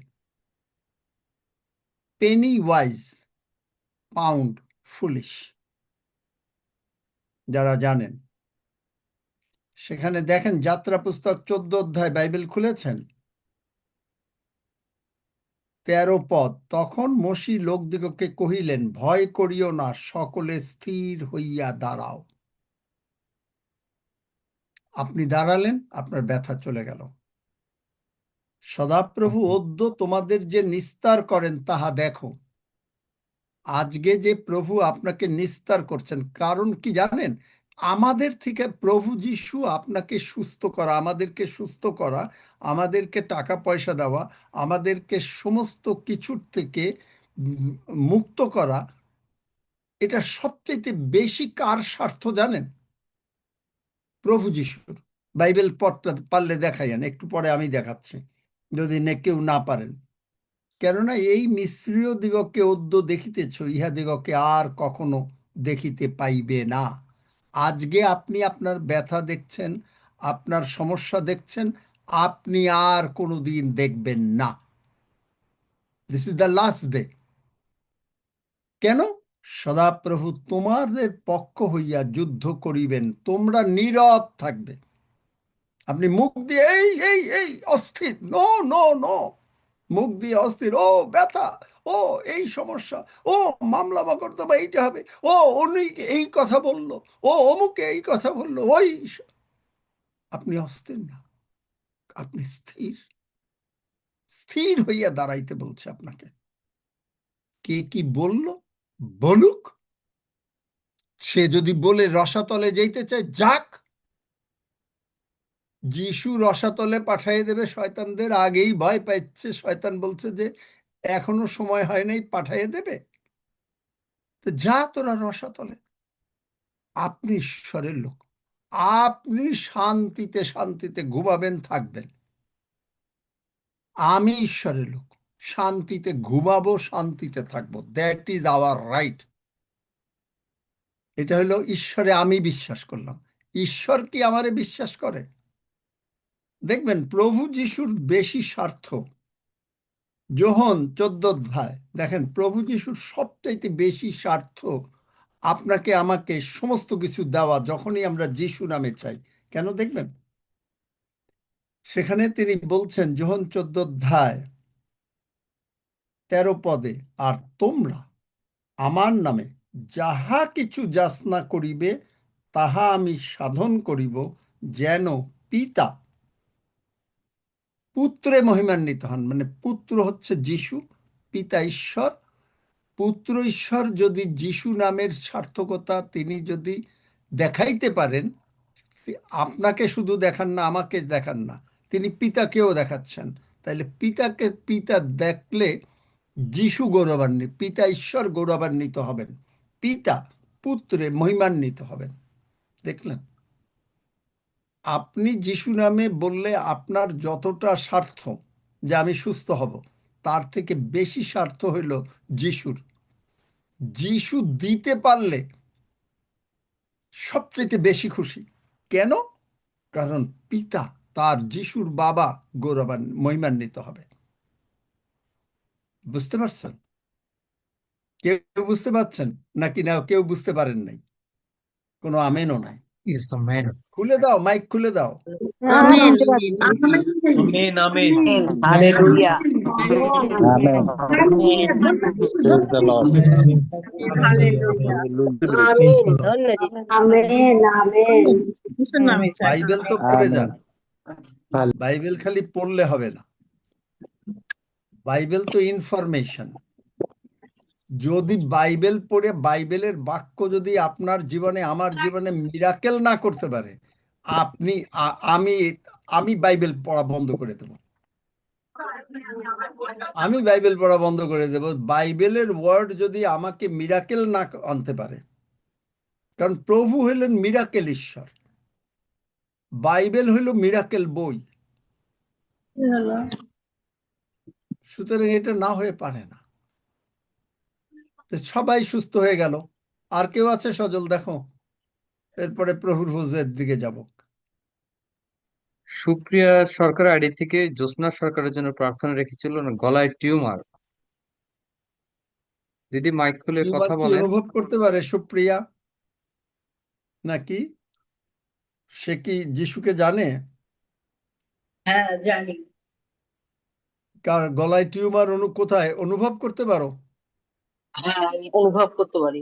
S17: পেনি ওয়াইজ পাউন্ড ফুলিশ। যারা জানেন সেখানে দেখেন, যাত্রা পুস্তক 14 অধ্যায় বাইবেল খুলেছেন, 13 পদ। তখন মসি লোকদিগকে কহিলেন, ভয় করিও না, সকলে স্থির হইয়া দাঁড়াও। আপনি দাঁড়ালেন, আপনার ব্যথা চলে গেল। সদাপ্রভু অদ্য তোমাদের যে নিস্তার করেন তাহা দেখো। আজকে যে প্রভু আপনাকে নিস্তার করছেন, কারণ কি জানেন? আমাদের থেকে প্রভু যিশু আপনাকে সুস্থ করা, আমাদেরকে সুস্থ করা, আমাদেরকে টাকা পয়সা দেওয়া, আমাদেরকে সমস্ত কিছুর থেকে মুক্ত করা, এটা সবচেয়ে বেশি কার স্বার্থ জানেন? প্রভু যিশুর। বাইবেল পড়তে পারলে দেখাইয়েন, একটু পরে আমি দেখাচ্ছি যদি কেউ না পারেন। কেননা এই মিশ্রীয় দিগকে অদ্য দেখিতেছ, ইহা দিগকে আর কখনো দেখিতে পাইবে না। আজকে আপনি আপনার ব্যথা দেখছেন, আপনার সমস্যা দেখছেন, আপনি আর কোনো দিন দেখবেন না। This is the last day. কেন? সদাপ্রভু তোমাদের পক্ষ হইয়া যুদ্ধ করিবেন, তোমরা নীরব থাকবে। আপনি মুখ দিয়ে এই এই এই অস্থির, নো নো নো, মুখ দিয়ে অস্থির, ও ব্যথা, ও এই সমস্যা, ও মামলা মকদ্দমা এইটা হবে, ও উনি এই কথা বললো, ও অমুকে এই কথা বললো, ওই আপনি অস্থির না, আপনি স্থির, স্থির হইয়া দাঁড়াইতে বলছে আপনাকে। কে কি বলল বলুক, সে যদি বলে রসাতলে যেতে চায় যাক, যিশু রসাতলে পাঠিয়ে দেবে শয়তানদের, আগেই ভয় পাচ্ছে, শয়তান বলছে যে এখনো সময় হয় নাই, পাঠিয়ে দেবে, তো যা তোরা রসাতলে। আপনি ঈশ্বরের লোক, আপনি শান্তিতে শান্তিতে ঘুমাবেন, থাকবেন। আমি ঈশ্বরের লোক, শান্তিতে ঘুমাবো, শান্তিতে থাকবো, দ্যাট ইজ আওয়ার রাইট। এটা হলো ঈশ্বরে আমি বিশ্বাস করলাম। ঈশ্বর কি আমারে বিশ্বাস করে? দেখবেন প্রভু যিশুর বেশি স্বার্থ, যোহন 14 অধ্যায় দেখেন, প্রভু যিশুর সবচাইতে বেশি স্বার্থ আপনাকে আমাকে সমস্ত কিছু দেওয়া, যখনই আমরা যিশু নামে চাই। কেন দেখবেন, সেখানে তিনি বলছেন যোহন 14 অধ্যায় 13 পদে, আর তোমরা আমার নামে যাহা কিছু যাচনা করিবে তাহা আমি সাধন করিব, যেন পিতা পুত্রে মহিমান্বিত হন। মানে পুত্র হচ্ছে যিশু, পিতা ঈশ্বর, পুত্র ঈশ্বর যদি যিশু নামের সার্থকতা তিনি যদি দেখাইতে পারেন, আপনাকে শুধু দেখান না, আমাকে দেখান না, তিনি পিতাকেও দেখাচ্ছেন। তাইলে পিতাকে, পিতা দেখলে যিশু গৌরবান্বিত, পিতা ঈশ্বর গৌরবান্বিত হবেন, পিতা পুত্রে মহিমান্বিত হবেন। দেখলেন, আপনি যিশু নামে বললে আপনার যতটা স্বার্থ যে আমি সুস্থ হব, তার থেকে বেশি স্বার্থ হইল যিশুর। যিশু দিতে পারলে সবচেয়ে বেশি খুশি। কেন? কারণ পিতা, তার যিশুর বাবা মহিমান্বিত হবে। বুঝতে পারছেন? কেউ বুঝতে পারছেন নাকি না? কেউ বুঝতে পারেন নাই? কোনো আমেনও নাই। খুলে দাও, মাইক খুলে দাও।
S9: Amen
S2: amen amen.
S21: Hallelujah.
S26: Amen. Praise the lord.
S4: Amen, ধন্য যিশু।
S23: আমেন আমেন যিশুর নামে চাই।
S17: বাইবেল তো পড়ে
S26: আমেন।
S17: যান, বাইবেল খালি পড়লে হবে না, বাইবেল তো ইনফরমেশন। যদি বাইবেল পড়ে বাইবেলের বাক্য যদি আপনার জীবনে, আমার জীবনে মিরাকেল না করতে পারে, আপনি আমি বাইবেল পড়া বন্ধ করে দেব। আমি বাইবেল পড়া বন্ধ করে দেব, বাইবেলের ওয়ার্ড যদি আমাকে মিরাকেল না আনতে পারে। কারণ প্রভু হইলেন মিরাকেল ঈশ্বর, বাইবেল হইল মিরাকেল বই। সুতরাং এটা না হয়ে পারে না। সবাই সুস্থ হয়ে গেল। আর কেউ আছে সজল? দেখো, এরপরে প্রভুর ভোজের দিকে যাব।
S8: সুপ্রিয়া সরকার আইডি থেকে জ্যোৎস্না সরকারের জন্য প্রার্থনা রেখেছিল, গলায় টিউমার। দিদি মাইক খুলে
S17: টিউমার
S8: কথা
S17: কি
S8: বলেন।
S17: অনুভব করতে পারে সুপ্রিয়া? নাকি সে কি যিশুকে জানে?
S23: হ্যাঁ জানি।
S17: কার গলায় টিউমার কোথায় অনুভব করতে পারো?
S23: হ্যাঁ আমি অনুভব করতে পারি,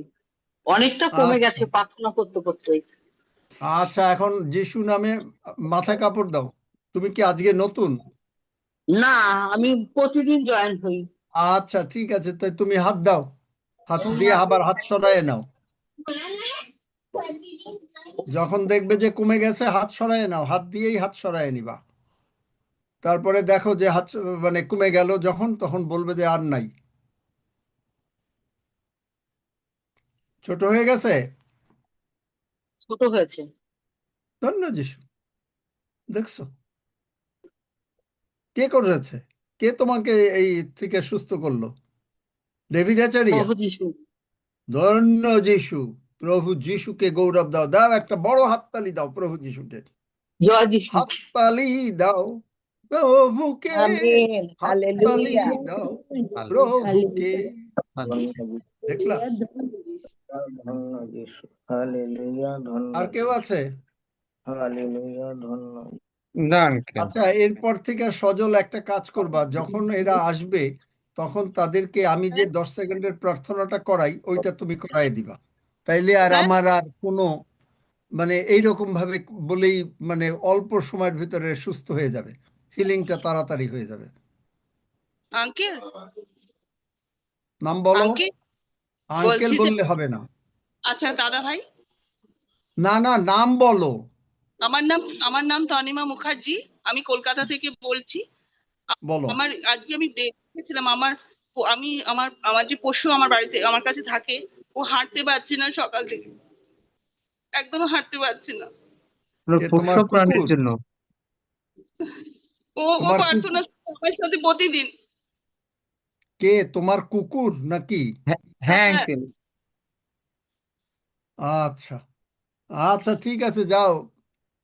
S23: অনেকটা কমে
S17: আচ্ছা
S23: গেছে প্রার্থনা করতে করতে।
S17: আচ্ছা, এখন যিশু নামে মাথায় কাপড় দাও। তুমি কি আজকে নতুন?
S23: না, আমি প্রতিদিন জয়েন হই।
S17: আচ্ছা ঠিক আছে, তাই তুমি হাত দাও, হাত দিয়ে আবার হাত সরায় নাও। যখন দেখবে যে কমে গেছে হাত সরায় নাও, হাত দিয়েই হাত সরায় নিবা। তারপরে দেখো যে হাত মানে কমে গেল যখন, তখন বলবে যে আর নাই, ছোট হয়ে গেছে।
S23: ছোট হয়েছে।
S17: ধন্য যিশু। দেখছো কে করেছে? কে তোমাকে এই থেকে সুস্থ করলো? ডেভিড আচারিয়া?
S23: প্রভু যিশু।
S17: ধন্য যিশু। প্রভু যিশুকে গৌরব দাও, দাও একটা বড় হাততালি দাও প্রভু যিশুকে,
S23: জয় যিশু।
S17: হাততালি দাও প্রভুকে,
S19: আমেন।
S17: হাততালি
S19: হালেলুয়া।
S17: দাও প্রভুকে। দেখলা,
S26: ধন্য যিশু, হালেলুয়া, ধন্য
S17: আর কেউ
S26: যিশু,
S17: আছে?
S26: হালেলুয়া, ধন্য।
S8: না আঙ্কেল।
S17: আচ্ছা, এরপর থেকে সজল একটা কাজ করবা, যখন এরা আসবে তখন তাদেরকে আমি যে 10 সেকেন্ডের প্রার্থনাটা করাই ওইটা তুমি করাই দিবা, তাইলে আর আমার আর কোনো মানে এইরকম ভাবে বলেই মানে অল্প সময়ের ভিতরে সুস্থ হয়ে যাবে, হিলিংটা তাড়াতাড়ি হয়ে যাবে।
S10: আঙ্কেল
S17: নাম বলো।
S10: আঙ্কেল
S17: আঙ্কেল
S10: বলছি যে
S17: বললে হবে না।
S10: আচ্ছা দাদা ভাই,
S17: না না, নাম বলো।
S10: আমার নাম তনিমা মুখার্জি, আমি কলকাতা থেকে বলছি।
S17: বলো।
S10: আজকে আমি দেখেছিলাম আমার যে পশু আমার বাড়িতে আমার কাছে থাকে, ও হাঁটতে পারছে না সকাল থেকে, একদম হাঁটতে পারছে না।
S8: পোষ্য
S17: তোমার
S8: প্রাণীর
S17: কুকুর?
S8: জন্য
S10: ও
S17: তোমার
S10: প্রার্থনা করে আমার সাথে প্রতিদিন।
S17: কে তোমার কুকুর নাকি?
S8: হ্যাঁ
S10: হ্যাঁ
S8: আঙ্কেল।
S17: আচ্ছা আচ্ছা, ঠিক আছে, যাও,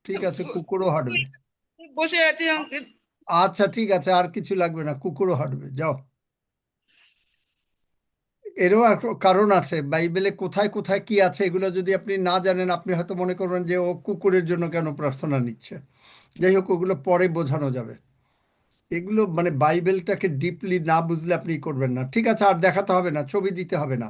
S17: ঠিক আছে, কুকুরও হাঁটবে।
S10: বসে আছে আঙ্কেল।
S17: আচ্ছা ঠিক আছে, আর কিছু লাগবে না, কুকুরও হাঁটবে, যাও। এরও কারণ আছে, বাইবেলে কোথায় কোথায় কি আছে এগুলো যদি আপনি না জানেন, আপনি হয়তো মনে করবেন যে ও কুকুরের জন্য কেন প্রার্থনা নিচ্ছে। যাই হোক, ওগুলো পরে বোঝানো যাবে। এগুলো মানে বাইবেলটাকে ডিপলি না বুঝলে আপনি করবেন না। ঠিক আছে, আর দেখাতে হবে না, ছবি দিতে হবে না।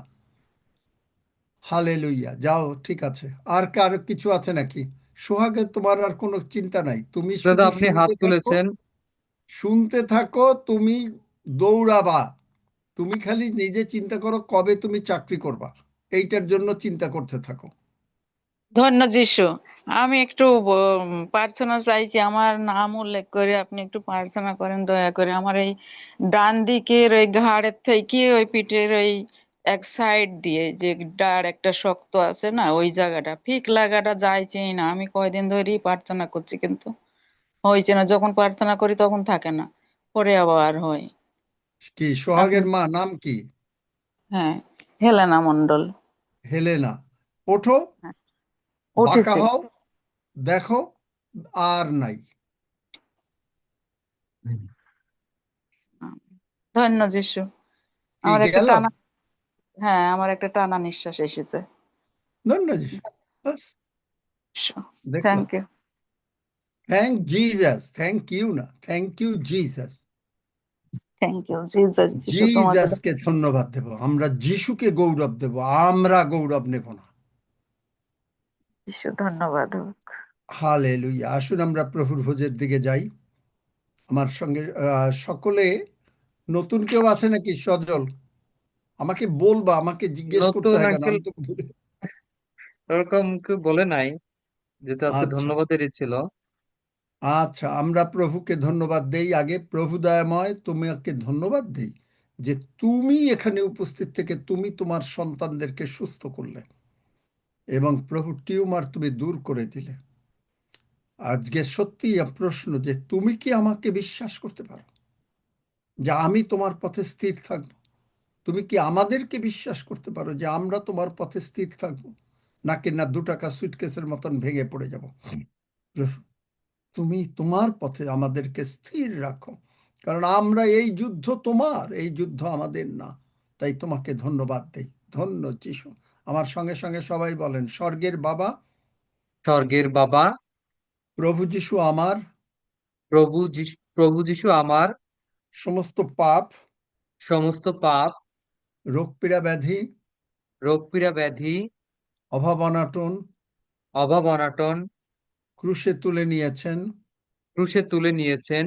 S17: হালেলুইয়া, যাও, ঠিক আছে। আর কার কিছু আছে নাকি? সোহাগে, তোমার আর কোনো চিন্তা নাই, তুমি
S8: দাদা
S17: শুধু
S8: আপনি হাত
S17: শুনতে থাকো,
S8: তুলেছেন।
S17: শুনতে থাকো, তুমি দৌড়াবা। তুমি খালি নিজে চিন্তা করো কবে তুমি চাকরি করবা, এইটার জন্য চিন্তা করতে থাকো।
S11: ধন্য যিশু, আমি একটু প্রার্থনা চাইছি, আমার নাম উল্লেখ করে আপনি একটু প্রার্থনা করেন দয়া করে। আমার এই ডান দিকের ওই ঘাড়ের থেকে ওই পিঠের ওই এক সাইড দিয়ে যে ডার একটা শক্ত আছে না, ওই জায়গাটা ফিক লাগাটা যাইছেই না। আমি কয়দিন ধরেই প্রার্থনা করছি কিন্তু হয়েছে না। যখন প্রার্থনা করি তখন থাকে না, পরে আবার হয়।
S17: কি
S11: আপনি
S17: সোহাগের মা নাম কি?
S11: হ্যাঁ, হেলেনা মন্ডল।
S17: হেলেনা। ওঠো,
S11: হ্যাঁ,
S17: বাঁকা
S11: উঠেছে।
S17: হও, দেখো, আর নাই।
S11: ধন্য যিশু,
S17: কি
S11: আমার একটা
S17: গেল?
S11: টানা, হ্যাঁ আমার একটা টানা নিঃশ্বাস এসেছে।
S17: ধন্য যিশু, বাস, দেখলাম।
S11: Thank you.
S17: Thank Jesus, thank you না, thank you Jesus.
S11: Thank you Jesus. যিশু তোমাকে
S17: জিসাসকে ধন্যবাদ দেব, আমরা যিশুকে গৌরব দেব, আমরা গৌরব নেব না।
S11: যিশু ধন্যবাদ হোক।
S17: হালেলুয়া। আসুন আমরা প্রভুর ভোজের দিকে যাই। আমার সঙ্গে সকলে নতুন কেউ আছে নাকি? সজল, আমাকে বলবা, আমাকে জিজ্ঞেস করতে
S8: নতুন
S17: হয় কেন,
S8: আঙ্কেল
S17: আমি তো ভুলে।
S8: ওরকম কেউ বলে নাই, যেহেতু আজকে
S17: আচ্ছা
S8: ধন্যবাদেরই ছিল।
S17: আচ্ছা, আমরা প্রভুকে ধন্যবাদ দেই। আগে প্রভু দয়াময়, তোমাকে ধন্যবাদ দেই যে তুমি এখানে উপস্থিত থেকে তুমি তোমার সন্তানদেরকে সুস্থ করলে এবং প্রভু টিউমার তুমি দূর করে দিলে। আজকে সত্যি প্রশ্ন যে তুমি কি আমাকে বিশ্বাস করতে পারো যে আমি তোমার পথে স্থির থাকব? তুমি কি আমাদেরকে বিশ্বাস করতে পারো যে আমরা তোমার পথে স্থির থাকব, নাকি না 2 টাকা সুটকেসের মতন ভেঙে পড়ে যাব? তুমি তোমার পথে আমাদেরকে স্থির রাখো, কারণ আমরা এই যুদ্ধ তোমার, এই যুদ্ধ আমাদের না। তাই তোমাকে ধন্যবাদ দেই। ধন্য যিশু। আমার সঙ্গে সঙ্গে সবাই বলেন, স্বর্গের বাবা,
S8: স্বর্গের বাবা,
S17: প্রভু যিশু আমার
S8: প্রভু যিশু আমার
S17: সমস্ত পাপ,
S8: সমস্ত পাপ,
S17: রোগ পীড়া ব্যাধি,
S8: রোগ পীড়া ব্যাধি,
S17: অভাব অনাটন
S8: অভাব অনাটন
S17: ক্রুশে তুলে নিয়েছেন।
S8: ক্রুশে তুলে নিয়েছেন।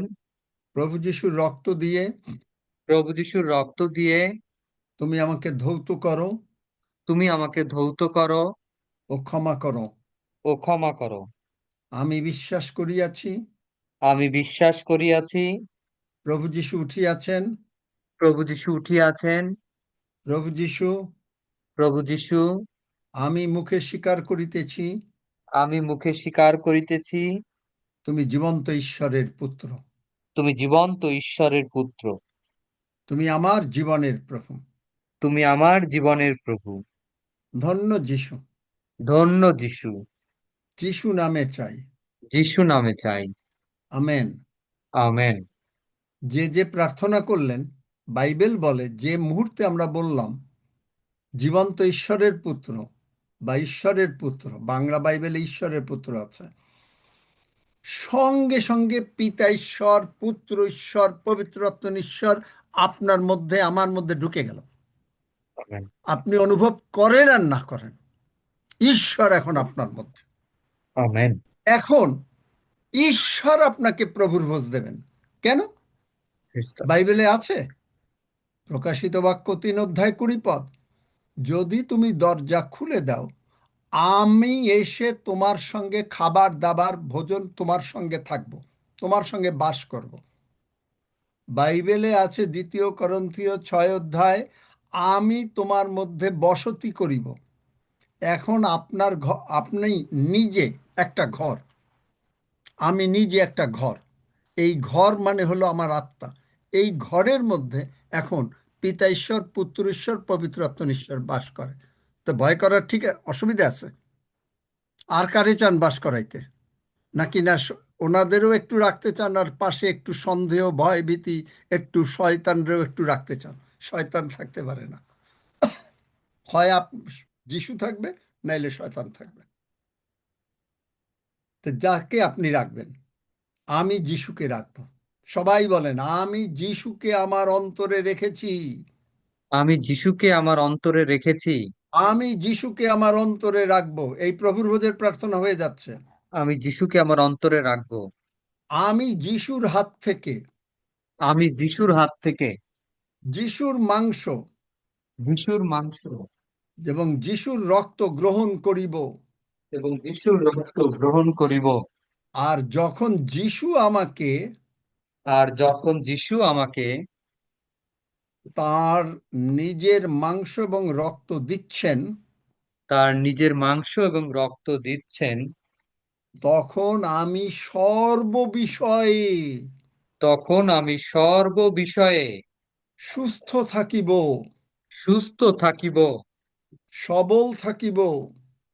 S17: প্রভু যিশুর রক্ত দিয়ে
S8: প্রভু যিশুর রক্ত দিয়ে
S17: তুমি আমাকে ধৌত করো
S8: তুমি আমাকে ধৌত করো
S17: ও ক্ষমা করো।
S8: ও ক্ষমা করো।
S17: আমি বিশ্বাস করিয়াছি
S8: আমি বিশ্বাস করিয়াছি
S17: প্রভু যিশু উঠিয়াছেন।
S8: প্রভু যিশু উঠিয়াছেন।
S17: প্রভু যিশু,
S8: প্রভু যিশু,
S17: আমি মুখে স্বীকার করিতেছি
S8: আমি মুখে স্বীকার করিতেছি
S17: তুমি জীবন্ত ঈশ্বরের পুত্র।
S8: তুমি জীবন্ত ঈশ্বরের পুত্র।
S17: তুমি আমার জীবনের প্রভু।
S8: তুমি আমার জীবনের প্রভু।
S17: ধন্য যিশু।
S8: ধন্য যিশু।
S17: যিশু নামে চাই।
S8: যিশু নামে চাই।
S17: আমেন।
S8: আমেন।
S17: যে যে প্রার্থনা করলেন, বাইবেল বলে যে মুহূর্তে আমরা বললাম জীবন্ত ঈশ্বরের পুত্র বা ঈশ্বরের পুত্র, বাংলা বাইবেলে ঈশ্বরের পুত্র আছে, সঙ্গে সঙ্গে পিতা ঈশ্বর, পুত্র ঈশ্বর, পবিত্র আত্মা ঈশ্বর আপনার মধ্যে, আমার মধ্যে ঢুকে গেল। আপনি অনুভব করেন আর না করেন, ঈশ্বর এখন আপনার মধ্যে।
S8: আমেন।
S17: এখন ঈশ্বর আপনাকে প্রভুর ভোজ দেবেন। কেন? বাইবেলে আছে, প্রকাশিত বাক্য 3:20 যদি তুমি দরজা খুলে দাও, আমি এসে তোমার সঙ্গে খাবার দাবার ভোজন তোমার সঙ্গে থাকব, তোমার সঙ্গে বাস করব। বাইবেলে আছে 2 করন্থীয় 6 আমি তোমার মধ্যে বসতি করিব। এখন আপনার আপনি নিজে একটা ঘর, আমি নিজে একটা ঘর। এই ঘর মানে হলো আমার আত্মা। এই ঘরের মধ্যে এখন পিতা ঈশ্বর, পুত্র ঈশ্বর, পবিত্র আত্মা ঈশ্বর বাস করে। তো ভয় করার ঠিক অসুবিধা আছে? আর কারে চান বাস করাইতে? নাকি না ওনাদেরও একটু রাখতে চান, আর পাশে একটু সন্দেহ, ভয়, ভীতি, একটু শয়তানরেও একটু রাখতে চান? শয়তান থাকতে পারে না, হয় যিশু থাকবে, নাইলে শয়তান থাকবে। তো যাকে আপনি রাখবেন? আমি যিশুকে রাখবো। সবাই বলেন, আমি যিশুকে আমার অন্তরে রেখেছি।
S8: আমি যিশুকে আমার অন্তরে রেখেছি।
S17: আমি যিশুকে আমার অন্তরে রাখবো। এই প্রভুর ভোজের প্রার্থনা হয়ে যাচ্ছে।
S8: আমি যিশুকে আমার অন্তরে রাখবো।
S17: আমি যিশুর হাত থেকে,
S8: আমি যিশুর হাত থেকে
S17: যিশুর মাংস
S8: মাংস
S17: এবং যিশুর রক্ত গ্রহণ করিব।
S8: এবং যিশুর রক্ত গ্রহণ করিব।
S17: আর যখন যিশু আমাকে তার নিজের মাংস এবং রক্ত দিচ্ছেন, তখন আমি সর্ববিষয়ে সুস্থ থাকিব,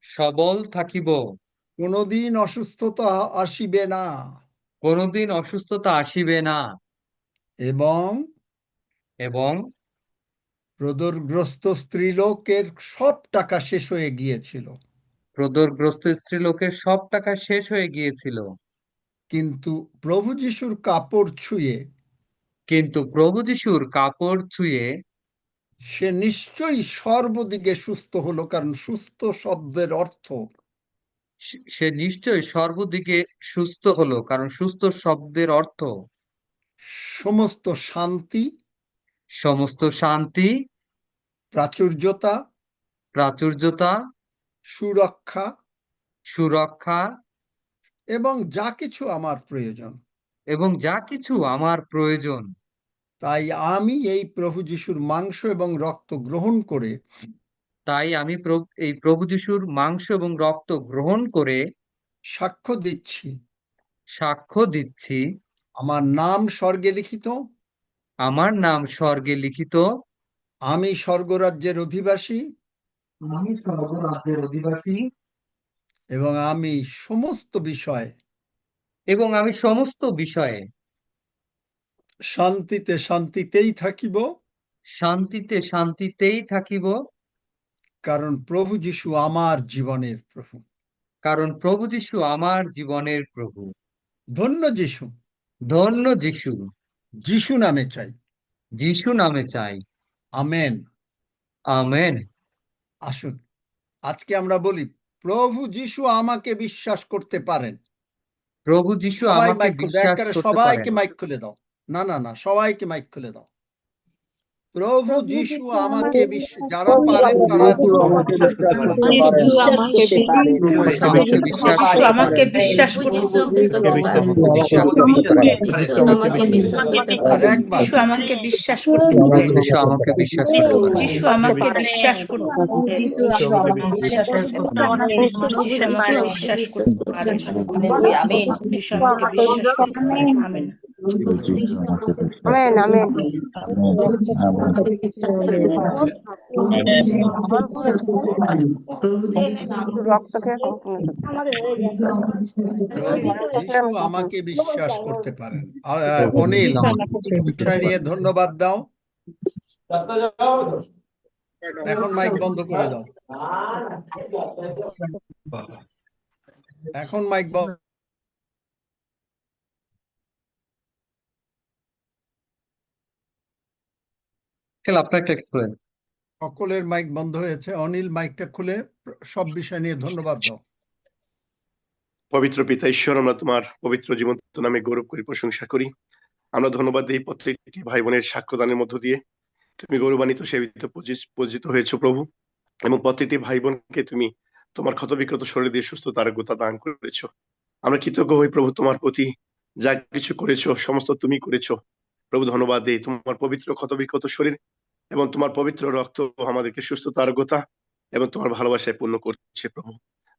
S17: সবল থাকিব। কোনোদিন অসুস্থতা আসিবে না। এবং প্রদরগ্রস্ত স্ত্রীলোকের সব টাকা শেষ হয়ে গিয়েছিল। কিন্তু প্রভু যিশুর কাপড় ছুঁয়ে সে নিশ্চয়ই সর্বদিকে সুস্থ হলো। কারণ সুস্থ শব্দের অর্থ সমস্ত শান্তি, প্রাচুর্যতা, সুরক্ষা এবং যা কিছু আমার প্রয়োজন। তাই আমি এই প্রভু যিশুর মাংস এবং রক্ত গ্রহণ করে সাক্ষ্য দিচ্ছি, আমার নাম স্বর্গে লিখিত, আমি স্বর্গরাজ্যের অধিবাসী, এবং আমি সমস্ত বিষয়ে শান্তিতেই থাকিব। কারণ প্রভু যিশু আমার জীবনের প্রভু। ধন্য যিশু। যিশু নামে চাই। আমেন। আসুন আজকে আমরা বলি, প্রভু যিশু আমাকে বিশ্বাস করতে পারেন। সবাইকে মাইক খুলে দাও। না, সবাইকে মাইক খুলে দাও। প্রভু যিশু আমাকে যারা পারেন তারা
S7: আমাকে বিশ্বাস করতে
S17: যিশু আমাকে বিশ্বাস করতে পারেন। অনিল, বিষয় নিয়ে ধন্যবাদ দাও। এখন মাইক বন্ধ করে দাও। এখন মাইক বন্ধ।
S8: আপনার একটা খুলেন।
S17: সকলের মাইক বন্ধ হয়েছে। অনিল মাইকটা খুলে সব বিষয় নিয়ে ধন্যবাদ দাও।
S12: পবিত্র পিতা ঈশ্বর, আমরা তোমার পবিত্র জীবন্ত নামে গৌরব করি, প্রশংসা করি। আমরা ধন্যবাদ দিই প্রত্যেকটি ভাই বোনের সাক্ষ্যদানের মধ্য দিয়ে তুমি গৌরবান্বিত সেবিত পূজিত হয়েছো প্রভু, এবং প্রত্যেকটি ভাই বোনকে তুমি তোমার ক্ষতবিক্ষত শরীর দিয়ে সুস্থতা আরোগ্যতা দান করেছো। আমরা কৃতজ্ঞ হই প্রভু তোমার প্রতি, যা কিছু করেছো সমস্ত তুমি করেছো প্রভু। ধন্যবাদ দিই তোমার পবিত্র ক্ষতবিক্ষত শরীর এবং তোমার পবিত্র রক্ত আমাদেরকে সুস্থতা আরোগ্যতা এবং তোমার ভালোবাসায় পূর্ণ করছে প্রভু।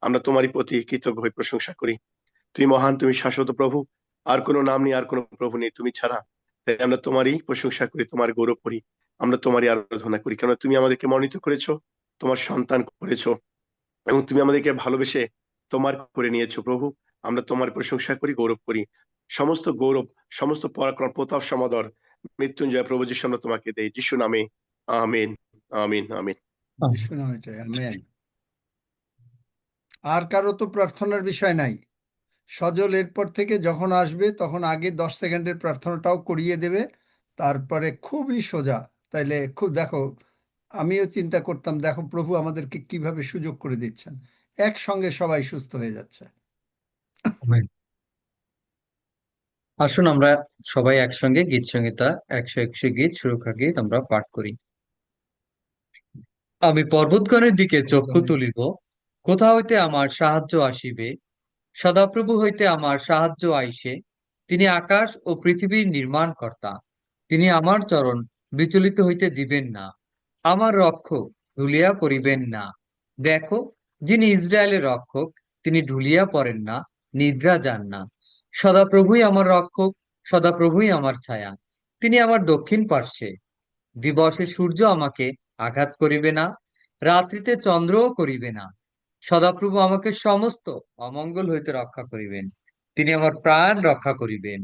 S12: আমরা তোমারই প্রতি কৃতজ্ঞ হয়ে প্রশংসা করি। তুমি মহান, তুমি শাশ্বত প্রভু, আর কোনো নাম নেই, আর কোনো প্রভু নেই তুমি ছাড়া। তাই আমরা তোমারই প্রশংসা করি, তোমার গৌরব করি, আমরা তোমারই আরাধনা করি, কেন তুমি আমাদেরকে মনোনীত করেছো, তোমার সন্তান করেছো, এবং তুমি আমাদেরকে ভালোবেসে তোমার করে নিয়েছো প্রভু। আমরা তোমার প্রশংসা করি, গৌরব করি। সমস্ত গৌরব, সমস্ত পরাক্রম, প্রতাপ, সমাদর মৃত্যুঞ্জয় প্রভু যিশু আমরা তোমাকে দেই, যিশু নামে আমিন, আমিন, আমিন।
S17: যিশু নামে চাই, আমেন। আর কারো তো প্রার্থনার বিষয় নাই। সজল এরপর থেকে যখন আসবে তখন আগে 10 সেকেন্ডের প্রার্থনাটাও করিয়ে দেবে, তারপরে খুবই সোজা। তাইলে খুব দেখো, আমিও চিন্তা করতাম, দেখো প্রভু আমাদেরকে কিভাবে সুযোগ করে দিচ্ছেন, একসঙ্গে সবাই সুস্থ হয়ে যাচ্ছে।
S8: আসুন আমরা সবাই একসঙ্গে গীত সংহিতা 101 গীত সুরক্ষা গীত আমরা পাঠ করি। আমি পর্বতগণের দিকে চক্ষু তুলিব, কোথা হইতে আমার সাহায্য আসিবে? সদাপ্রভু হইতে আমার সাহায্য আইসে। তিনি আকাশ ও পৃথিবীর নির্মাণ কর্তা। তিনি আমার চরণ বিচলিত হইতে দিবেন না, আমার রক্ষক ঢুলিয়া পড়িবেন না। দেখো, যিনি ইসরায়েলের রক্ষক, তিনি ঢুলিয়া পড়েন না, নিদ্রা যান না। সদাপ্রভুই আমার রক্ষক, সদাপ্রভুই আমার ছায়া। তিনি আমার দক্ষিণ পার্শ্বে। দিবসে সূর্য আমাকে আঘাত করিবে না, রাত্রিতে চন্দ্রও করিবে না। সদাপ্রভু আমাকে সমস্ত অমঙ্গল হইতে রক্ষা করিবেন। তিনি আমার প্রাণ রক্ষা করিবেন।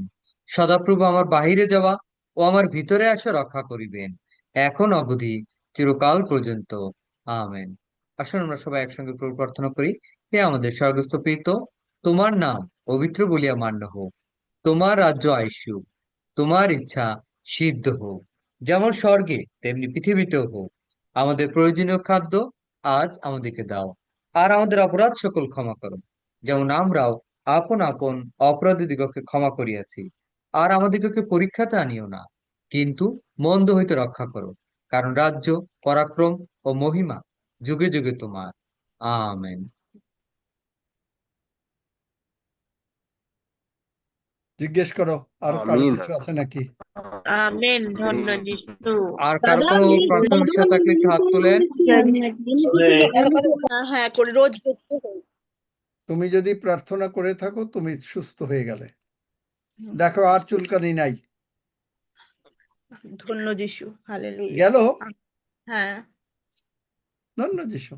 S8: সদাপ্রভু আমার বাহিরে যাওয়া ও আমার ভিতরে আসা রক্ষা করিবেন, এখন অবধি চিরকাল পর্যন্ত। আমেন। আসুন আমরা সবাই একসঙ্গে প্রভু প্রার্থনা করি। হে আমাদের স্বর্গস্থ পিতা, তোমার নাম পবিত্র বলিয়া মান্য হোক, তোমার রাজ্য আইসুক, তোমার ইচ্ছা সিদ্ধ হোক, যেমন স্বর্গে তেমনি পৃথিবীতেও হোক। আমাদের প্রয়োজনীয় খাদ্য আজ আমাদেরকে দাও, আর আমাদের অপরাধ সকল ক্ষমা করো, যেমন আমরাও আপন আপন অপরাধীদিগকে ক্ষমা করিয়াছি। আর আমাদিগকে পরীক্ষাতে আনিও না, কিন্তু মন্দ হইতে রক্ষা করো, কারণ রাজ্য, পরাক্রম ও মহিমা যুগে যুগে তোমার। আমেন।
S17: জিজ্ঞেস করো আর কারো
S12: আমিন।
S17: কিছু আছে নাকি?
S9: আমেন। ধন্য যিশু।
S8: আর কারো কোনো প্রার্থনার বিষয় থাকলে একটু হাত তোলেন।
S19: হ্যাঁ করে রোজ করতে হয়।
S17: তুমি যদি প্রার্থনা করে থাকো তুমি সুস্থ হয়ে গেলে। দেখো আর চুলকানি নাই।
S19: ধন্য যিশু, হালেলুয়া।
S17: গেল?
S19: হ্যাঁ,
S17: ধন্য যিশু,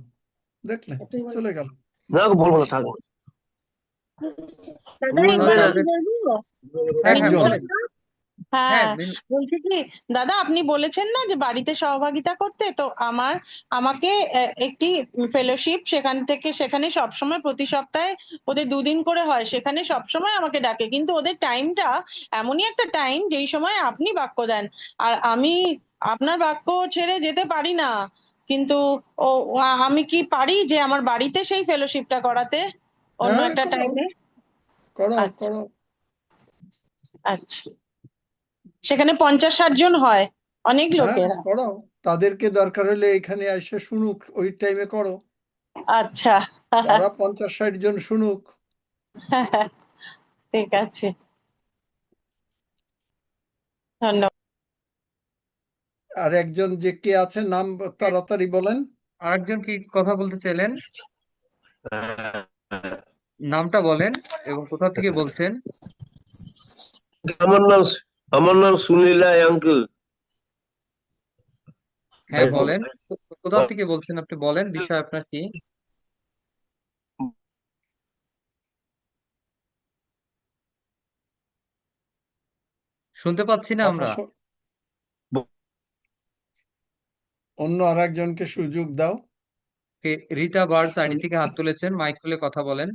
S17: দেখলে চলে গেল।
S26: বলবো না, থাকো।
S9: দাদা
S8: তাহলে হ্যাঁ হ্যাঁ
S17: একজন।
S8: বলেন। হ্যাঁ
S23: হ্যাঁ, বলছি কি দাদা, আপনি বলেছেন না যে বাড়িতে সহভাগিতা করতে, তো আমাকে একটি ফেলোশিপ সেখানে সবসময় প্রতি সপ্তাহে ওদের 2 দিন করে হয়, সেখানে সবসময় আমাকে ডাকে, কিন্তু ওদের টাইমটা এমনই একটা টাইম যেই সময় আপনি বাক্য দেন, আর আমি আপনার বাক্য ছেড়ে যেতে পারি না। কিন্তু আমি কি পারি যে আমার বাড়িতে সেই ফেলোশিপটা করাতে অন্য
S17: হ্যাঁ,
S23: একটা
S17: করো
S23: টাইমে?
S17: করো
S23: আচ্ছা
S17: করো।
S23: আচ্ছা, সেখানে 50-60 জন হয়, অনেক
S17: হ্যাঁ
S23: লোকের।
S17: করো, তাদেরকে দরকার হলে এখানে এসে শুনুক, ওই টাইমে করো।
S23: আচ্ছা
S17: তারা 50-60 জন শুনুক।
S23: ঠিক আছে, ধন্যবাদ।
S17: আর একজন যে কে আছে নাম তাড়াতাড়ি বলেন।
S8: আরেকজন কি কথা বলতে চাইলেন? নামটা বলেন এবং কোথা থেকে বলছেন?
S26: আমার নাম সুনীলা আঙ্কেল।
S8: হ্যাঁ বলেন, কোথা থেকে বলছেন আপনি, বলেন বিষয় আপনার কি? শুনতে পাচ্ছি না
S17: কথা
S8: আমরা।
S17: অন্য আর একজনকে সুযোগ দাও।
S8: রীতা বার্ডস আইডি থেকে হাত তুলেছেন, মাইক খুলে কথা বলেন।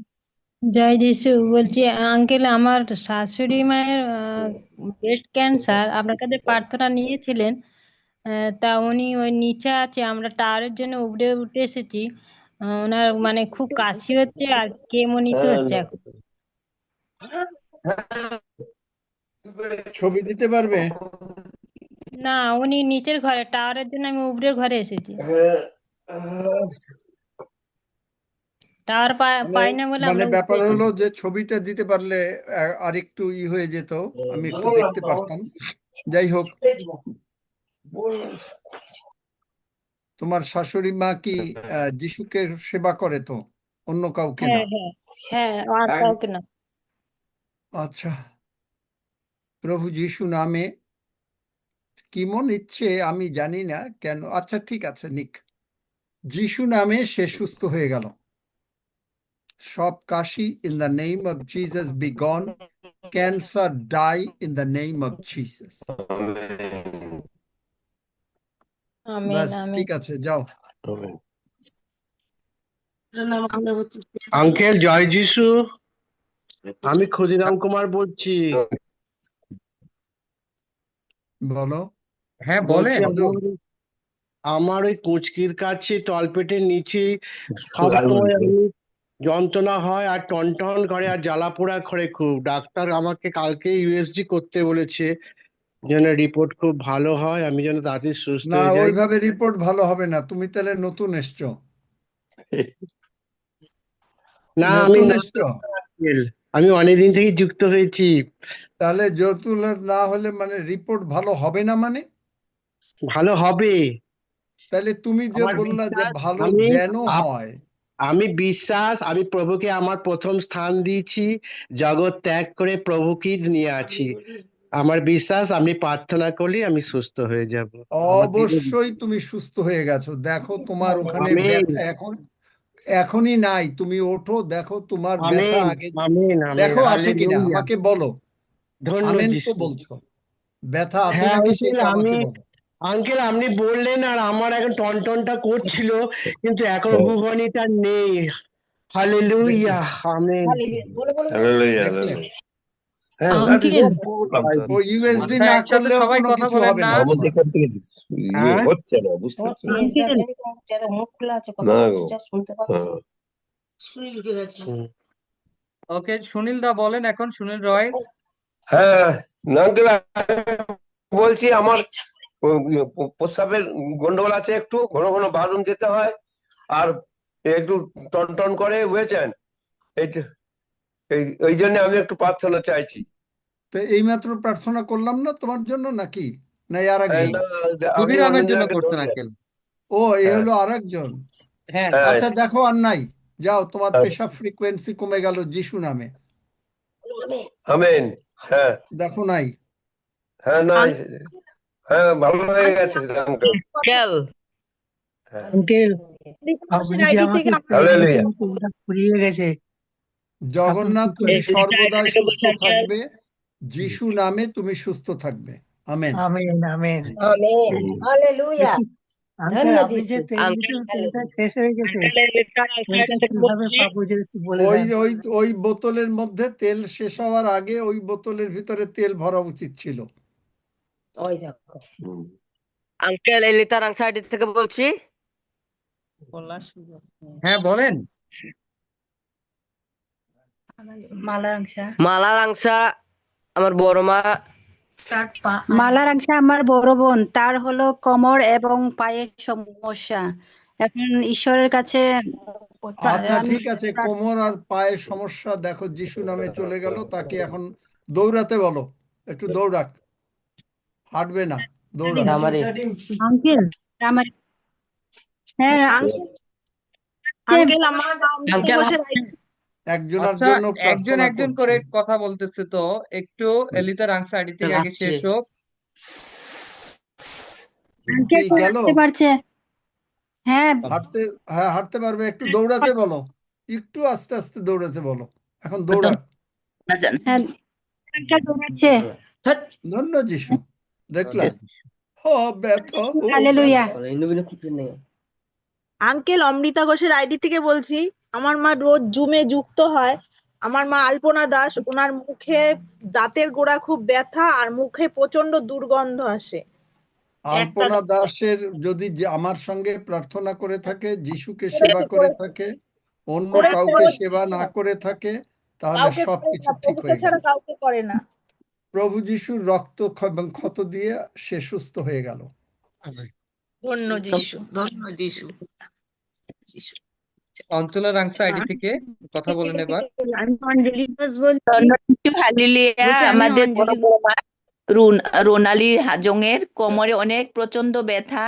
S3: জয় যিশু। বলছি আঙ্কেল, আমার শাশুড়ি মায়ের ব্রেস্ট ক্যান্সার, আপনার কাছে প্রার্থনা নিয়েছিলেন। তা উনি ওই নিচে আছে, আমরা টাওয়ারের জন্য উপরে উঠে এসেছি। ওনার মানে খুব কাশি হচ্ছে আর কেমো নিতে হচ্ছে এখন।
S17: ছবি দিতে পারবে?
S3: না, উনি নিচের ঘরে, টাওয়ারের জন্য আমি উপরের ঘরে এসেছি। টাওয়ার পাই না বলে
S17: মানে
S3: আমরা
S17: ব্যাপার
S3: উপরে
S17: হলো
S3: এসেছি।
S17: যে ছবিটা দিতে পারলে আরেকটু হয়ে যেত, আমি একটু দেখতে পারতাম। যাই হোক, তোমার শাশুড়ি মা কি যিশুকে সেবা করে তো, অন্য কাউকে না?
S3: হ্যাঁ হ্যাঁ হ্যাঁ, আর কাউকে না।
S17: আচ্ছা, প্রভু যিশু নামে কিমো নিচ্ছে আমি জানি না কেন। আচ্ছা ঠিক আছে, নিক। যিশু নামে সে সুস্থ হয়ে গেল। সব কাশি in the name of Jesus be gone, cancer die in the name of Jesus.
S3: Amen
S17: বাস
S3: আমিন।
S17: ঠিক আছে, যাও।
S13: আঙ্কেল জয় যিশু, আমি ক্ষুদিরাম কুমার বলছি।
S17: বলো।
S8: হ্যাঁ
S13: বলছি
S8: বলেন।
S13: আমার ওই কুঁচকির কাছে তলপেটের নিচে সবসময় আমি যন্ত্রণা হয় আর টনটন করে আর জ্বালা পোড়া করে খুব। ডাক্তার আমাকে কালকে ইউএসজি করতে বলেছে, যেন রিপোর্ট খুব ভালো হয়, আমি যেন তাড়াতাড়ি সুস্থ
S17: না,
S13: হয়ে যাই।
S17: ওইভাবে রিপোর্ট ভালো হবে না, তুমি তাহলে নতুন এসছো।
S13: না আমি
S17: নতুন এসছো,
S13: আমি অনেকদিন থেকে যুক্ত হয়েছি।
S17: তাহলে নতুন না হলে মানে রিপোর্ট ভালো হবে না মানে?
S13: ভালো হবে।
S17: তাহলে তুমি যে
S13: আমার
S17: বললা যে
S13: বিশ্বাস,
S17: ভালো
S13: আমি
S17: যেন হয়।
S13: আমি বিশ্বাস, আমি প্রভুকে আমার প্রথম স্থান দিয়েছি, জগৎ ত্যাগ করে প্রভুকে নিয়ে আছি। আমার বিশ্বাস আমি প্রার্থনা করলে আমি সুস্থ হয়ে যাব।
S17: অবশ্যই তুমি সুস্থ হয়ে গেছো। দেখো তোমার ওখানে
S13: আমেন
S17: ব্যথা এখনই নাই, তুমি ওঠো, দেখো তোমার ব্যথা
S13: আমেন
S17: আগে
S13: আমেন আমেন
S17: দেখো আছে কিনা
S13: হালেলুয়া।
S17: আমাকে বলো।
S13: ধন্য
S17: আমেন তো
S13: যিশু।
S17: বলছো, ব্যথা আছে
S13: হ্যাঁ
S17: নাকি
S13: আঙ্কেল,
S17: সেটা আমাকে বলো।
S13: আঙ্কেল আপনি বললেন আর আমার এখন টনটনটা করছিল, কিন্তু এখন ভুবনিটা নেই। Hallelujah amen.
S17: দেখলে?
S3: আঙ্কেল,
S17: ও ইউএসডি
S8: আচ্ছা,
S17: না
S8: একসাথে
S17: করলেও
S8: সবাই
S17: কোনো
S8: কথা
S17: কিছু
S8: বলেন
S17: হবে
S8: না।
S17: না তোমার।
S13: হ্যাঁ
S8: ওকে, সুনীল দা বলেন এখন, সুনীল রয়।
S26: হ্যাঁ আঙ্কেল, বলছি আমার প্রস্রাবের গন্ডগোল আছে, একটু ঘন ঘন বাথরুম যেতে হয় আর একটু টনটন করে, বুঝেছেন? এই জন্য আমি একটু প্রার্থনা চাইছি।
S17: তো এইমাত্র প্রার্থনা করলাম না তোমার জন্য, নাকি না আর
S26: হ্যাঁ,
S17: একজন?
S26: না, আপনি
S8: ক্ষুদিরামের
S26: অনেকদিন
S8: জন্য
S26: আগে
S8: করছেন
S26: ধরলেন।
S8: আঙ্কেল।
S17: ও এ
S26: হ্যাঁ
S17: হলো আর একজন।
S8: হ্যাঁ
S26: হ্যাঁ
S17: আচ্ছা দেখো, আর নাই, যাও, তোমার
S26: আচ্ছা।
S17: পেশাব ফ্রিকোয়েন্সি কমে গেল যিশু নামে।
S26: আমেন। হ্যাঁ
S17: দেখো নাই।
S26: হ্যাঁ, না, হ্যাঁ ভালো হয়ে গেছে আঙ্কেল।
S9: আঙ্কেল,
S26: হ্যাঁ,
S14: আঙ্কেল আপনি যে আমাকে
S26: হালেলুয়া।
S14: ফুরিয়ে গেছে।
S17: জগন্নাথ, তুমি
S9: এই
S17: সর্বদাই
S9: থেকে
S17: সুস্থ
S9: বলছি আঙ্কেল।
S17: থাকবে, যিশু নামে তুমি সুস্থ থাকবে। Amen.
S14: Amen amen.
S9: Amen. Hallelujah.
S14: Uncle আপনি যে
S9: আঙ্কেল,
S14: তেলটা শেষ হয়ে গেছে,
S9: আঙ্কেল
S14: ওইটা
S9: থেকে
S14: কিভাবে
S9: বলছি।
S14: পাবো যে একটু বলে
S17: ওই
S14: দেন।
S17: ওই ওই বোতলের মধ্যে তেল শেষ হওয়ার আগে ওই বোতলের ভিতরে তেল ভরা উচিত ছিল।
S9: ওই দেখো আঙ্কেল, এলিতার আংসাইডি থেকে বলছি।
S8: হ্যাঁ বলেন।
S23: মালার আংসা
S9: আমার বড় মা।
S23: মালার আংসা আমার বড় বোন, তার হলো কোমর এবং পায়ের সমস্যা। এখন ঈশ্বরের কাছে
S17: আচ্ছা
S23: আমি
S17: ঠিক আছে, কোমর আর পায়ের সমস্যা দেখো যিশু নামে চলে গেল। তাকে এখন দৌড়াতে বলো, একটু দৌড়াক, হাঁটবে না, দৌড়াক।
S23: আঙ্কেল আমার হ্যাঁ
S9: আঙ্কেল আমার
S23: আঙ্কেল
S17: একজনের
S8: আচ্ছা,
S17: জন্য
S8: একজন
S17: প্রার্থনা
S8: একজন
S17: করছি।
S8: করে কথা বলতেছে, তো একটু এলিতার আংসা আইডি থেকে আগে শেষ হোক।
S23: আঙ্কেল
S17: কি গেল?
S23: হাঁটতে পারছে। হ্যাঁ
S17: হাঁটতে পারবে, একটু দৌড়াতে বলো, একটু আস্তে আস্তে দৌড়াতে বলো, এখন দৌড়াক।
S23: হ্যাঁ আঙ্কেল দৌড়াচ্ছে।
S17: ধন্য যিশু, দেখলা? ব্যথা ও
S19: হালেলুয়া।
S17: ব্যথা।
S19: আঙ্কেল অমৃতা ঘোষের আইডি থেকে বলছি। আমার মা রোজ জুমে যুক্ত হয়। আমার মা আলপনা দাস, ওনার মুখে দাঁতের গোড়া খুব ব্যথা আর মুখে প্রচন্ড দুর্গন্ধ আসে।
S17: আলপনা দাসের যদি আমার সঙ্গে প্রার্থনা করে থাকে, যিশুকে সেবা করে থাকে, অন্য কাউকে সেবা না করে থাকে, তাহলে
S19: কাউকে করে
S17: সবকিছু
S19: না,
S17: ঠিক
S19: প্রভুকে
S17: হয়ে গেল।
S19: ছাড়া কাউকে করে না।
S17: প্রভু যিশুর রক্ত এবং ক্ষত দিয়ে সে সুস্থ হয়ে গেল।
S19: ধন্য যিশু, ধন্য যিশু।
S8: অঞ্চলের আংসা আইডি থেকে কথা বলেন এবার।
S6: আমি অঞ্জলি ঘোষ বলছি।
S9: হালেলুয়া।
S6: বলছি আমি
S9: আমাদের বড়
S6: অঞ্জলি
S9: বৌমা রোনালী হাজংয়ের কোমরে অনেক প্রচন্ড ব্যথা,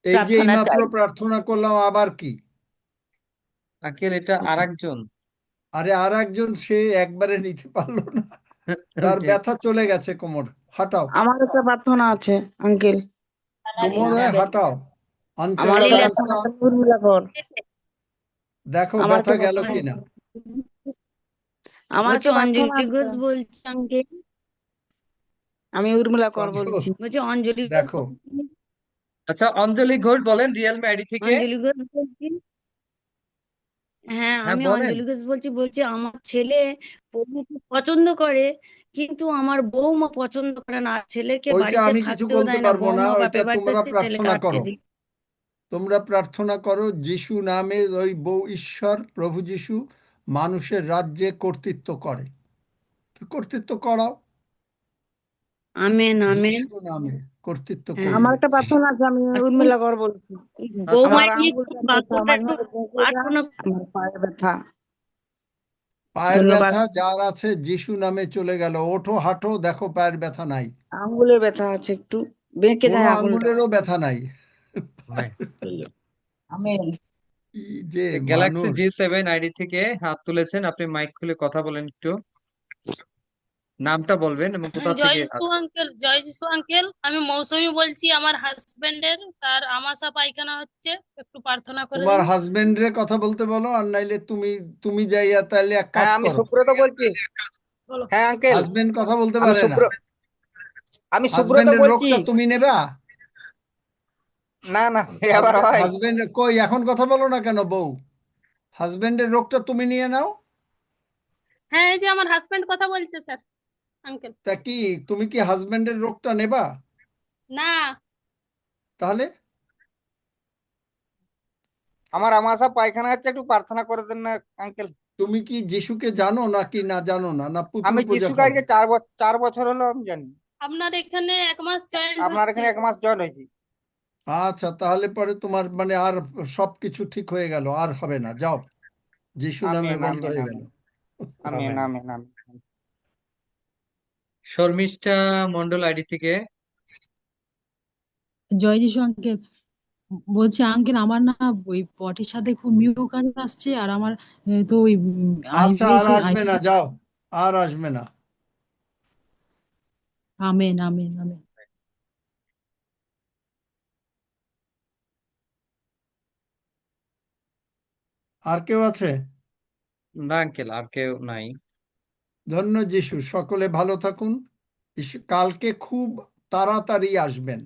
S17: এই যে
S9: প্রার্থনা
S17: এইমাত্র
S9: চাই।
S17: প্রার্থনা করলাম, আবার কি?
S8: আঙ্কেল এটা আরেকজন।
S17: আরে আর একজন, সে একবারে নিতে পারলো না, তার
S8: যে
S17: ব্যথা চলে গেছে কোমর। হাঁটাও,
S6: আমার একটা প্রার্থনা আছে আঙ্কেল।
S17: কোমরে হাঁটাও।
S6: আমার
S17: অঞ্চলের
S6: একটা
S17: আংসা,
S6: উর্মিলা কর।
S17: দেখো
S6: আমার
S17: ব্যথা
S6: একটা
S17: গেল
S6: প্রার্থনা
S17: কিনা।
S6: আমার
S3: বলছি
S6: একটা প্রার্থনা
S3: অঞ্জলি ঘোষ
S6: আছে।
S3: বলছি আঙ্কেল।
S6: আমি উর্মিলা কর
S17: কাজল,
S6: বলছি।
S3: বলছি অঞ্জলি ঘোষ
S17: দেখো
S3: বলছি।
S8: আচ্ছা অঞ্জলি ঘোষ বলেন রিয়েলমি আইডি থেকে।
S3: অঞ্জলি ঘোষ বলছি। হ্যাঁ,
S8: হ্যাঁ
S3: আমি
S8: বলেন।
S3: অঞ্জলি ঘোষ বলছি। বলছি আমার ছেলে প্রভুকে পছন্দ করে, কিন্তু আমার বৌমা পছন্দ করে না। আর ছেলেকে
S17: ওইটা
S3: বাড়িতে
S17: আমি কিছু
S3: থাকতেও
S17: বলতে
S3: দেয় না।
S17: পারবো না,
S3: বৌমা
S17: ওইটা
S3: বাপের বাড়িতে
S17: তোমরা
S3: হচ্ছে, ছেলেকে
S17: প্রার্থনা
S3: আটকে
S17: করো।
S3: দিই।
S17: তোমরা প্রার্থনা করো যিশু নামে, ওই বউ ঈশ্বর প্রভু যিশু মানুষের রাজ্যে কর্তৃত্ব করে, তো কর্তৃত্ব করাও,
S3: আমেন, আমেন।
S17: যিশু নামে কর্তৃত্ব
S3: হ্যাঁ,
S17: করবে।
S6: আমার একটা প্রার্থনা আছে। আমি
S3: আর
S6: উর্মিলা কর বলছি।
S3: বৌমা
S6: আমার
S3: নিয়ে
S6: আঙ্গুলটা
S3: একটু
S6: ব্যথা,
S3: বাক্যটা
S6: মাঝে
S3: একটু
S6: মাঝে বুকে ব্যথা,
S3: প্রার্থনা।
S6: আমার পায়ে ব্যথা।
S17: পায়ের
S6: ধন্যবাদ।
S17: ব্যথা যার আছে যিশু নামে চলে গেল। ওঠো, হাঁটো, দেখো পায়ের ব্যথা নাই,
S6: আঙ্গুলের ব্যথা আছে, একটু বেঁকে
S17: কোনো
S6: যায় আঙ্গুলটা।
S17: আঙ্গুলেরও ব্যথা নাই।
S6: আমেন।
S17: কি যে
S8: গ্যালাক্সি
S17: মানুষ।
S8: G7 আইডি থেকে হাত তুলেছেন, আপনি মাইক খুলে কথা বলেন একটু। নামটা বলবেন এবং কোথা
S15: জয়
S8: থেকে।
S15: যিশু আঙ্কেল, জয় যিশু আঙ্কেল। আমি মৌসুমী বলছি। আমার হাজবেন্ডের তার আমাশা পায়খানা হচ্ছে, একটু প্রার্থনা করে
S17: তোমার
S15: দিন।
S17: হাজবেন্ডরে কথা বলতে বলো, আর নাইলে তুমি তুমি যাইয়া তাইলে এক কাজ
S16: আমি
S17: করো।
S16: সুব্রত বলছি।
S15: বলো।
S16: হ্যাঁ আঙ্কেল,
S17: হাজবেন্ড কথা বলতে
S16: আমি
S17: পারে না,
S16: সুব্রত
S17: হাজবেন্ডের
S16: বলছি।
S17: রোগটা তুমি নেবা?
S16: না না, আবার হয়।
S17: হাজবেন্ড কই, এখন কথা বলো না কেন বউ? হাজবেন্ডের রোগটা তুমি নিয়ে নাও।
S15: হ্যাঁ, এই যে আমার হাজবেন্ড কথা বলছে স্যার আঙ্কেল।
S17: তা কি তুমি কি হাজবেন্ডের রোগটা নেবা?
S15: না,
S17: তাহলে
S16: আমার আমাশা পায়খানা হচ্ছে, একটু প্রার্থনা করে দেন না আঙ্কেল।
S17: তুমি কি যিশুকে জানো নাকি না জানো না, না পুতুল
S16: আমি
S17: পূজা
S16: যিশুকে
S17: করো?
S16: আজকে 4 বছর হলো আমি জানি।
S15: আপনার এখানে 1 মাস জয়েন
S16: আপনার
S15: হচ্ছে।
S16: এখানে 1 মাস জয়েন হয়েছি।
S17: আচ্ছা, তাহলে পরে তোমার মানে আর সবকিছু ঠিক হয়ে গেল, আর হবে না, যাও, যিশু নামে
S16: আমেন,
S17: বন্ধ
S16: আমেন,
S17: হয়ে
S16: আমেন,
S17: গেল।
S16: Amen,
S8: amen.
S16: Amen, amen.
S8: Sharmistha Mondal ID থেকে।
S18: জয় যিশু আঙ্কেল। বলছি আঙ্কেল, আমার না ওই পটির সাথে খুব মিউকাস আসছে, আর আমার তো ওই
S17: আচ্ছা, আর
S18: আইব্রেশন।
S17: আসবে না, যাও, আর আসবে না।
S18: Amen, amen, amen.
S17: আর কেউ আছে?
S8: না আঙ্কেল, আর কেউ নাই।
S17: ধন্য যিশু, সকলে ভালো থাকুন। কালকে খুব তাড়াতাড়ি আসবেন।